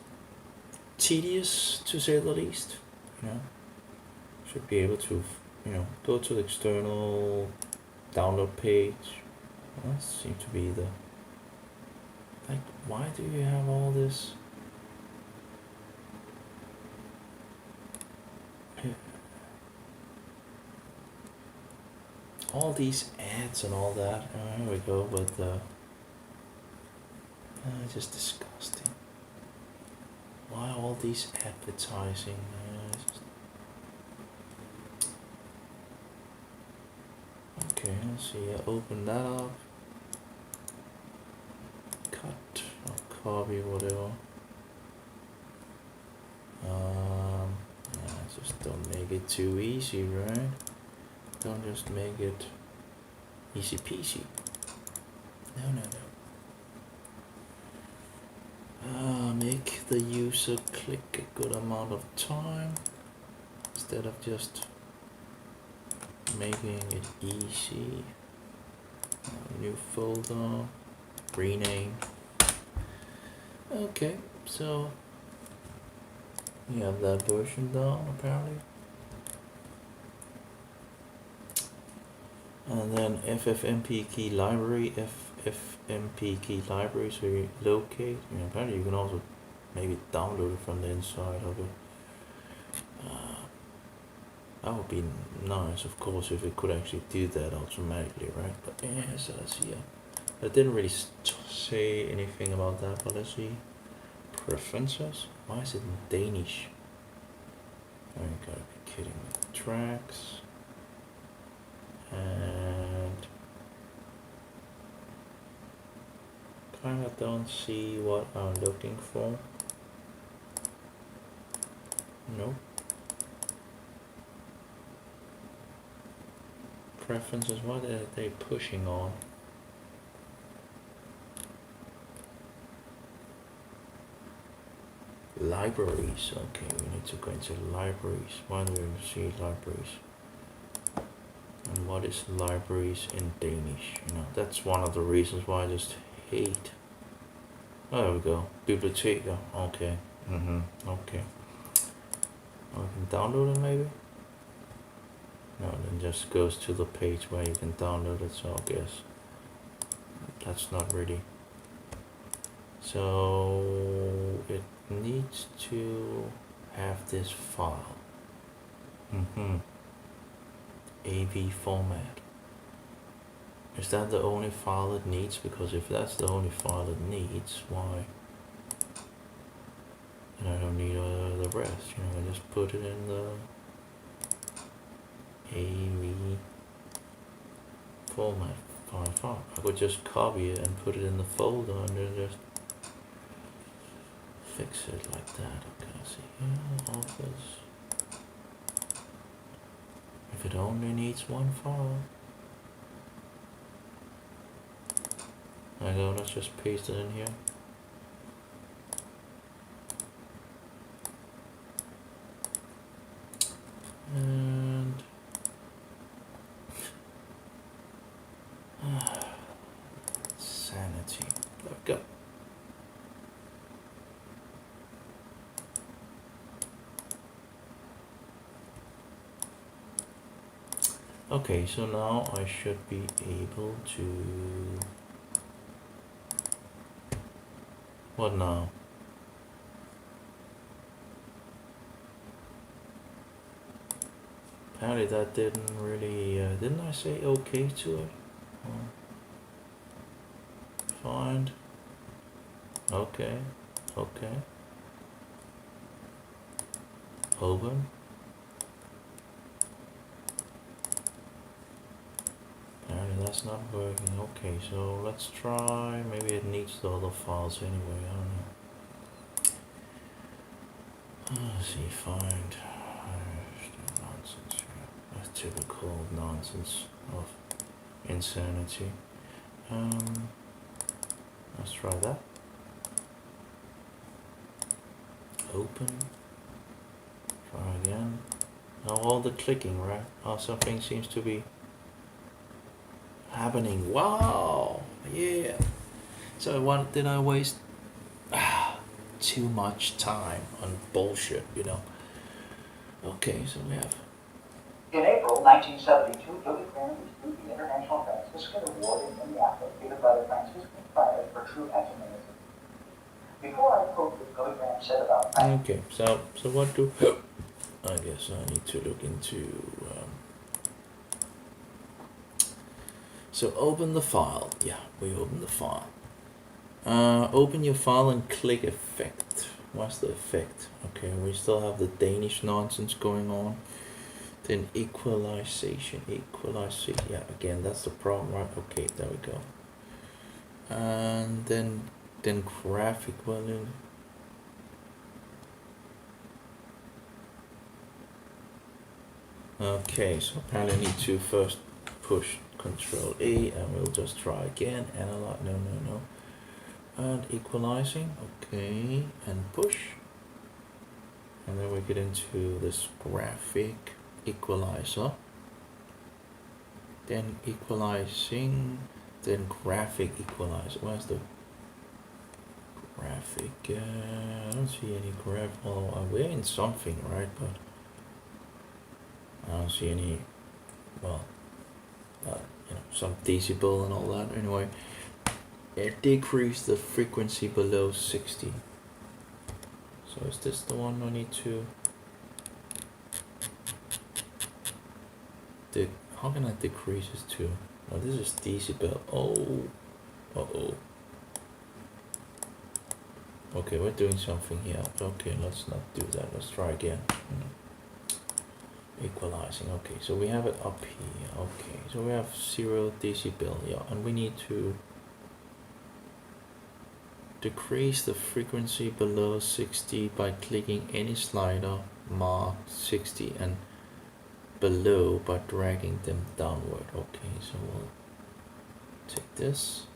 tedious, to say the least. Should be able to, go to the external download page. That seems to be the... Like, why do you have all this? all these ads and all that. Here we go with just disgusting. Why all these advertising? Okay, let's see. Open that up. Cut or copy, whatever. Just don't make it too easy, right? Don't just make it easy peasy. No. Make the user click a good amount of time instead of just making it easy. New folder, rename. Okay, so we have that version down apparently. And then FFmpeg key library, FFmpeg key library, so you locate. Apparently you can also maybe download it from the inside of it. That would be nice, of course, if it could actually do that automatically, right? But yeah, so let's see. I didn't really say anything about that, but let's see. Preferences. Why is it in Danish? Oh, you gotta be kidding me. Tracks. And kinda don't see what I'm looking for. Nope. Preferences, what are they pushing on? Libraries, okay, we need to go into libraries. Why do we see libraries? And what is libraries in Danish? That's one of the reasons why I just hate. Oh, there we go. Biblioteker, okay. Okay. Oh, we can download it maybe? No, then just goes to the page where you can download it, so I guess that's not really. So it needs to have this file. AV format. Is that the only file it needs? Because if that's the only file it needs, why? And I don't need the rest, I just put it in the AV format file. I could just copy it and put it in the folder and then just fix it like that. Okay, I see here, Office. If it only needs one file. There you go, let's just paste it in here. And sanity. There we go. Okay, so now I should be able to. What now? Apparently that didn't really, didn't I say okay to it? Find. Okay. Open. Apparently that's not working. Okay, so let's try, maybe it needs the other files anyway, I don't know. Let's see, find. Nonsense here. That's typical nonsense of insanity. Let's try that. Open. Try again. Now all the clicking, right? Oh, something seems to be happening. Wow, yeah. So did I waste too much time on bullshit, Okay, so we have.
In April 1972, Billy Graham received the International Franciscan Award in Minneapolis, given by the Franciscan Friars for true ecumenism. Before I quote what Billy Graham said about
Okay, so what do I guess I need to look into So open the file. Yeah, we open the file. Open your file and click effect. What's the effect? Okay, we still have the Danish nonsense going on. Then equalization. Yeah, again, that's the problem, right? Okay, there we go. And then graphic. Well, then. Okay, so apparently I need to first push Control A, and we'll just try again. Analyze. No. And equalizing. Okay, and push. And then we get into this graphic equalizer. Then equalizing. Then graphic equalizer. Where's the graphic? I don't see any graph. Oh, we're in something, right? But I don't see any. Well, some decibel and all that. Anyway, it decreased the frequency below 60. So is this the one I need to? How can I decrease this to? Oh, this is decibel. Oh, Okay, we're doing something here. Okay, let's not do that. Let's try again. Equalizing. Okay, so we have it up here. Okay, so we have 0 decibel. Yeah, and we need to decrease the frequency below 60 by clicking any slider marked 60 and below by dragging them downward. Okay, so we'll take this.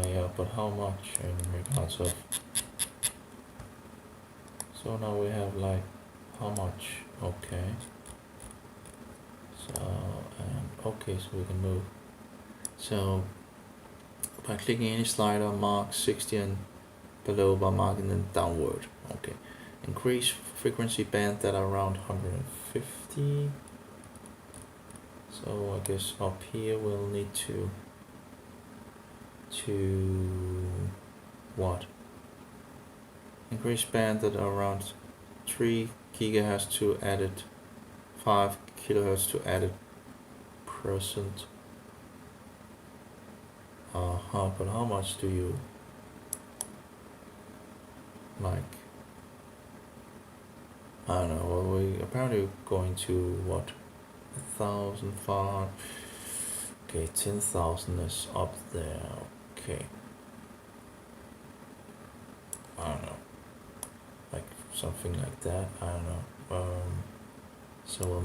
Yeah, but how much in regards of? So now we have like how much? Okay. So okay, so we can move. So by clicking any slider, mark 60 and below by marking them downward. Okay. Increase frequency band that are around 150. So I guess up here we'll need to what? Increase band that are around 3 gigahertz to added 5 kilohertz to added percent. But how much do you like? I don't know. Well, we apparently going to what? 1,005. Okay, 10,000 is up there. Okay. I don't know. Like something like that. I don't know. So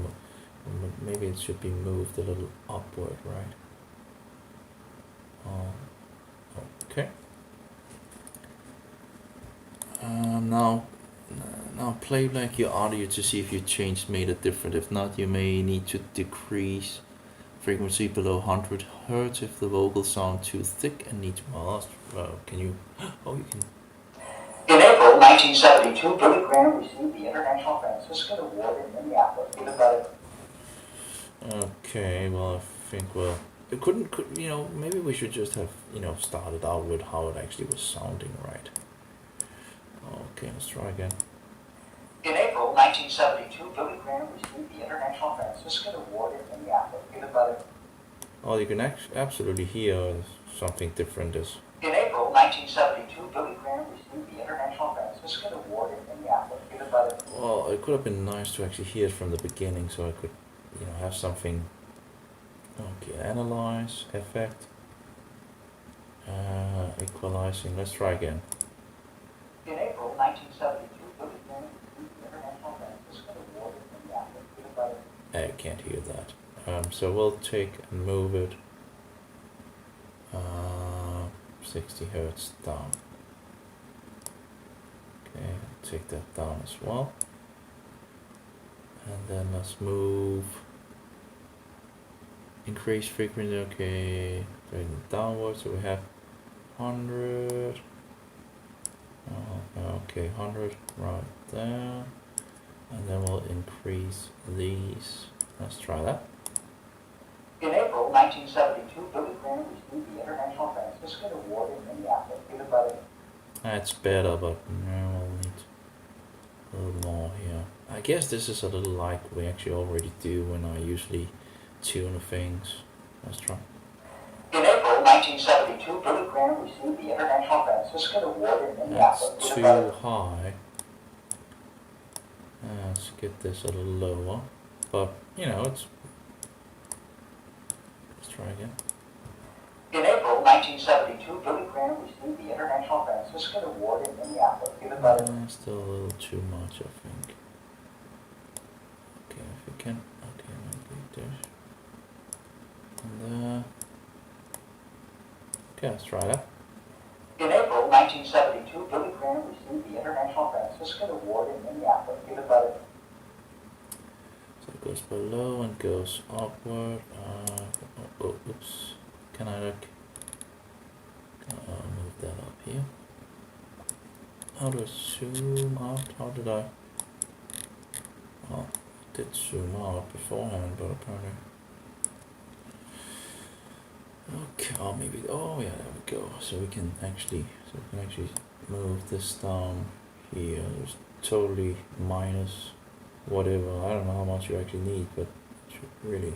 maybe it should be moved a little upward, right? Okay. Now play back your audio to see if your change made it different. If not, you may need to decrease frequency below 100 Hz if the vocals sound too thick and need to. Can you? Oh, you can.
In April 1972, Billy Graham received the International Franciscan Award in Minneapolis.
Okay, well, I think it couldn't. Maybe we should just have started out with how it actually was sounding, right? Okay, let's try again.
In April 1972, Billy Graham received the International Franciscan Award in Minneapolis, given by the...
Oh, you can absolutely hear something different.
In April 1972, Billy Graham received the International Franciscan Award in Minneapolis, given by the...
Well, it could have been nice to actually hear it from the beginning, so I could, have something. Okay, analyze, effect, equalizing. Let's try again.
In April 1972, Billy Graham received the International Franciscan Award in Minneapolis, given by the...
I can't hear that. So we'll take and move it 60 Hertz down. Okay, take that down as well. And then let's move. Increase frequency. Okay, bring it downwards. So we have 100. Okay, 100 right there. And then we'll increase these. Let's try that.
In April 1972, Billy Graham received the International Franciscan Award in Minneapolis, given by the...
That's better, but no, we'll little more here. I guess this is a little like we actually already do when I usually tune things. Let's try.
In April 1972, Billy Graham received the International Franciscan Award in Minneapolis.
That's too high. Let's get this a little lower. But, you know, it's... Let's try again.
In April 1972, Billy Graham received the International Franciscan Award in Minneapolis, given by the...
Still a little too much, I think. Okay, if we can... Okay, maybe this. And okay, let's try that.
In April 1972, Billy Graham received the International Franciscan Award in Minneapolis, given by the...
So it goes below and goes upward. Oops. Can I look? Move that up here. How do I zoom out? How did I? Well, I did zoom out beforehand, but apparently. Okay, oh maybe. Oh yeah, there we go. So we can actually move this down here. There's totally minus whatever. I don't know how much you actually need, but it should really.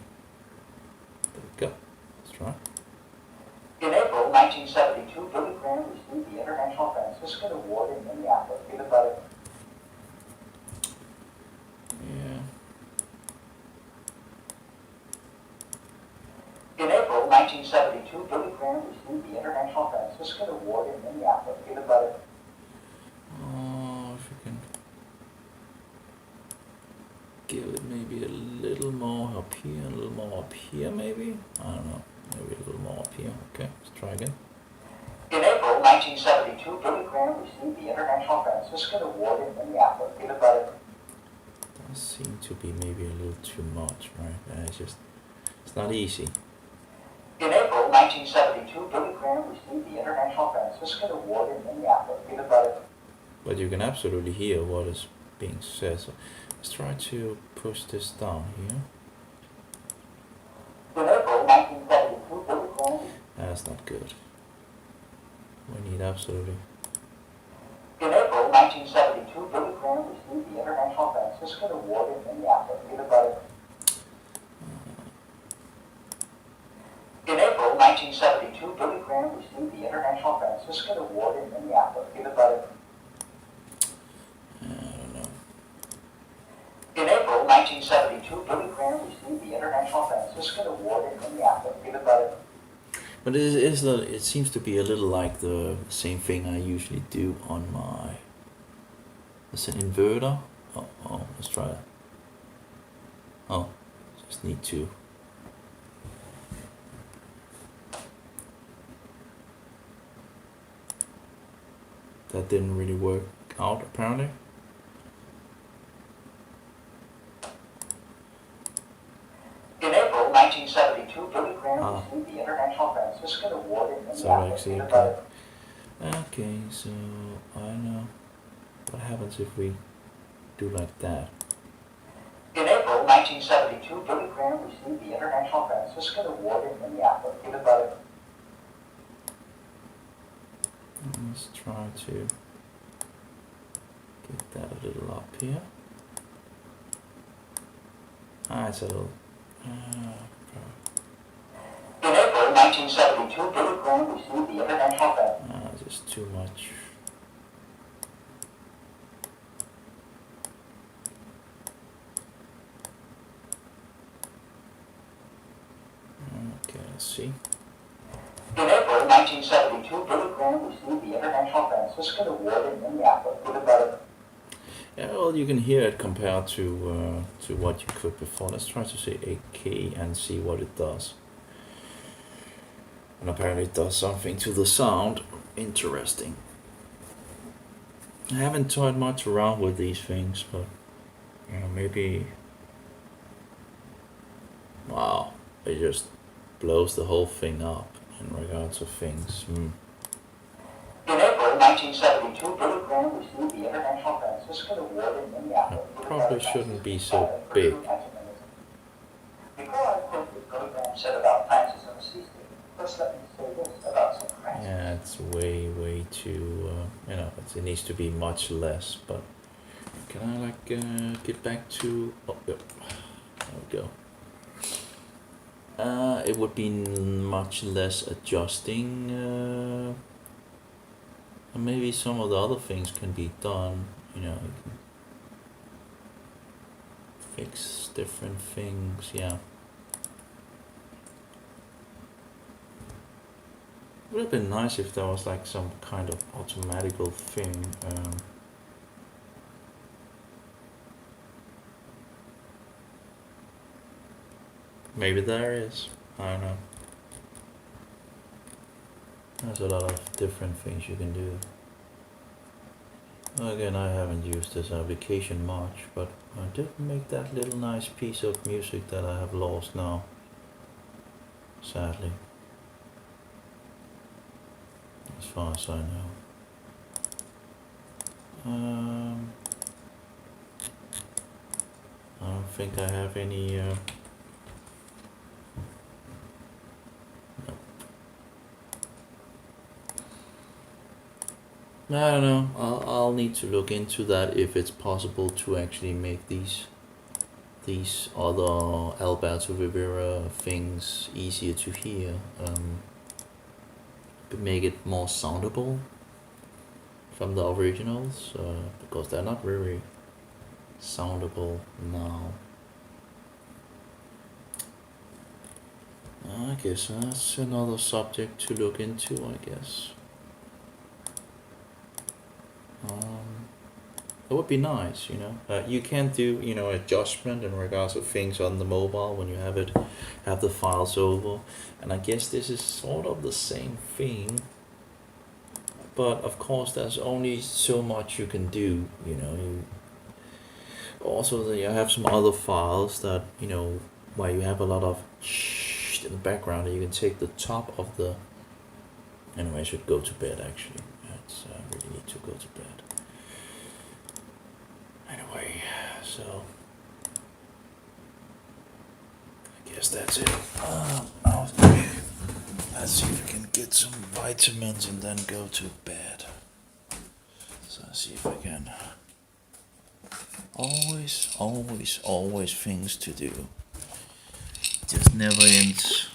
There we go. Let's try.
In April 1972, Billy Graham received the International Franciscan Award in Minneapolis, given by the...
Yeah.
In April 1972, Billy Graham received the International Franciscan Award in Minneapolis, given by the...
Oh, if we can give it maybe a little more up here, a little more up here, maybe? I don't know. Maybe a little more up here. Okay, let's try again.
In April 1972, Billy Graham received the International Franciscan Award in Minneapolis, given by the...
Does seem to be maybe a little too much, right? It's not easy.
In April 1972, Billy Graham received the International Franciscan Award in Minneapolis, given by the...
But you can absolutely hear what is being said. So let's try to push this down here.
In April 1972, Billy Graham...
That's not good. We need absolutely...
In April 1972, Billy Graham received the International Franciscan Award in Minneapolis, given by the... In April 1972, Billy Graham received the International Franciscan Award in Minneapolis, given by the...
I don't know.
In April 1972, Billy Graham received the International Franciscan Award in Minneapolis, given by the...
But it seems to be a little like the same thing I usually do on my... It's an inverter. Oh, let's try that. Oh, just need to... That didn't really work out, apparently.
In April 1972, Billy Graham received the International Franciscan Award in
So
Minneapolis,
actually,
given by
okay.
the...
Okay, so I don't know what happens if we do like that.
In April 1972, Billy Graham received the International Franciscan Award in Minneapolis, given by the...
Let's try to get that a little up here. It's a little...
In April 1972, Billy Graham received the International Franciscan...
just too much. Okay, let's see.
In April 1972, Billy Graham received the International Franciscan Award in Minneapolis, given by the...
Yeah, well, you can hear it compared to what you could before. Let's try to say 8K and see what it does. And apparently it does something to the sound. Interesting. I haven't toyed much around with these things, but you know, maybe... Wow, it just blows the whole thing up in regards to things.
In April 1972, Billy Graham received the International Franciscan Award in Minneapolis.
It probably shouldn't be so big.
Before I quote what Billy Graham said about Francis of Assisi, first let me say this about St. Francis.
Yeah, it's way too, it needs to be much less, but Can I like get back to? Oh, yep. There we go. It would be much less adjusting. And maybe some of the other things can be done. You know, you can fix different things. Yeah. It would have been nice if there was like some kind of automatical thing. Maybe there is. I don't know. There's a lot of different things you can do. Again, I haven't used this application much, but I did make that little nice piece of music that I have lost now. Sadly. As far as I know. I don't think I have any no. I don't know. I'll need to look into that if it's possible to actually make these other Alberto Rivera things easier to hear. Make it more soundable from the originals, because they're not very soundable now. I guess that's another subject to look into, I guess. It would be nice, you know. You can do, you know, adjustment in regards to things on the mobile when you have the files over, and I guess this is sort of the same thing. But of course, there's only so much you can do, you know. Also, you have some other files that, you know, where you have a lot of in the background, and you can take the top of the. Anyway, I should go to bed. Actually, I really need to go to bed. Anyway, so I guess that's it. Let's see if we can get some vitamins and then go to bed. So let's see if I can. Always things to do. Just never ends.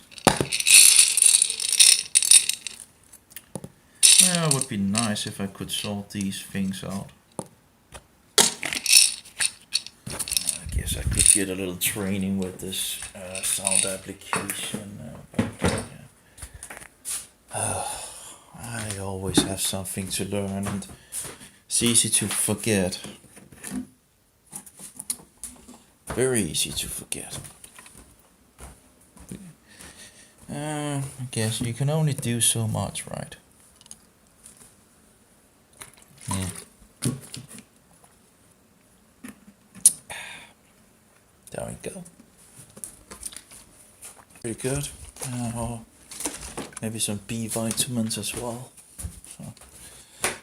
Yeah, it would be nice if I could sort these things out. I guess I could get a little training with this sound application. I always have something to learn, and it's easy to forget. Very easy to forget. I guess you can only do so much, right? There we go. Pretty good. Maybe some B vitamins as well. So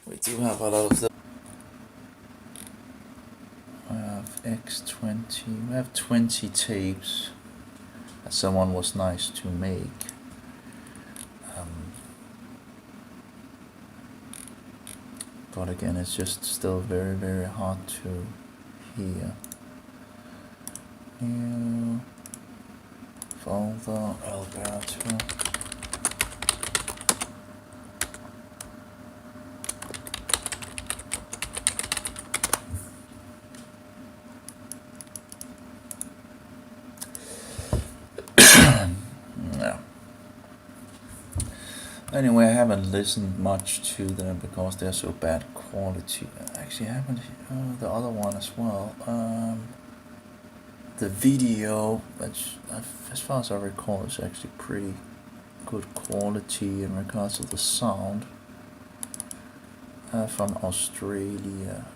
we do have a lot of them. I have X20. We have 20 tapes that someone was nice to make. But again, it's just still very, very hard to hear. New folder, Alberto. Anyway, I haven't listened much to them because they're so bad quality. Actually, I haven't. The other one as well. The video, which, as far as I recall, is actually pretty good quality in regards to the sound. From Australia.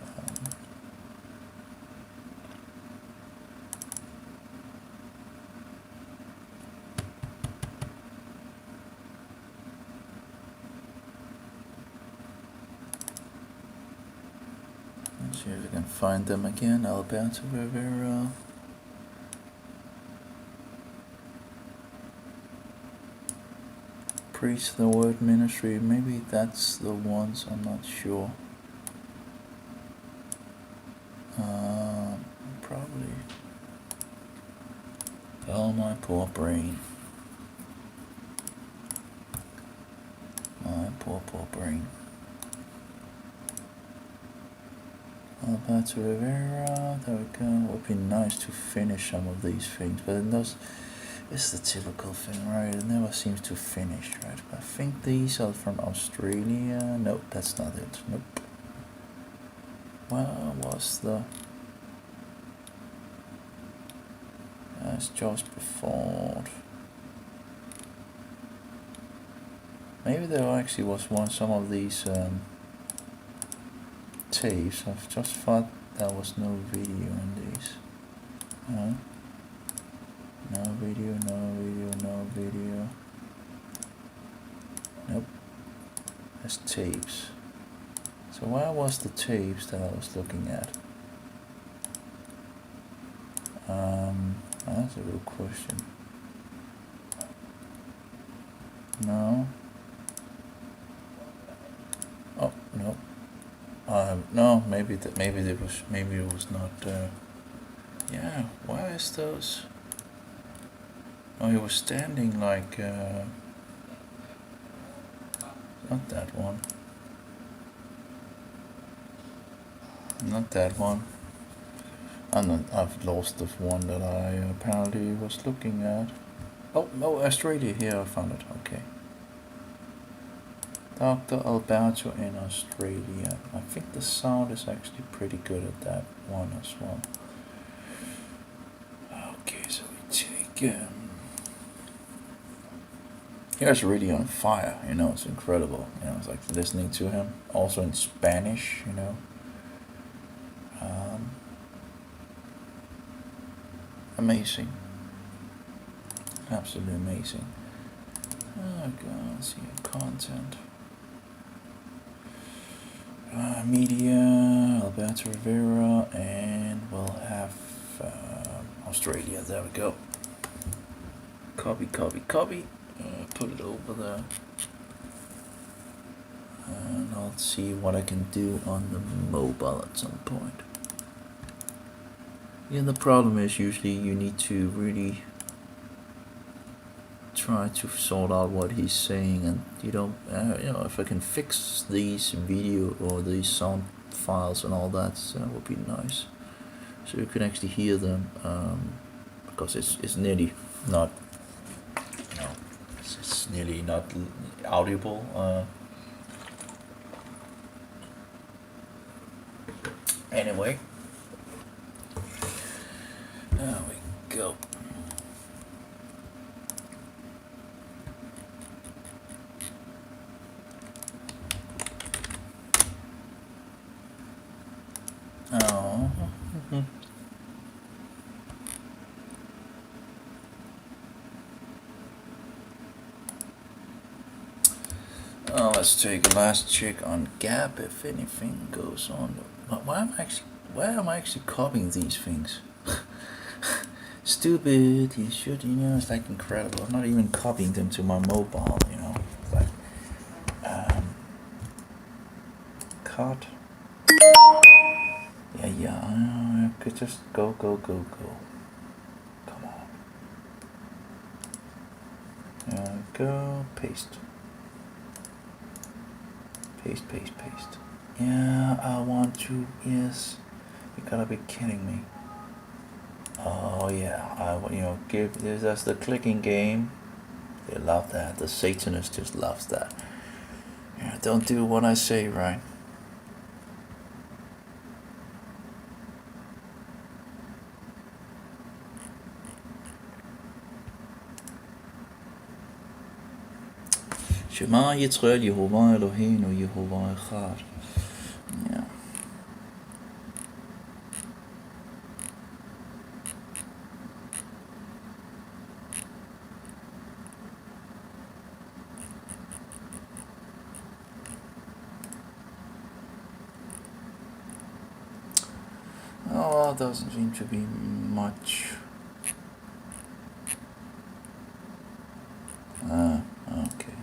Let's see if we can find them again. Alberto Rivera. Preach the Word Ministry. Maybe that's the ones. I'm not sure. Lovely. Oh, my poor brain. My poor brain. Alberto Rivera, there we go. It would be nice to finish some of these things, but it does. It's the typical thing, right? It never seems to finish, right? I think these are from Australia. Nope, that's not it. Nope. Where was the... That's just before. Maybe there actually was some of these tapes. I've just thought there was no video in these. No video, no video, no video. Nope. There's tapes. So where was the tapes that I was looking at? That's a real question. No. Oh no. No, maybe it was not. Yeah. Why is those? Oh, he was standing like. Not that one. Not that one. I've lost the one that I apparently was looking at. Oh, no, Australia. Here I found it. Okay. Dr. Alberto in Australia. I think the sound is actually pretty good at that one as well. Okay, so we take. He was really on fire, you know, it's incredible. You know, it's like listening to him. Also in Spanish, you know. Amazing. Absolutely amazing. Oh god, let's see content. Media, Alberto Rivera, and we'll have Australia. There we go. Copy. Put it over there. And I'll see what I can do on the mobile at some point. Yeah, the problem is usually you need to really try to sort out what he's saying, and you don't, you know, if I can fix these video or these sound files and all that, would be nice. So you can actually hear them, because it's nearly not, you know, it's nearly not audible. Anyway. There we go. Oh. Oh, let's take a last check on Gap if anything goes on. Why am I actually copying these things? Stupid, you should, you know, it's like incredible. I'm not even copying them to my mobile, you know. It's like, cut. Yeah, I could just go. Come on. There we go, paste. Paste. Yeah, I want to, yes. You gotta be kidding me. Oh yeah, that's the clicking game. They love that. The Satanist just loves that. Yeah, don't do what I say, right? Shema Yisrael Yehovah Eloheinu Yehovah Echad. Yeah. Oh, well, doesn't seem to be much. Okay.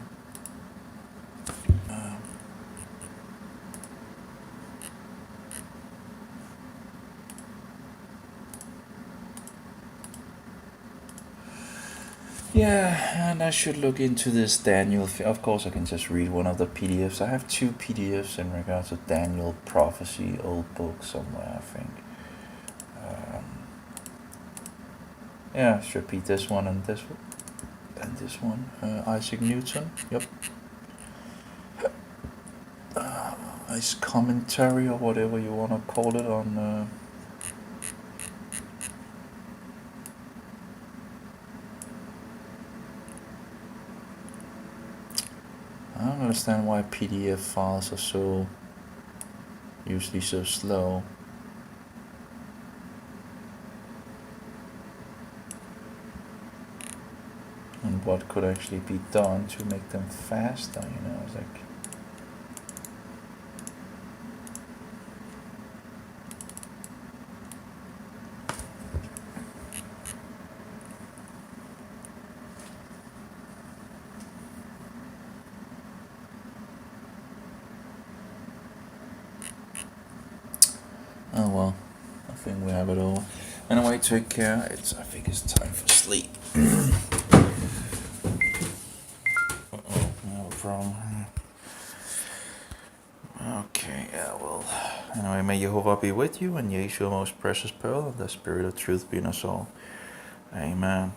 Yeah, and I should look into this Daniel. Of course, I can just read one of the PDFs. I have 2 PDFs in regards to Daniel prophecy, old book somewhere, I think. Yeah, should be this one and this one. And this one, Isaac Newton. Yep. His commentary or whatever you want to call it on. I don't understand why PDF files are usually so slow. And what could actually be done to make them faster, it's like. Oh well, I think we have it all. Anyway, take care. I think it's time for sleep. Uh-oh, I have a problem. Okay, yeah, well. Anyway, may Jehovah be with you, and Yeshua, most precious pearl, and the spirit of truth be in us all. Amen.